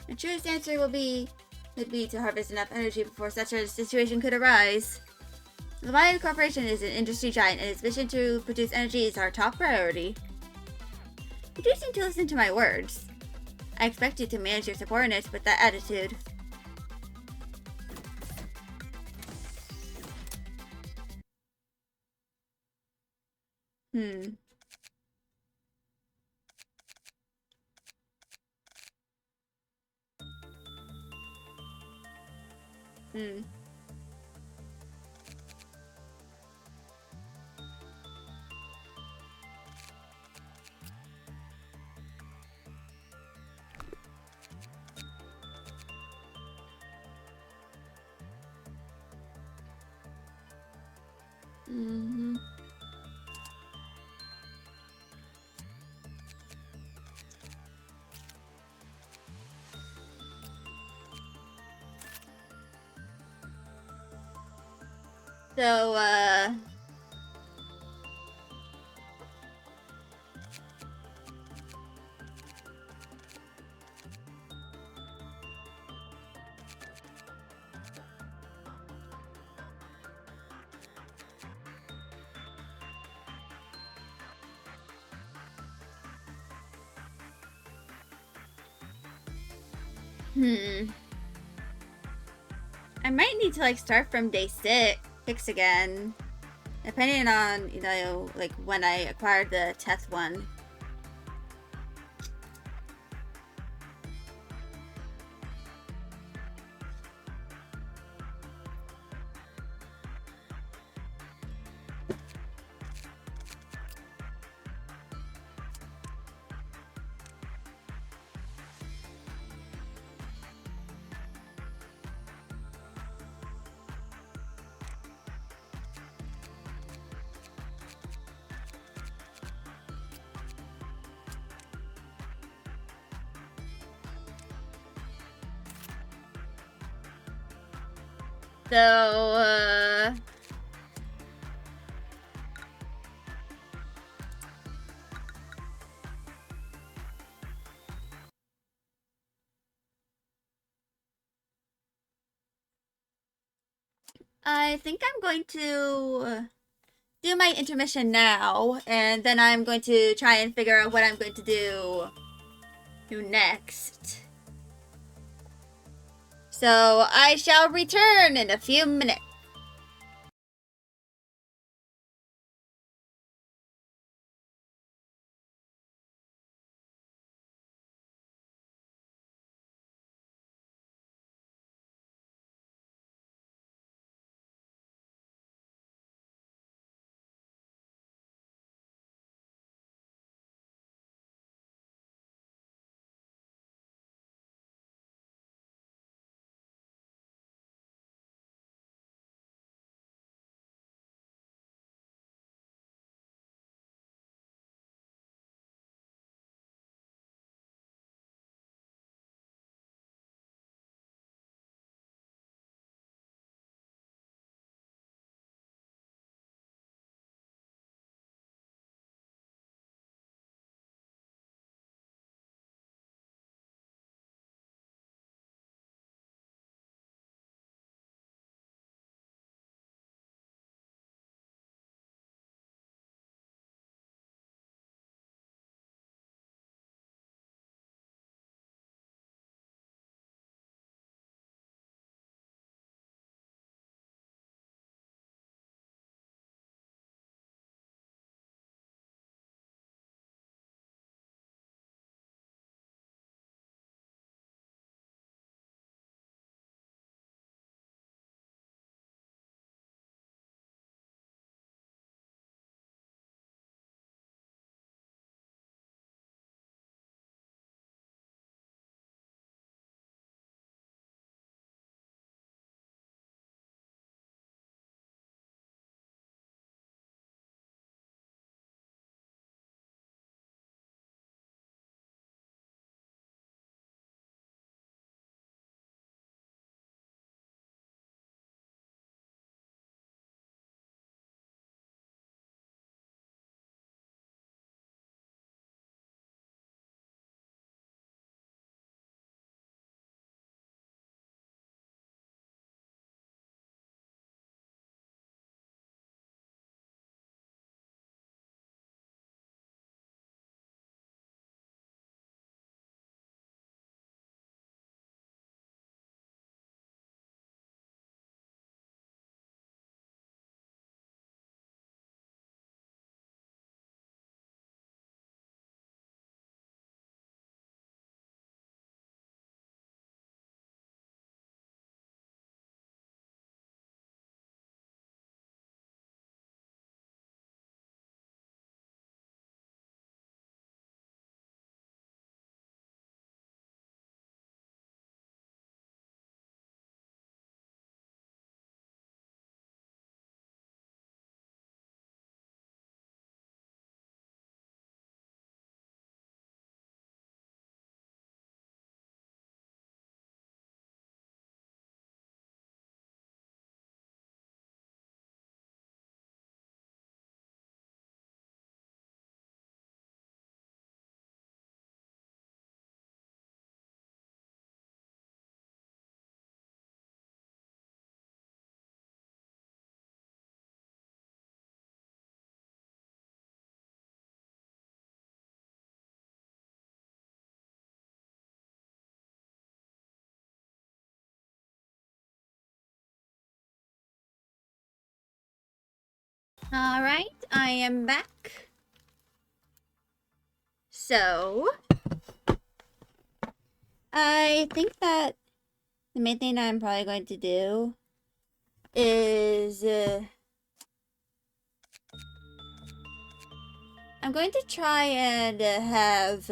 The truest answer would be to harvest enough energy before such a situation could arise. The Lobotomy Corporation is an industry giant, and its mission to produce energy is our top priority. You do seem to listen to my words. I expect you to manage your subordinates with that attitude. Hmm. Hmm. Mm-hmm. So, hmm. I might need to like start from day 6 again. Depending on, like when I acquired the test one. So, I think I'm going to do my intermission now, and then I'm going to try and figure out what I'm going to do next. So I shall return in a few minutes. Alright, I am back. So, I think that the main thing I'm probably going to do is I'm going to try and have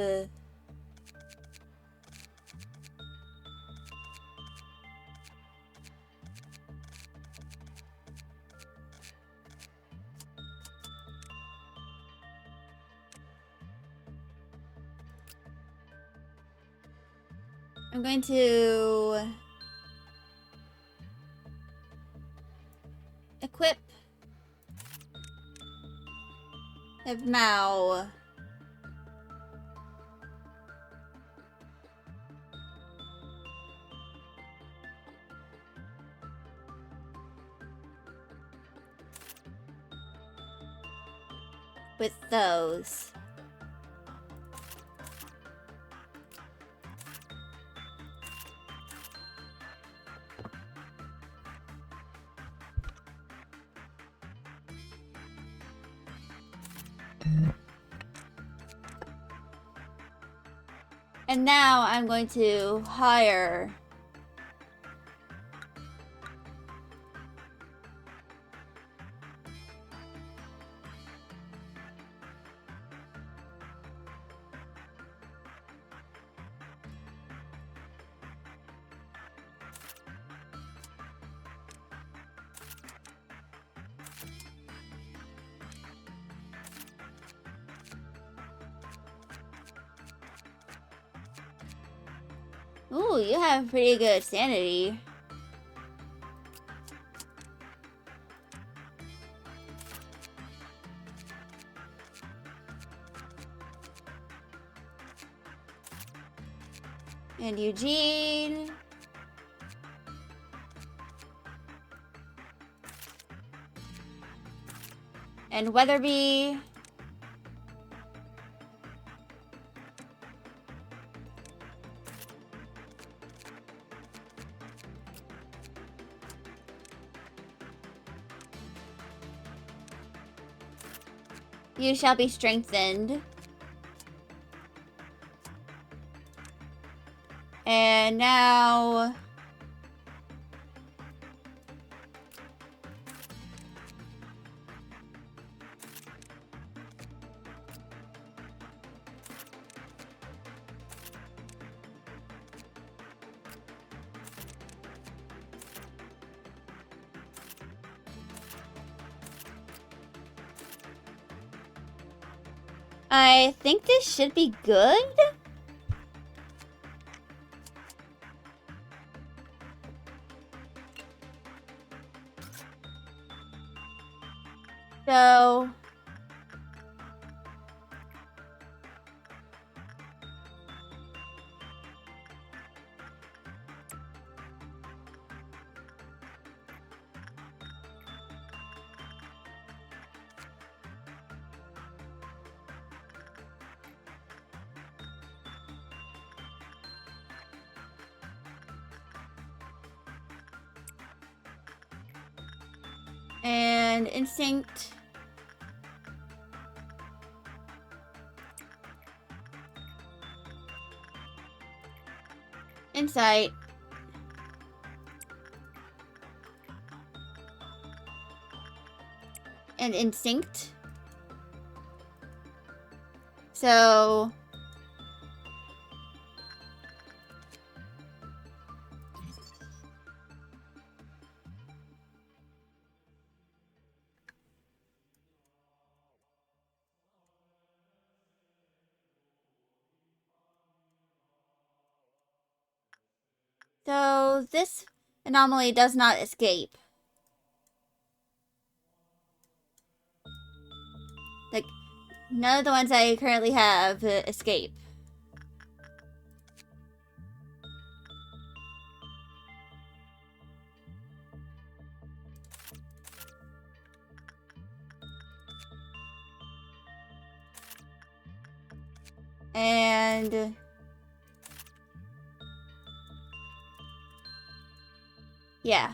I'm going to equip the Mao with those. And now I'm going to hire Ooh, you have pretty good sanity. And Eugene. And Weatherby. You shall be strengthened. And now I think this should be good. So and instinct. Insight. And instinct. So this anomaly does not escape. Like, none of the ones I currently have escape. And yeah.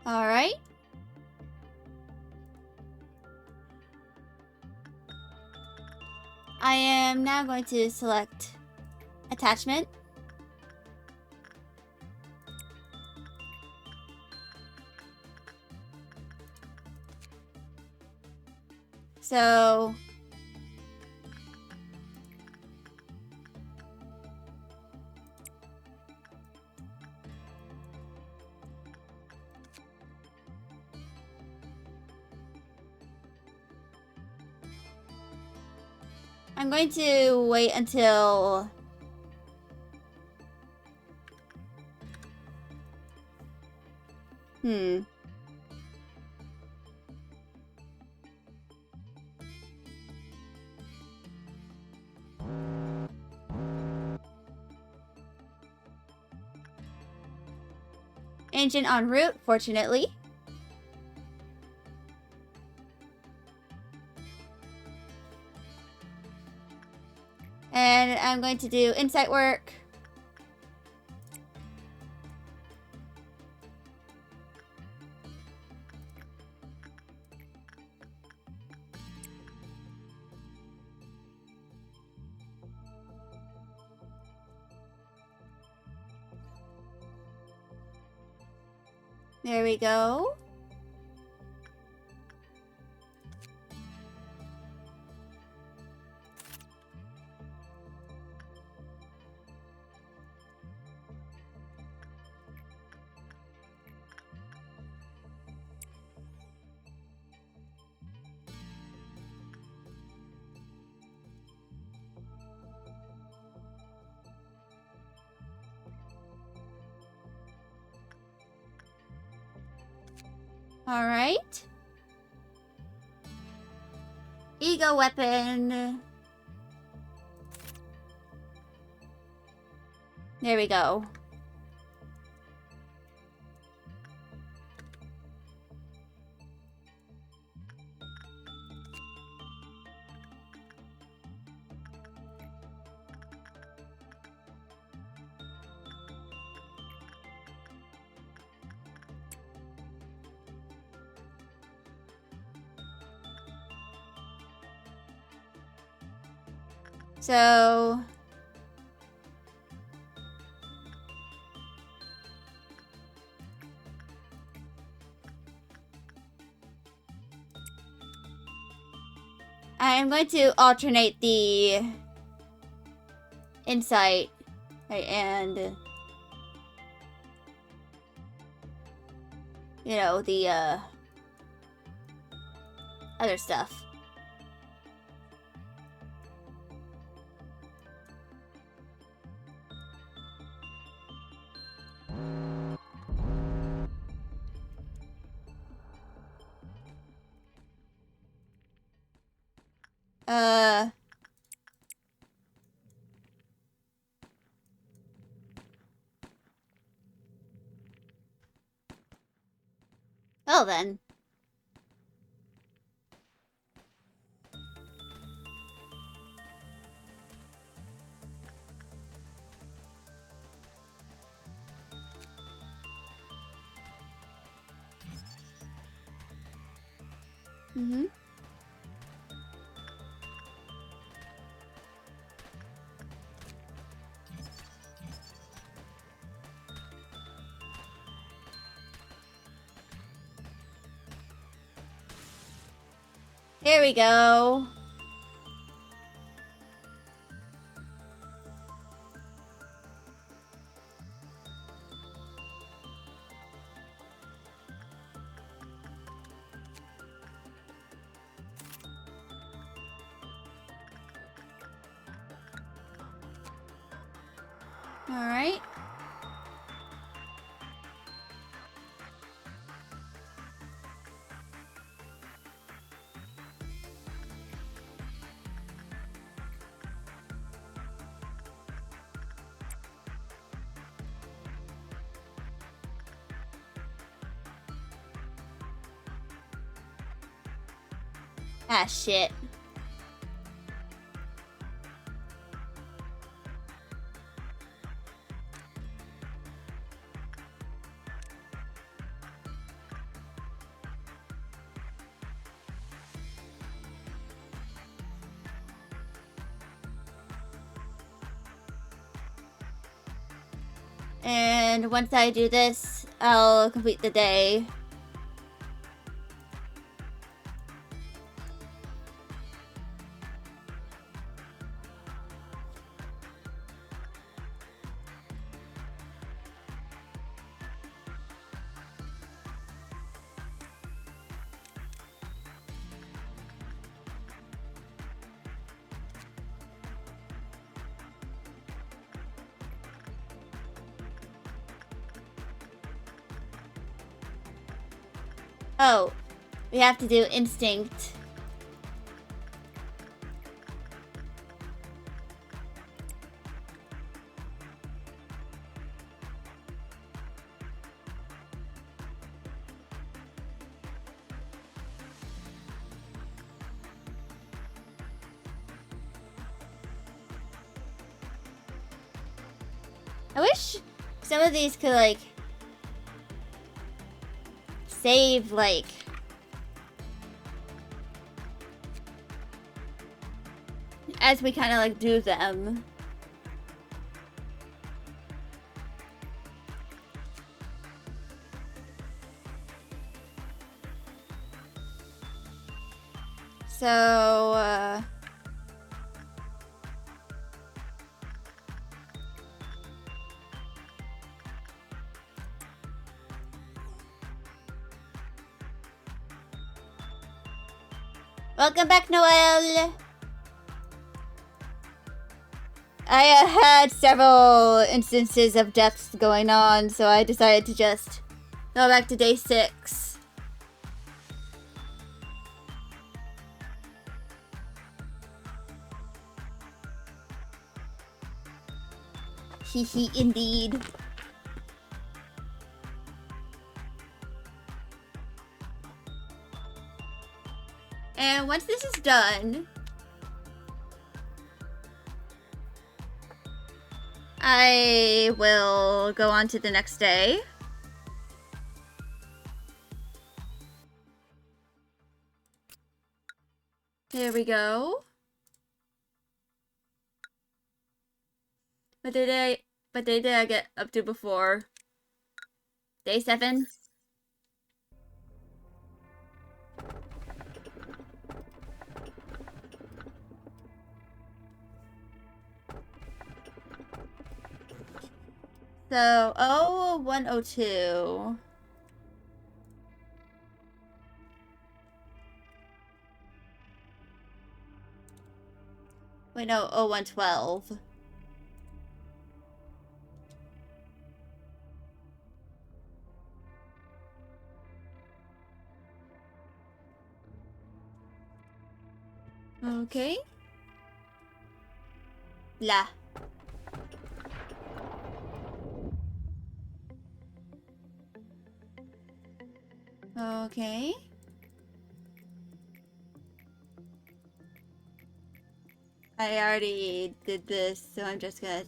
Alright. I am now going to select attachment. So I'm going to wait until engine en route, fortunately. And I'm going to do insight work. There we go. Alright. Ego weapon. There we go. So I'm going to alternate the insight and, you know, the other stuff. Well then. Here we go. All right. Ah, shit. And once I do this, I'll complete the day. Oh, we have to do instinct. I wish some of these could, like, save, like, as we kind of, like, do them. So, welcome back, Noel! I had several instances of deaths going on, so I decided to just go back to day 6. Hee indeed. And once this is done, I will go on to the next day. Here we go. What did I get up to before? Day 7? So, 102. Wait, no, 112. Okay. La. Okay. I already did this, so I'm just gonna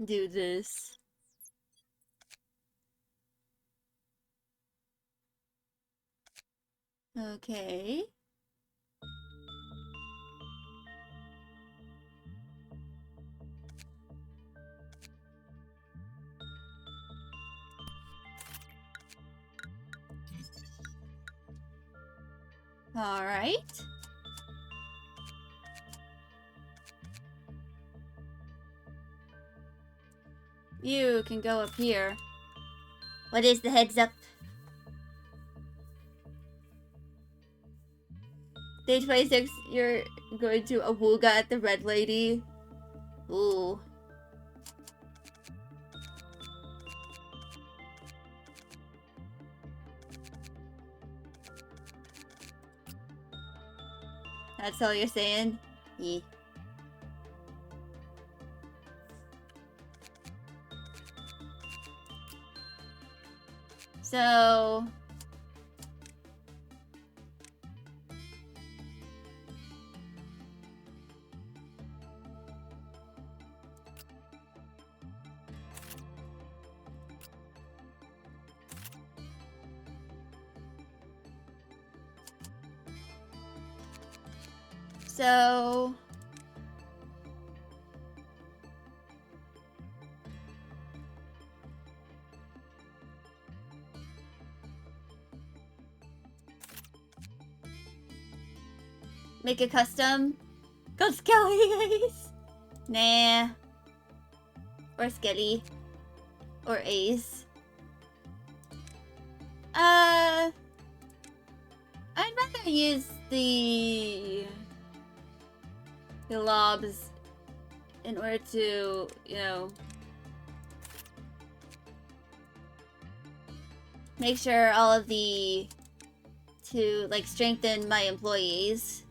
do this. Okay. All right. You can go up here. What is the heads up? Day 26, you're going to Awooga at the Red Lady. Ooh. That's all you're saying? Yeah. So... So... Make a custom. Go Skelly, guys. Nah. Or Skelly. Or Ace. I'd rather use the lobs in order to, you know, make sure all of the, to like strengthen my employees.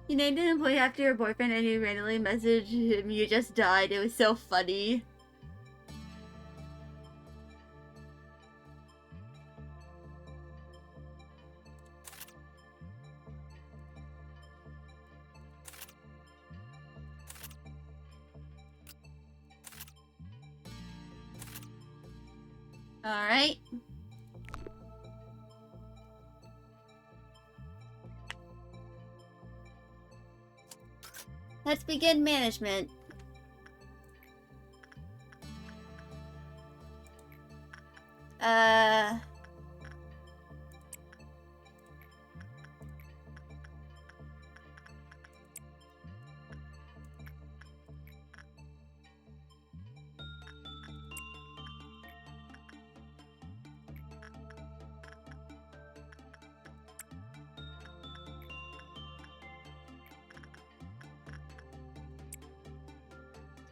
You named an employee after your boyfriend and you randomly messaged him you just died. It was so funny. Alright. Let's begin management.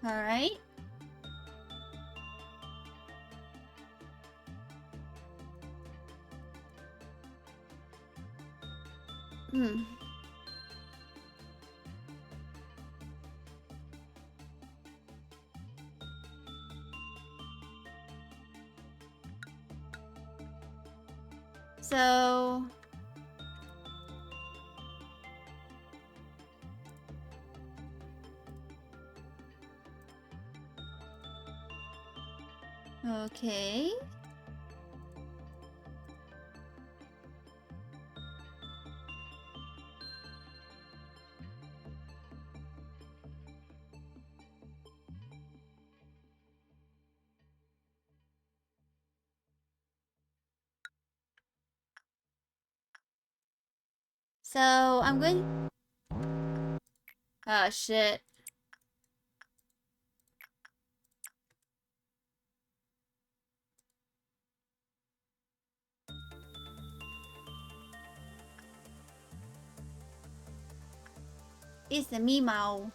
Alright. So... Okay. So, I'm going... Oh, shit. It's the Meow.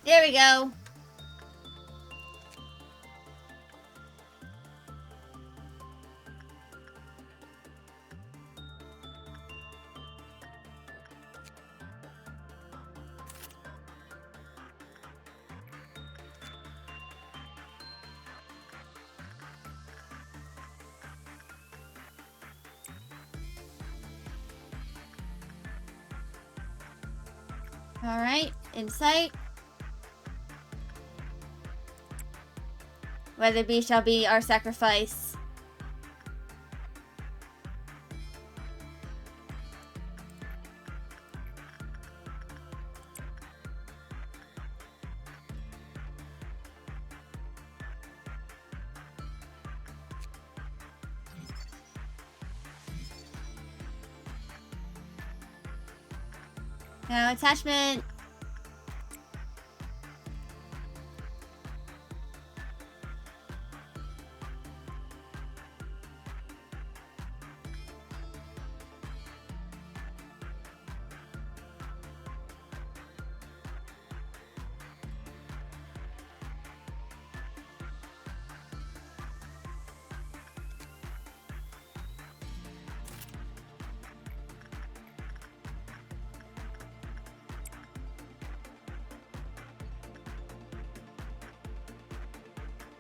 There we go. Alright, insight. Whether be shall be our sacrifice. Now attachment.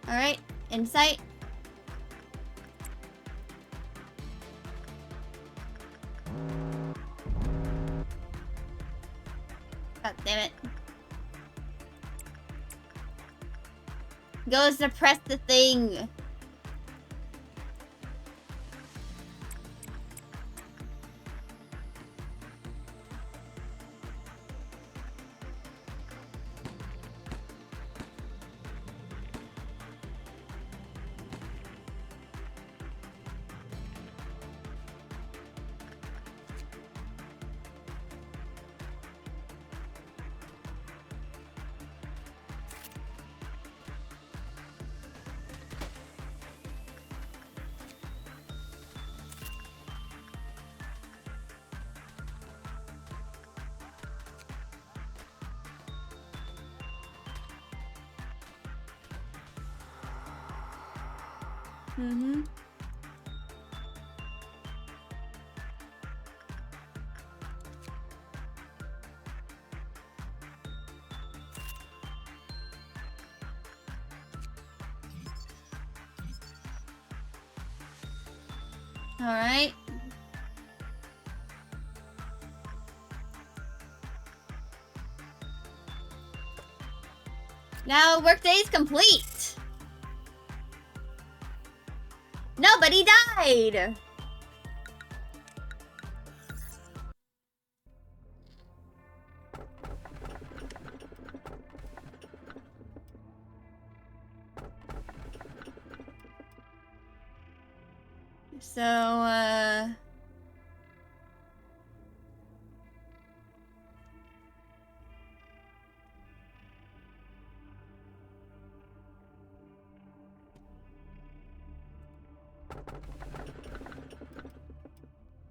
Alright, insight. God damn it. Goes to press the thing. Mm-hmm. All right. Now workday is complete. Nobody died.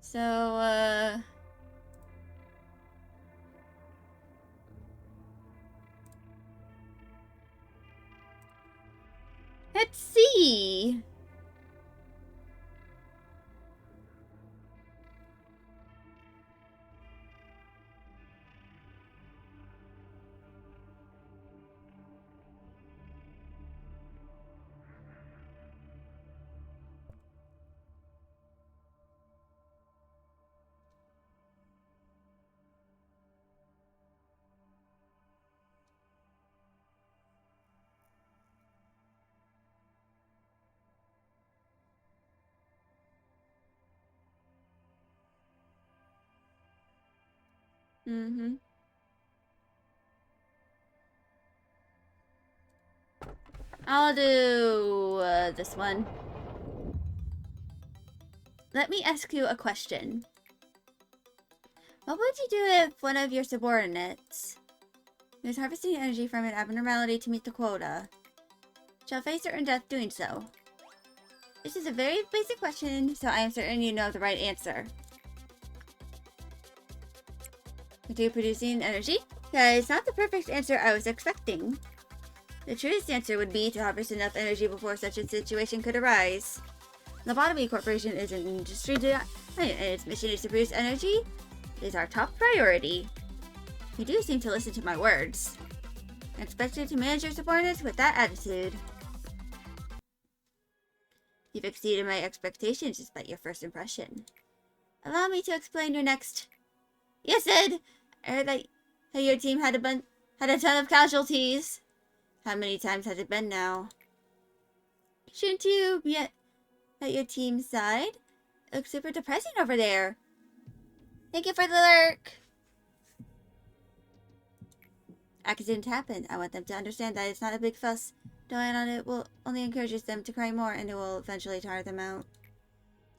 So, let's see. Mm-hmm. I'll do this one. Let me ask you a question. What would you do if one of your subordinates is harvesting energy from an abnormality to meet the quota? Shall face certain death doing so? This is a very basic question, so I am certain you know the right answer. Continue producing energy? Yeah, it's not the perfect answer I was expecting. The truest answer would be to harvest enough energy before such a situation could arise. Lobotomy Corporation is an industry giant, and its mission is to produce energy. It is our top priority. You do seem to listen to my words. I expect you to manage your subordinates with that attitude. You've exceeded my expectations despite your first impression. Allow me to explain your next... Yes, Ed! I heard that your team had a ton of casualties. How many times has it been now? Shouldn't you be at your team's side? It looks super depressing over there. Thank you for the lurk. Accidents happen. I want them to understand that it's not a big fuss. Dwelling on it will only encourages them to cry more, and it will eventually tire them out.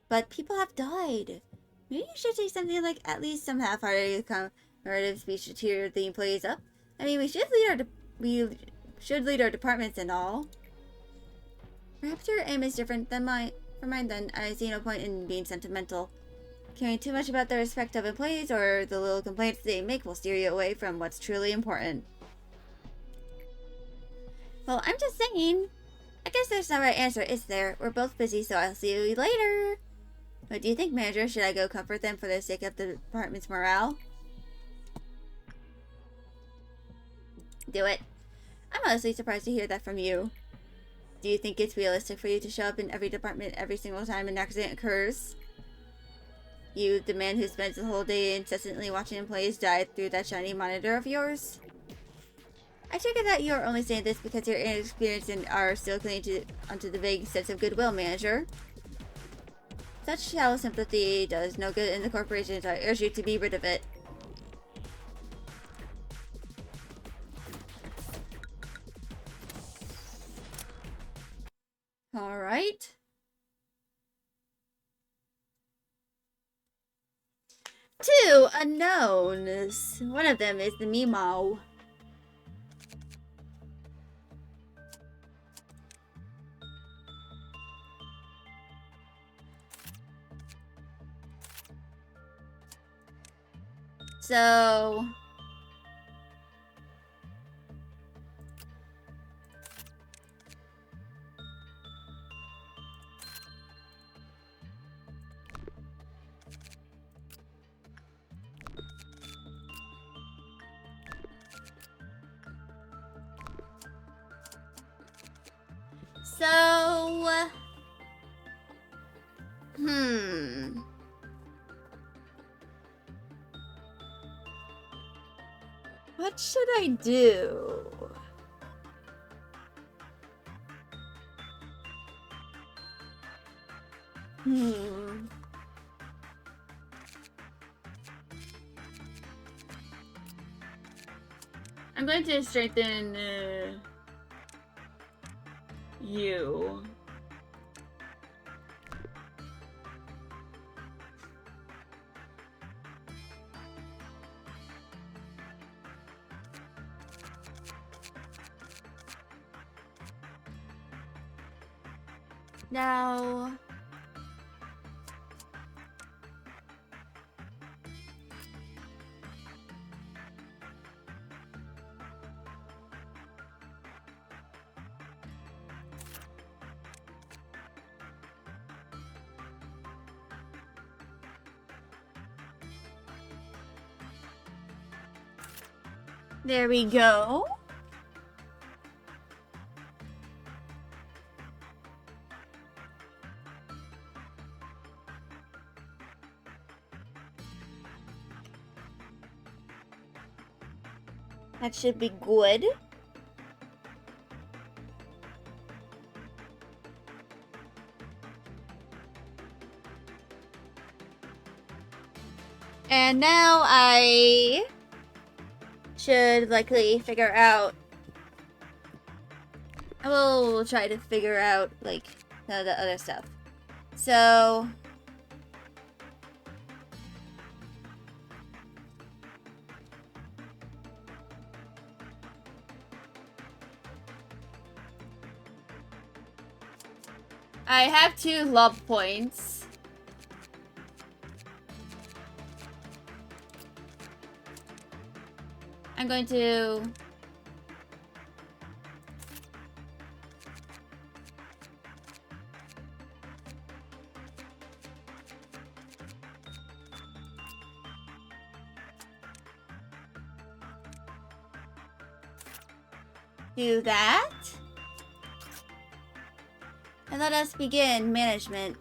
But people have died. Maybe you should say something like at least some half-hearted commemorative speech to cheer the employees up. I mean, we should lead our departments and all. Perhaps your aim is different than mine. For mine, then, I see no point in being sentimental. Caring too much about the respect of employees or the little complaints they make will steer you away from what's truly important. Well, I'm just saying. I guess there's no right answer, is there? We're both busy, so I'll see you later. What do you think, manager? Should I go comfort them for the sake of the department's morale? Do it. I'm honestly surprised to hear that from you. Do you think it's realistic for you to show up in every department every single time an accident occurs? You, the man who spends the whole day incessantly watching employees die through that shiny monitor of yours? I take it that you are only saying this because you're inexperienced and are still clinging onto the vague sense of goodwill, manager. Such shallow sympathy does no good in the corporation, so I urge you to be rid of it. Alright. Two unknowns. One of them is the Meemaw. So... What should I do? I'm going to strengthen you. Now... There we go. That should be good. And now I should likely figure out... I will try to figure out, like, the other stuff. So... I have 2 lob points. I'm going to... do that. And let us begin management.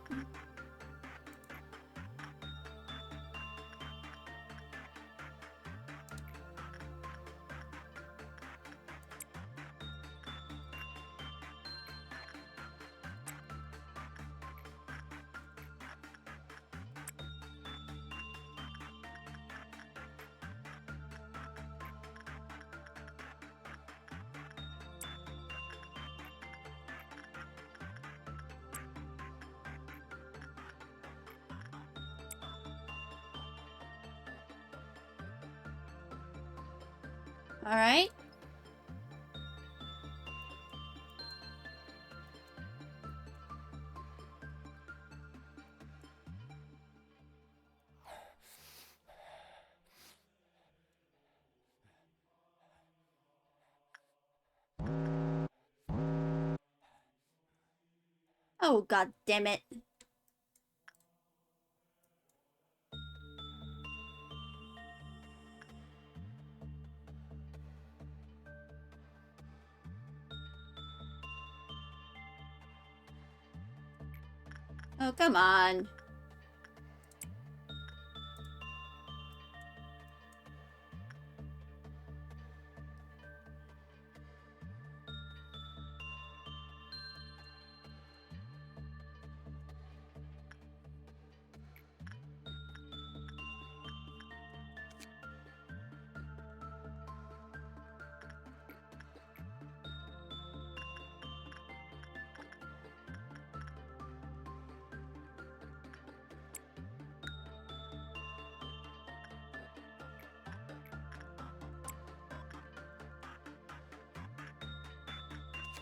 All right. Oh, god damn it. Oh, come on.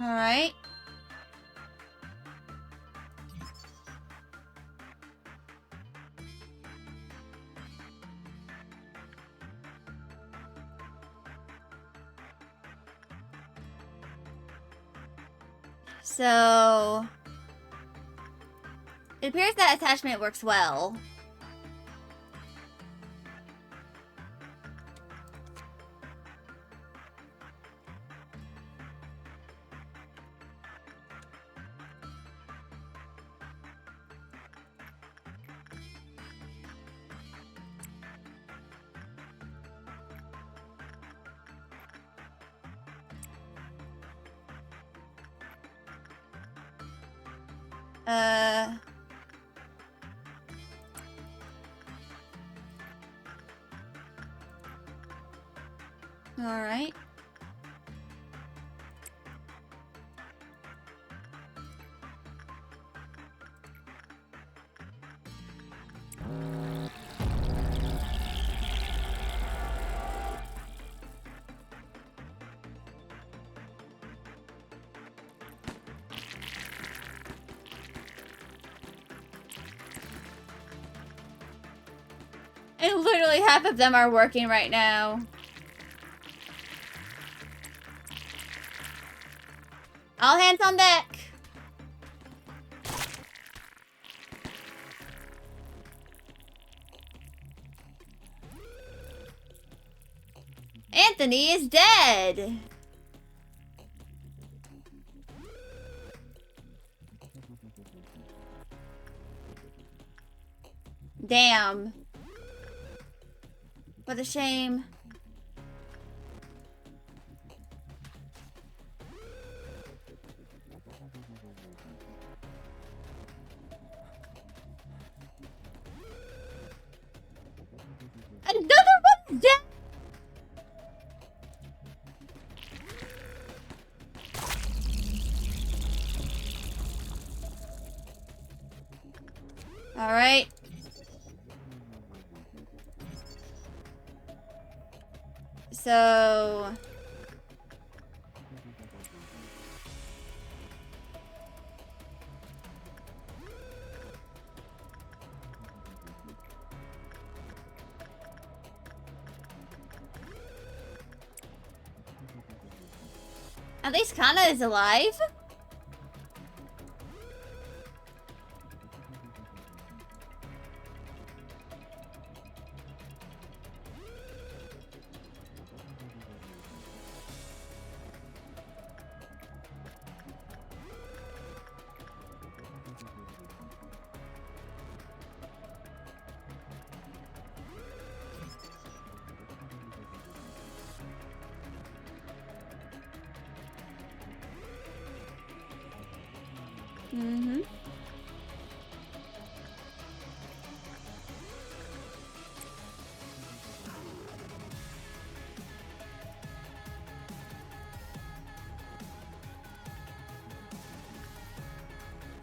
Alright. So, it appears that attachment works well. Alright. And literally half of them are working right now. All hands on deck. Anthony is dead. Damn. What a shame. Another one's dead. All right. So at least Kana is alive. Mm-hmm.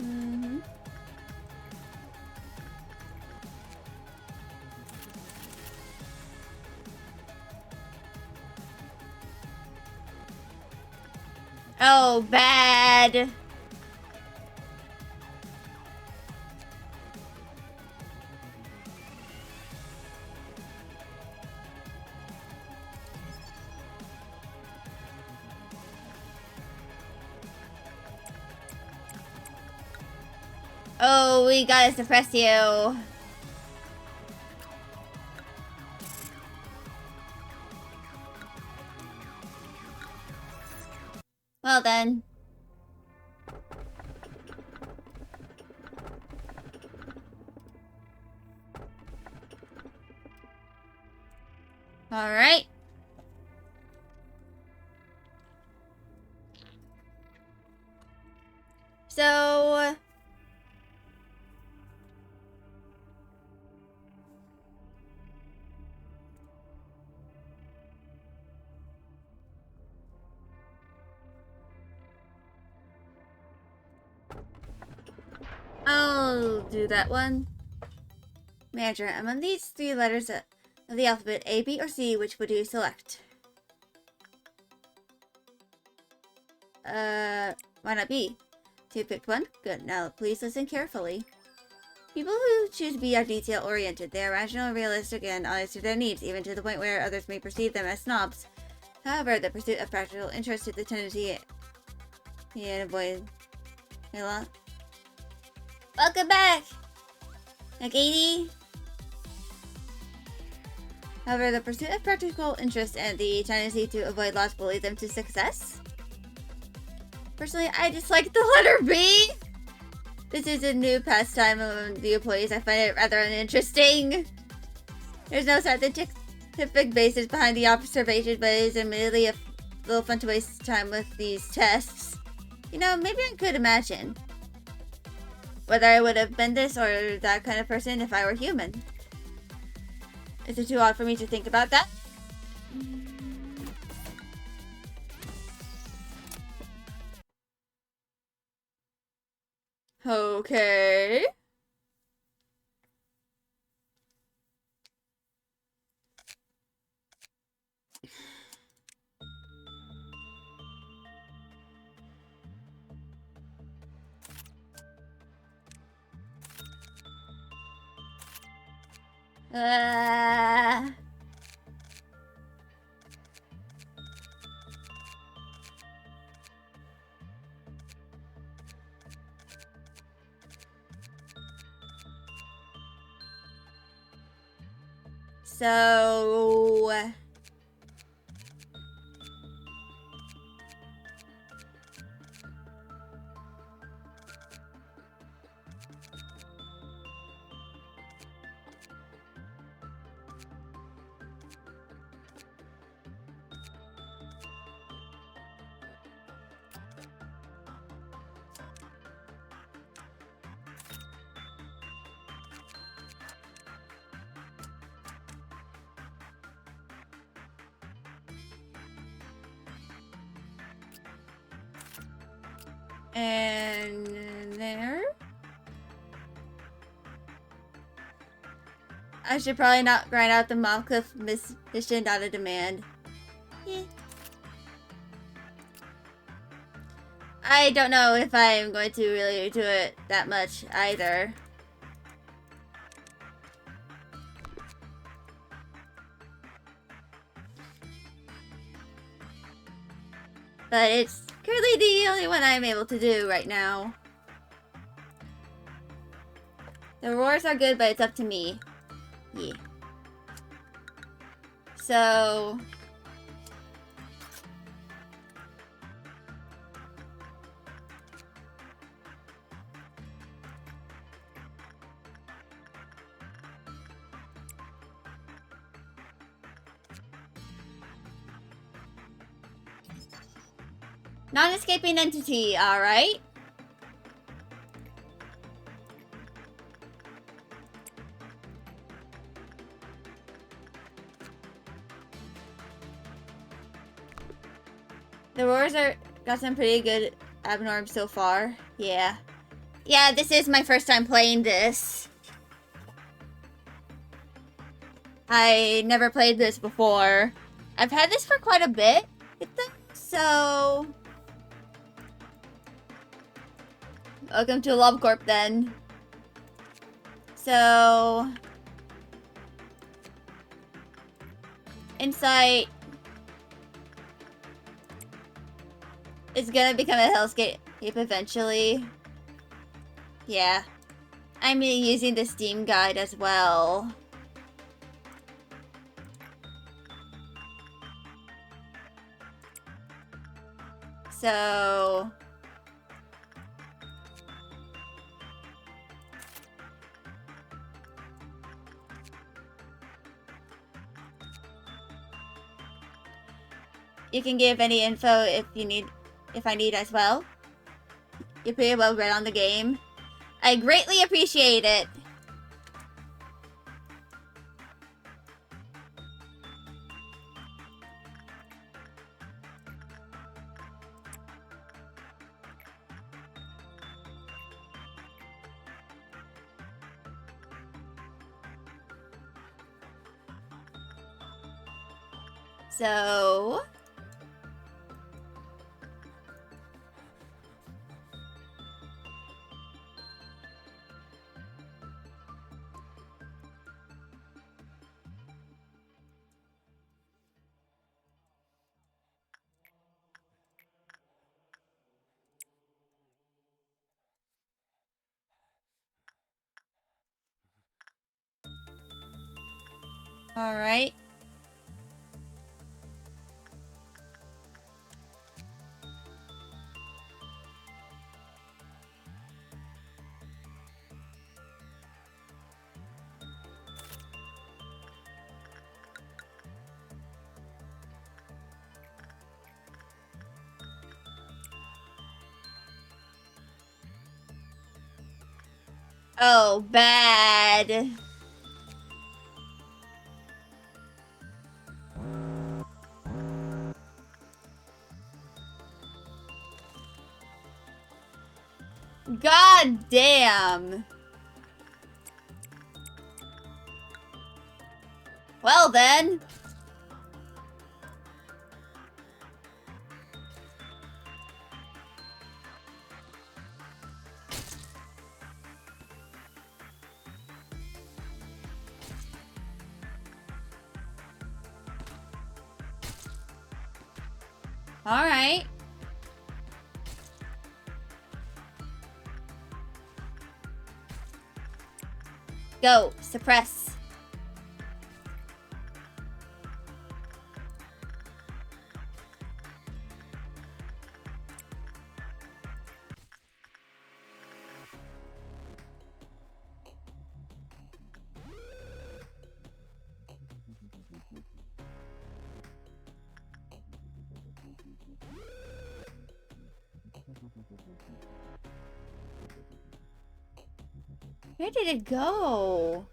Mm-hmm. Oh, bad. Oh, we gotta suppress you. Well then. All right. So I'll do that one. Manager, among these three letters of the alphabet, A, B, or C, which would you select? Why not B? So you picked one? Good. Now, please listen carefully. People who choose B are detail-oriented. They are rational, realistic, and honest to their needs, even to the point where others may perceive them as snobs. However, the pursuit of practical interest is the tendency and avoid a lot. Welcome back, Katie. However, the pursuit of practical interest and the tendency to avoid loss will lead them to success. Personally, I dislike the letter B. This is a new pastime among the employees. I find it rather uninteresting. There's no scientific basis behind the observation, but it is admittedly a little fun to waste time with these tests. You know, maybe I could imagine whether I would have been this or that kind of person if I were human. Is it too odd for me to think about that? Okay. So... And there. I should probably not grind out the Mobcliff mission out of demand. Yeah. I don't know if I'm going to really do it that much either. But it's currently the only one I'm able to do right now. The roars are good, but it's up to me. Yeah. So... non-escaping entity, alright. The roars got some pretty good abnorms so far. Yeah. Yeah, this is my first time playing this. I never played this before. I've had this for quite a bit, so... Welcome to Lobotomy Corp then. So... Insight... is gonna become a hellscape eventually. Yeah. I'm using the Steam guide as well. So... you can give any info if I need as well. You're pretty well read on the game. I greatly appreciate it. So... Alright. Oh, bad. God damn. Well then. Alright. Go. Suppress. Where did it go?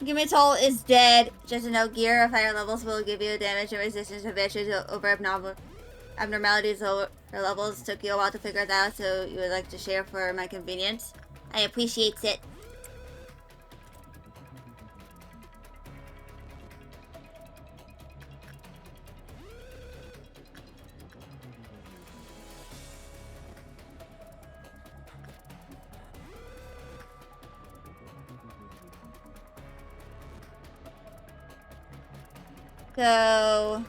Gimitol is dead. Just a note, gear of higher levels will give you damage and resistance eventually over abnormalities or levels. Took you a while to figure that out, so you would like to share for my convenience. I appreciate it. So...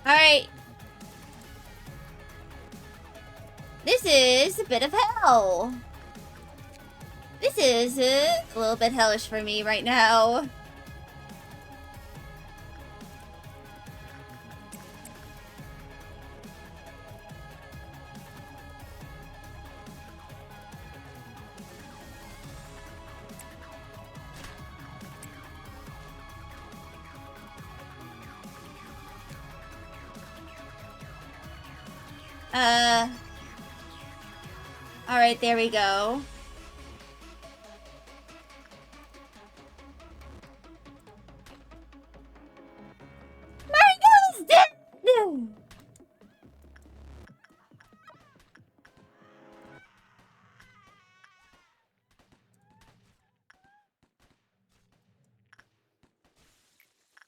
Alright. This is a bit of hell. This is a little bit hellish for me right now. Alright, there we go. Mario's dead!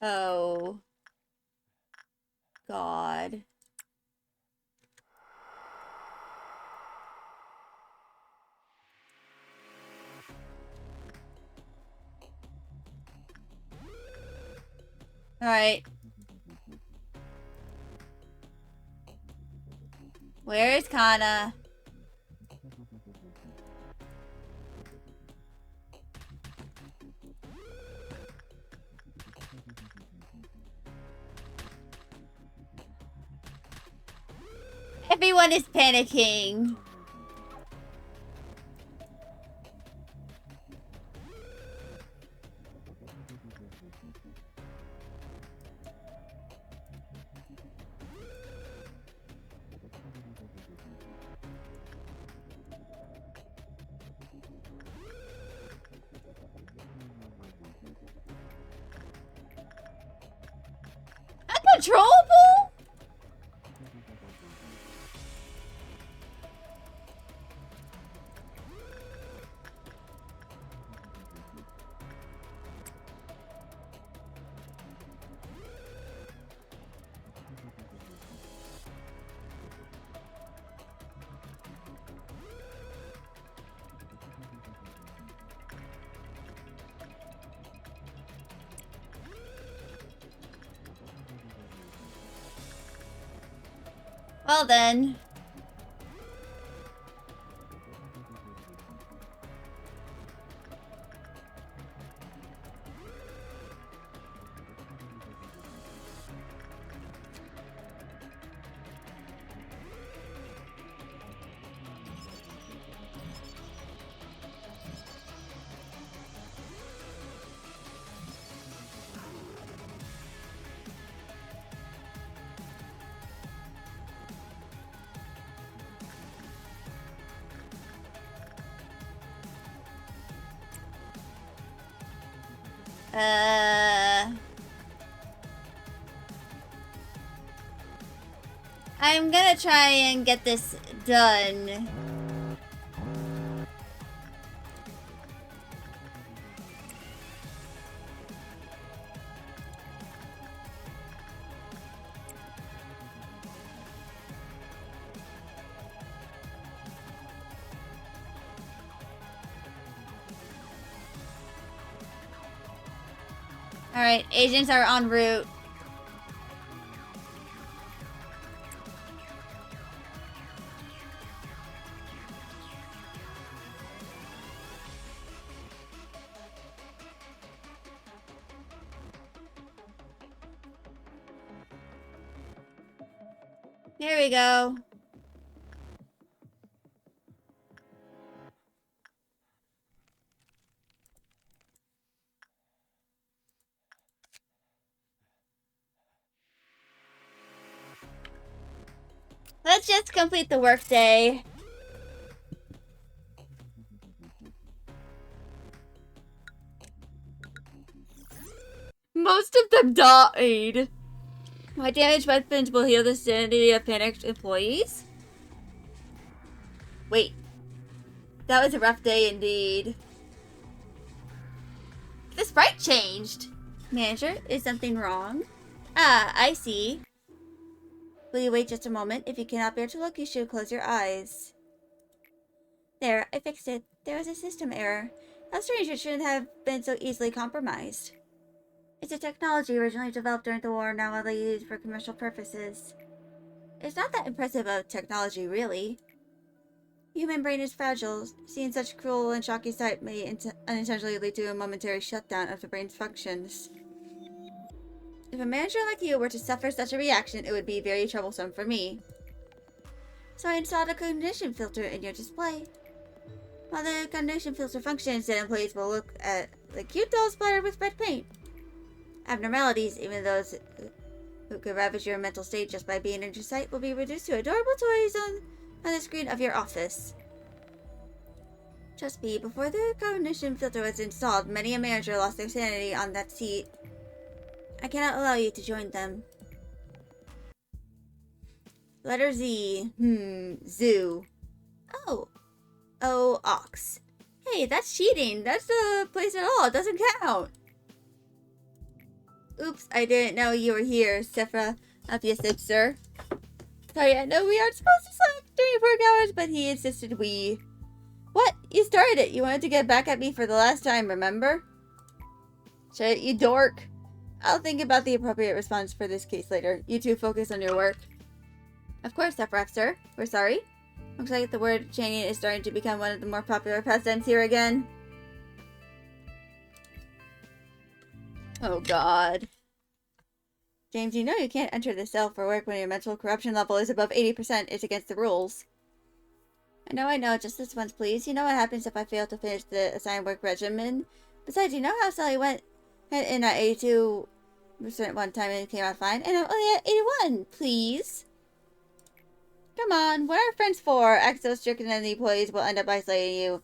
Oh. God. Alright. Where is Kana? Everyone is panicking. Uncontrollable? Well then. I'm gonna try and get this done. Alright, agents are en route. Here we go. Let's just complete the workday. Most of them died. My damaged weapons will heal the sanity of panicked employees? Wait. That was a rough day indeed. The sprite changed. Manager, is something wrong? Ah, I see. Will you wait just a moment? If you cannot bear to look, you should close your eyes. There, I fixed it. There was a system error. How strange it shouldn't have been so easily compromised. It's a technology originally developed during the war, now widely used for commercial purposes. It's not that impressive of technology, really. Human brain is fragile. Seeing such cruel and shocking sight may unintentionally lead to a momentary shutdown of the brain's functions. If a manager like you were to suffer such a reaction, it would be very troublesome for me. So I installed a cognition filter in your display. While the cognition filter functions, then employees will look at the cute doll splattered with red paint. Abnormalities, even those who could ravage your mental state just by being in your sight, will be reduced to adorable toys on the screen of your office. Trust me, before the cognition filter was installed, many a manager lost their sanity on that seat. I cannot allow you to join them. Letter Z. Zoo. Oh. Oh, ox. Hey, that's cheating. That's the place at all. It doesn't count. Oops, I didn't know you were here, Sephra. Obviously, sir. Sorry, I know we aren't supposed to slack during work hours, but he insisted we... What? You started it. You wanted to get back at me for the last time, remember? Shut it, you dork. I'll think about the appropriate response for this case later. You two focus on your work. Of course, Sephra, sir. We're sorry. Looks like the word chaining is starting to become one of the more popular pastimes here again. Oh god. James, you know you can't enter the cell for work when your mental corruption level is above 80%. It's against the rules. I know. Just this once, please. You know what happens if I fail to finish the assigned work regimen? Besides, you know how Sally went in at 82% one time and came out fine? And I'm only at 81, please. Come on, what are friends for? Act so strict and then the employees will end up isolating you.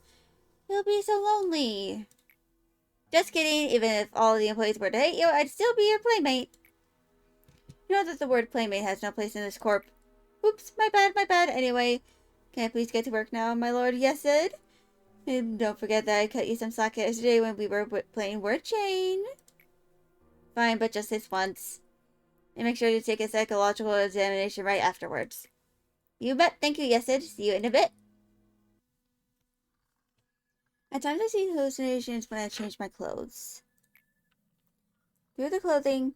You'll be so lonely. Just kidding, even if all the employees were to hate you, I'd still be your playmate. You know that the word playmate has no place in this corp. Oops, my bad. Anyway, can I please get to work now, my lord? Yes, Ed? And don't forget that I cut you some slack yesterday when we were playing Word Chain. Fine, but just this once. And make sure to take a psychological examination right afterwards. You bet. Thank you, yes, Ed. See you in a bit. At times I see hallucinations when I change my clothes. Through the clothing,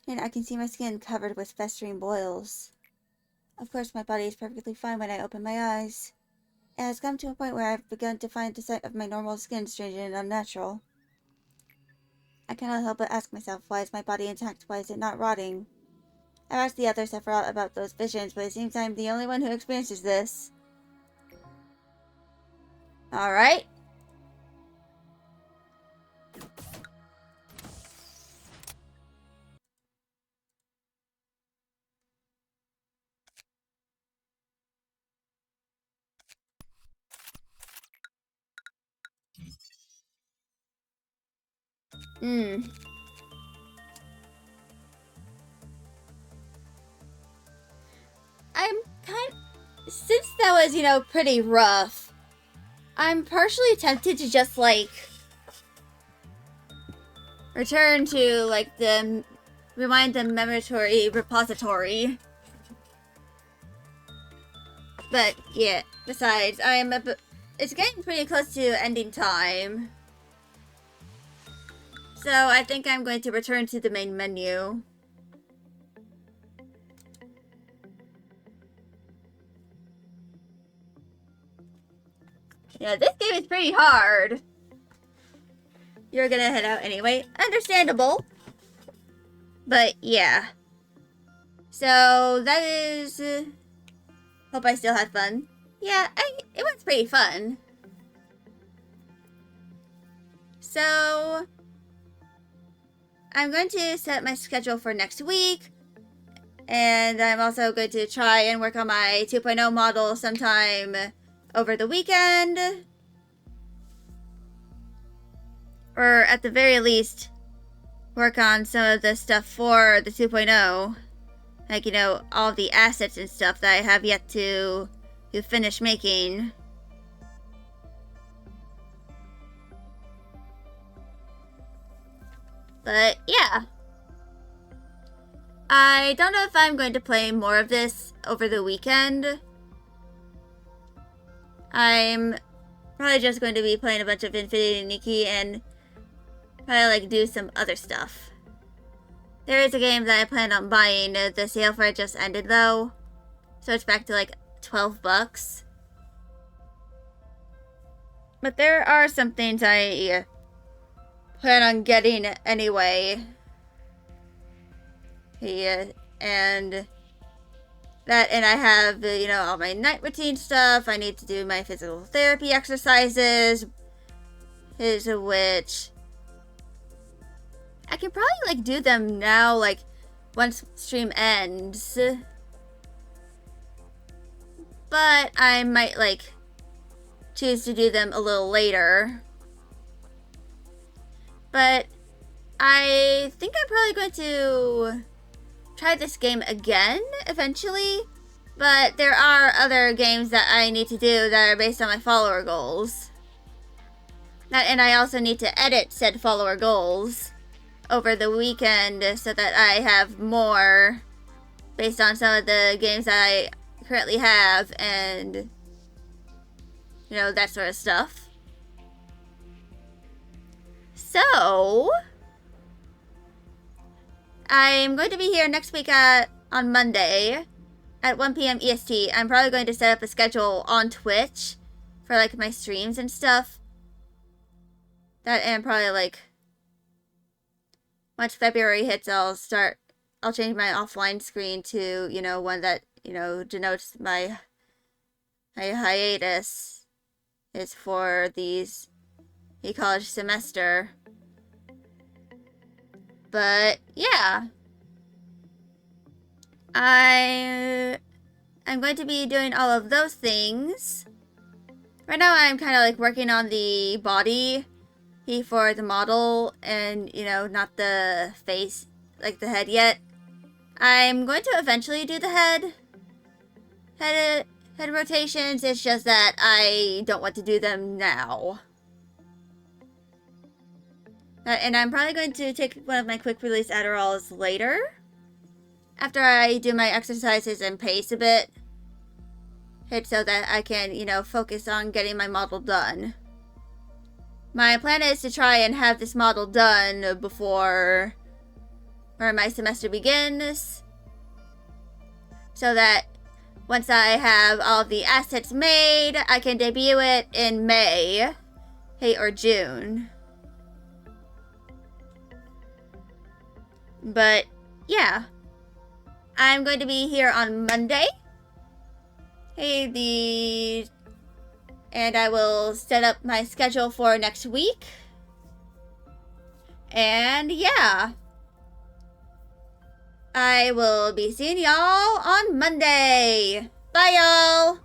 and I can see my skin covered with festering boils. Of course, my body is perfectly fine when I open my eyes. It has come to a point where I've begun to find the sight of my normal skin strange and unnatural. I cannot help but ask myself, why is my body intact? Why is it not rotting? I've asked the others several about those visions, but it seems I'm the only one who experiences this. Alright. Since that was, pretty rough, I'm partially tempted to just, return to, rewind the memory repository. But, yeah, besides, it's getting pretty close to ending time. So, I think I'm going to return to the main menu. Yeah, this game is pretty hard. You're gonna head out anyway. Understandable. But, yeah. So, that is... hope I still had fun. Yeah, it was pretty fun. So... I'm going to set my schedule for next week. And I'm also going to try and work on my 2.0 model sometime over the weekend. Or at the very least, work on some of the stuff for the 2.0. Like, all the assets and stuff that I have yet to finish making. But, yeah. I don't know if I'm going to play more of this over the weekend. I'm probably just going to be playing a bunch of Infinity Nikki and probably do some other stuff. There is a game that I plan on buying. The sale for it just ended though. So it's back to $12. But there are some things I plan on getting anyway. Yeah, and I have, all my night routine stuff. I need to do my physical therapy exercises. Which I can probably, do them now, once stream ends. But I might, choose to do them a little later. But I think I'm probably going to try this game again eventually, but there are other games that I need to do that are based on my follower goals. And I also need to edit said follower goals over the weekend so that I have more based on some of the games that I currently have and that sort of stuff. So I'm going to be here next week on Monday at 1 p.m. EST. I'm probably going to set up a schedule on Twitch for my streams and stuff. And probably once February hits, I'll start I'll change my offline screen to, one that, denotes my hiatus is for the college semester. But yeah, I'm going to be doing all of those things. Right now I'm kind of like working on the body for the model and, not the face, like the head yet. I'm going to eventually do the head rotations. It's just that I don't want to do them now. And I'm probably going to take one of my quick release Adderalls later, after I do my exercises and pace a bit, so that I can, focus on getting my model done. My plan is to try and have this model done before my semester begins, so that once I have all the assets made, I can debut it in May, or June. But yeah, I'm going to be here on Monday. And I will set up my schedule for next week. And yeah, I will be seeing y'all on Monday. Bye, y'all.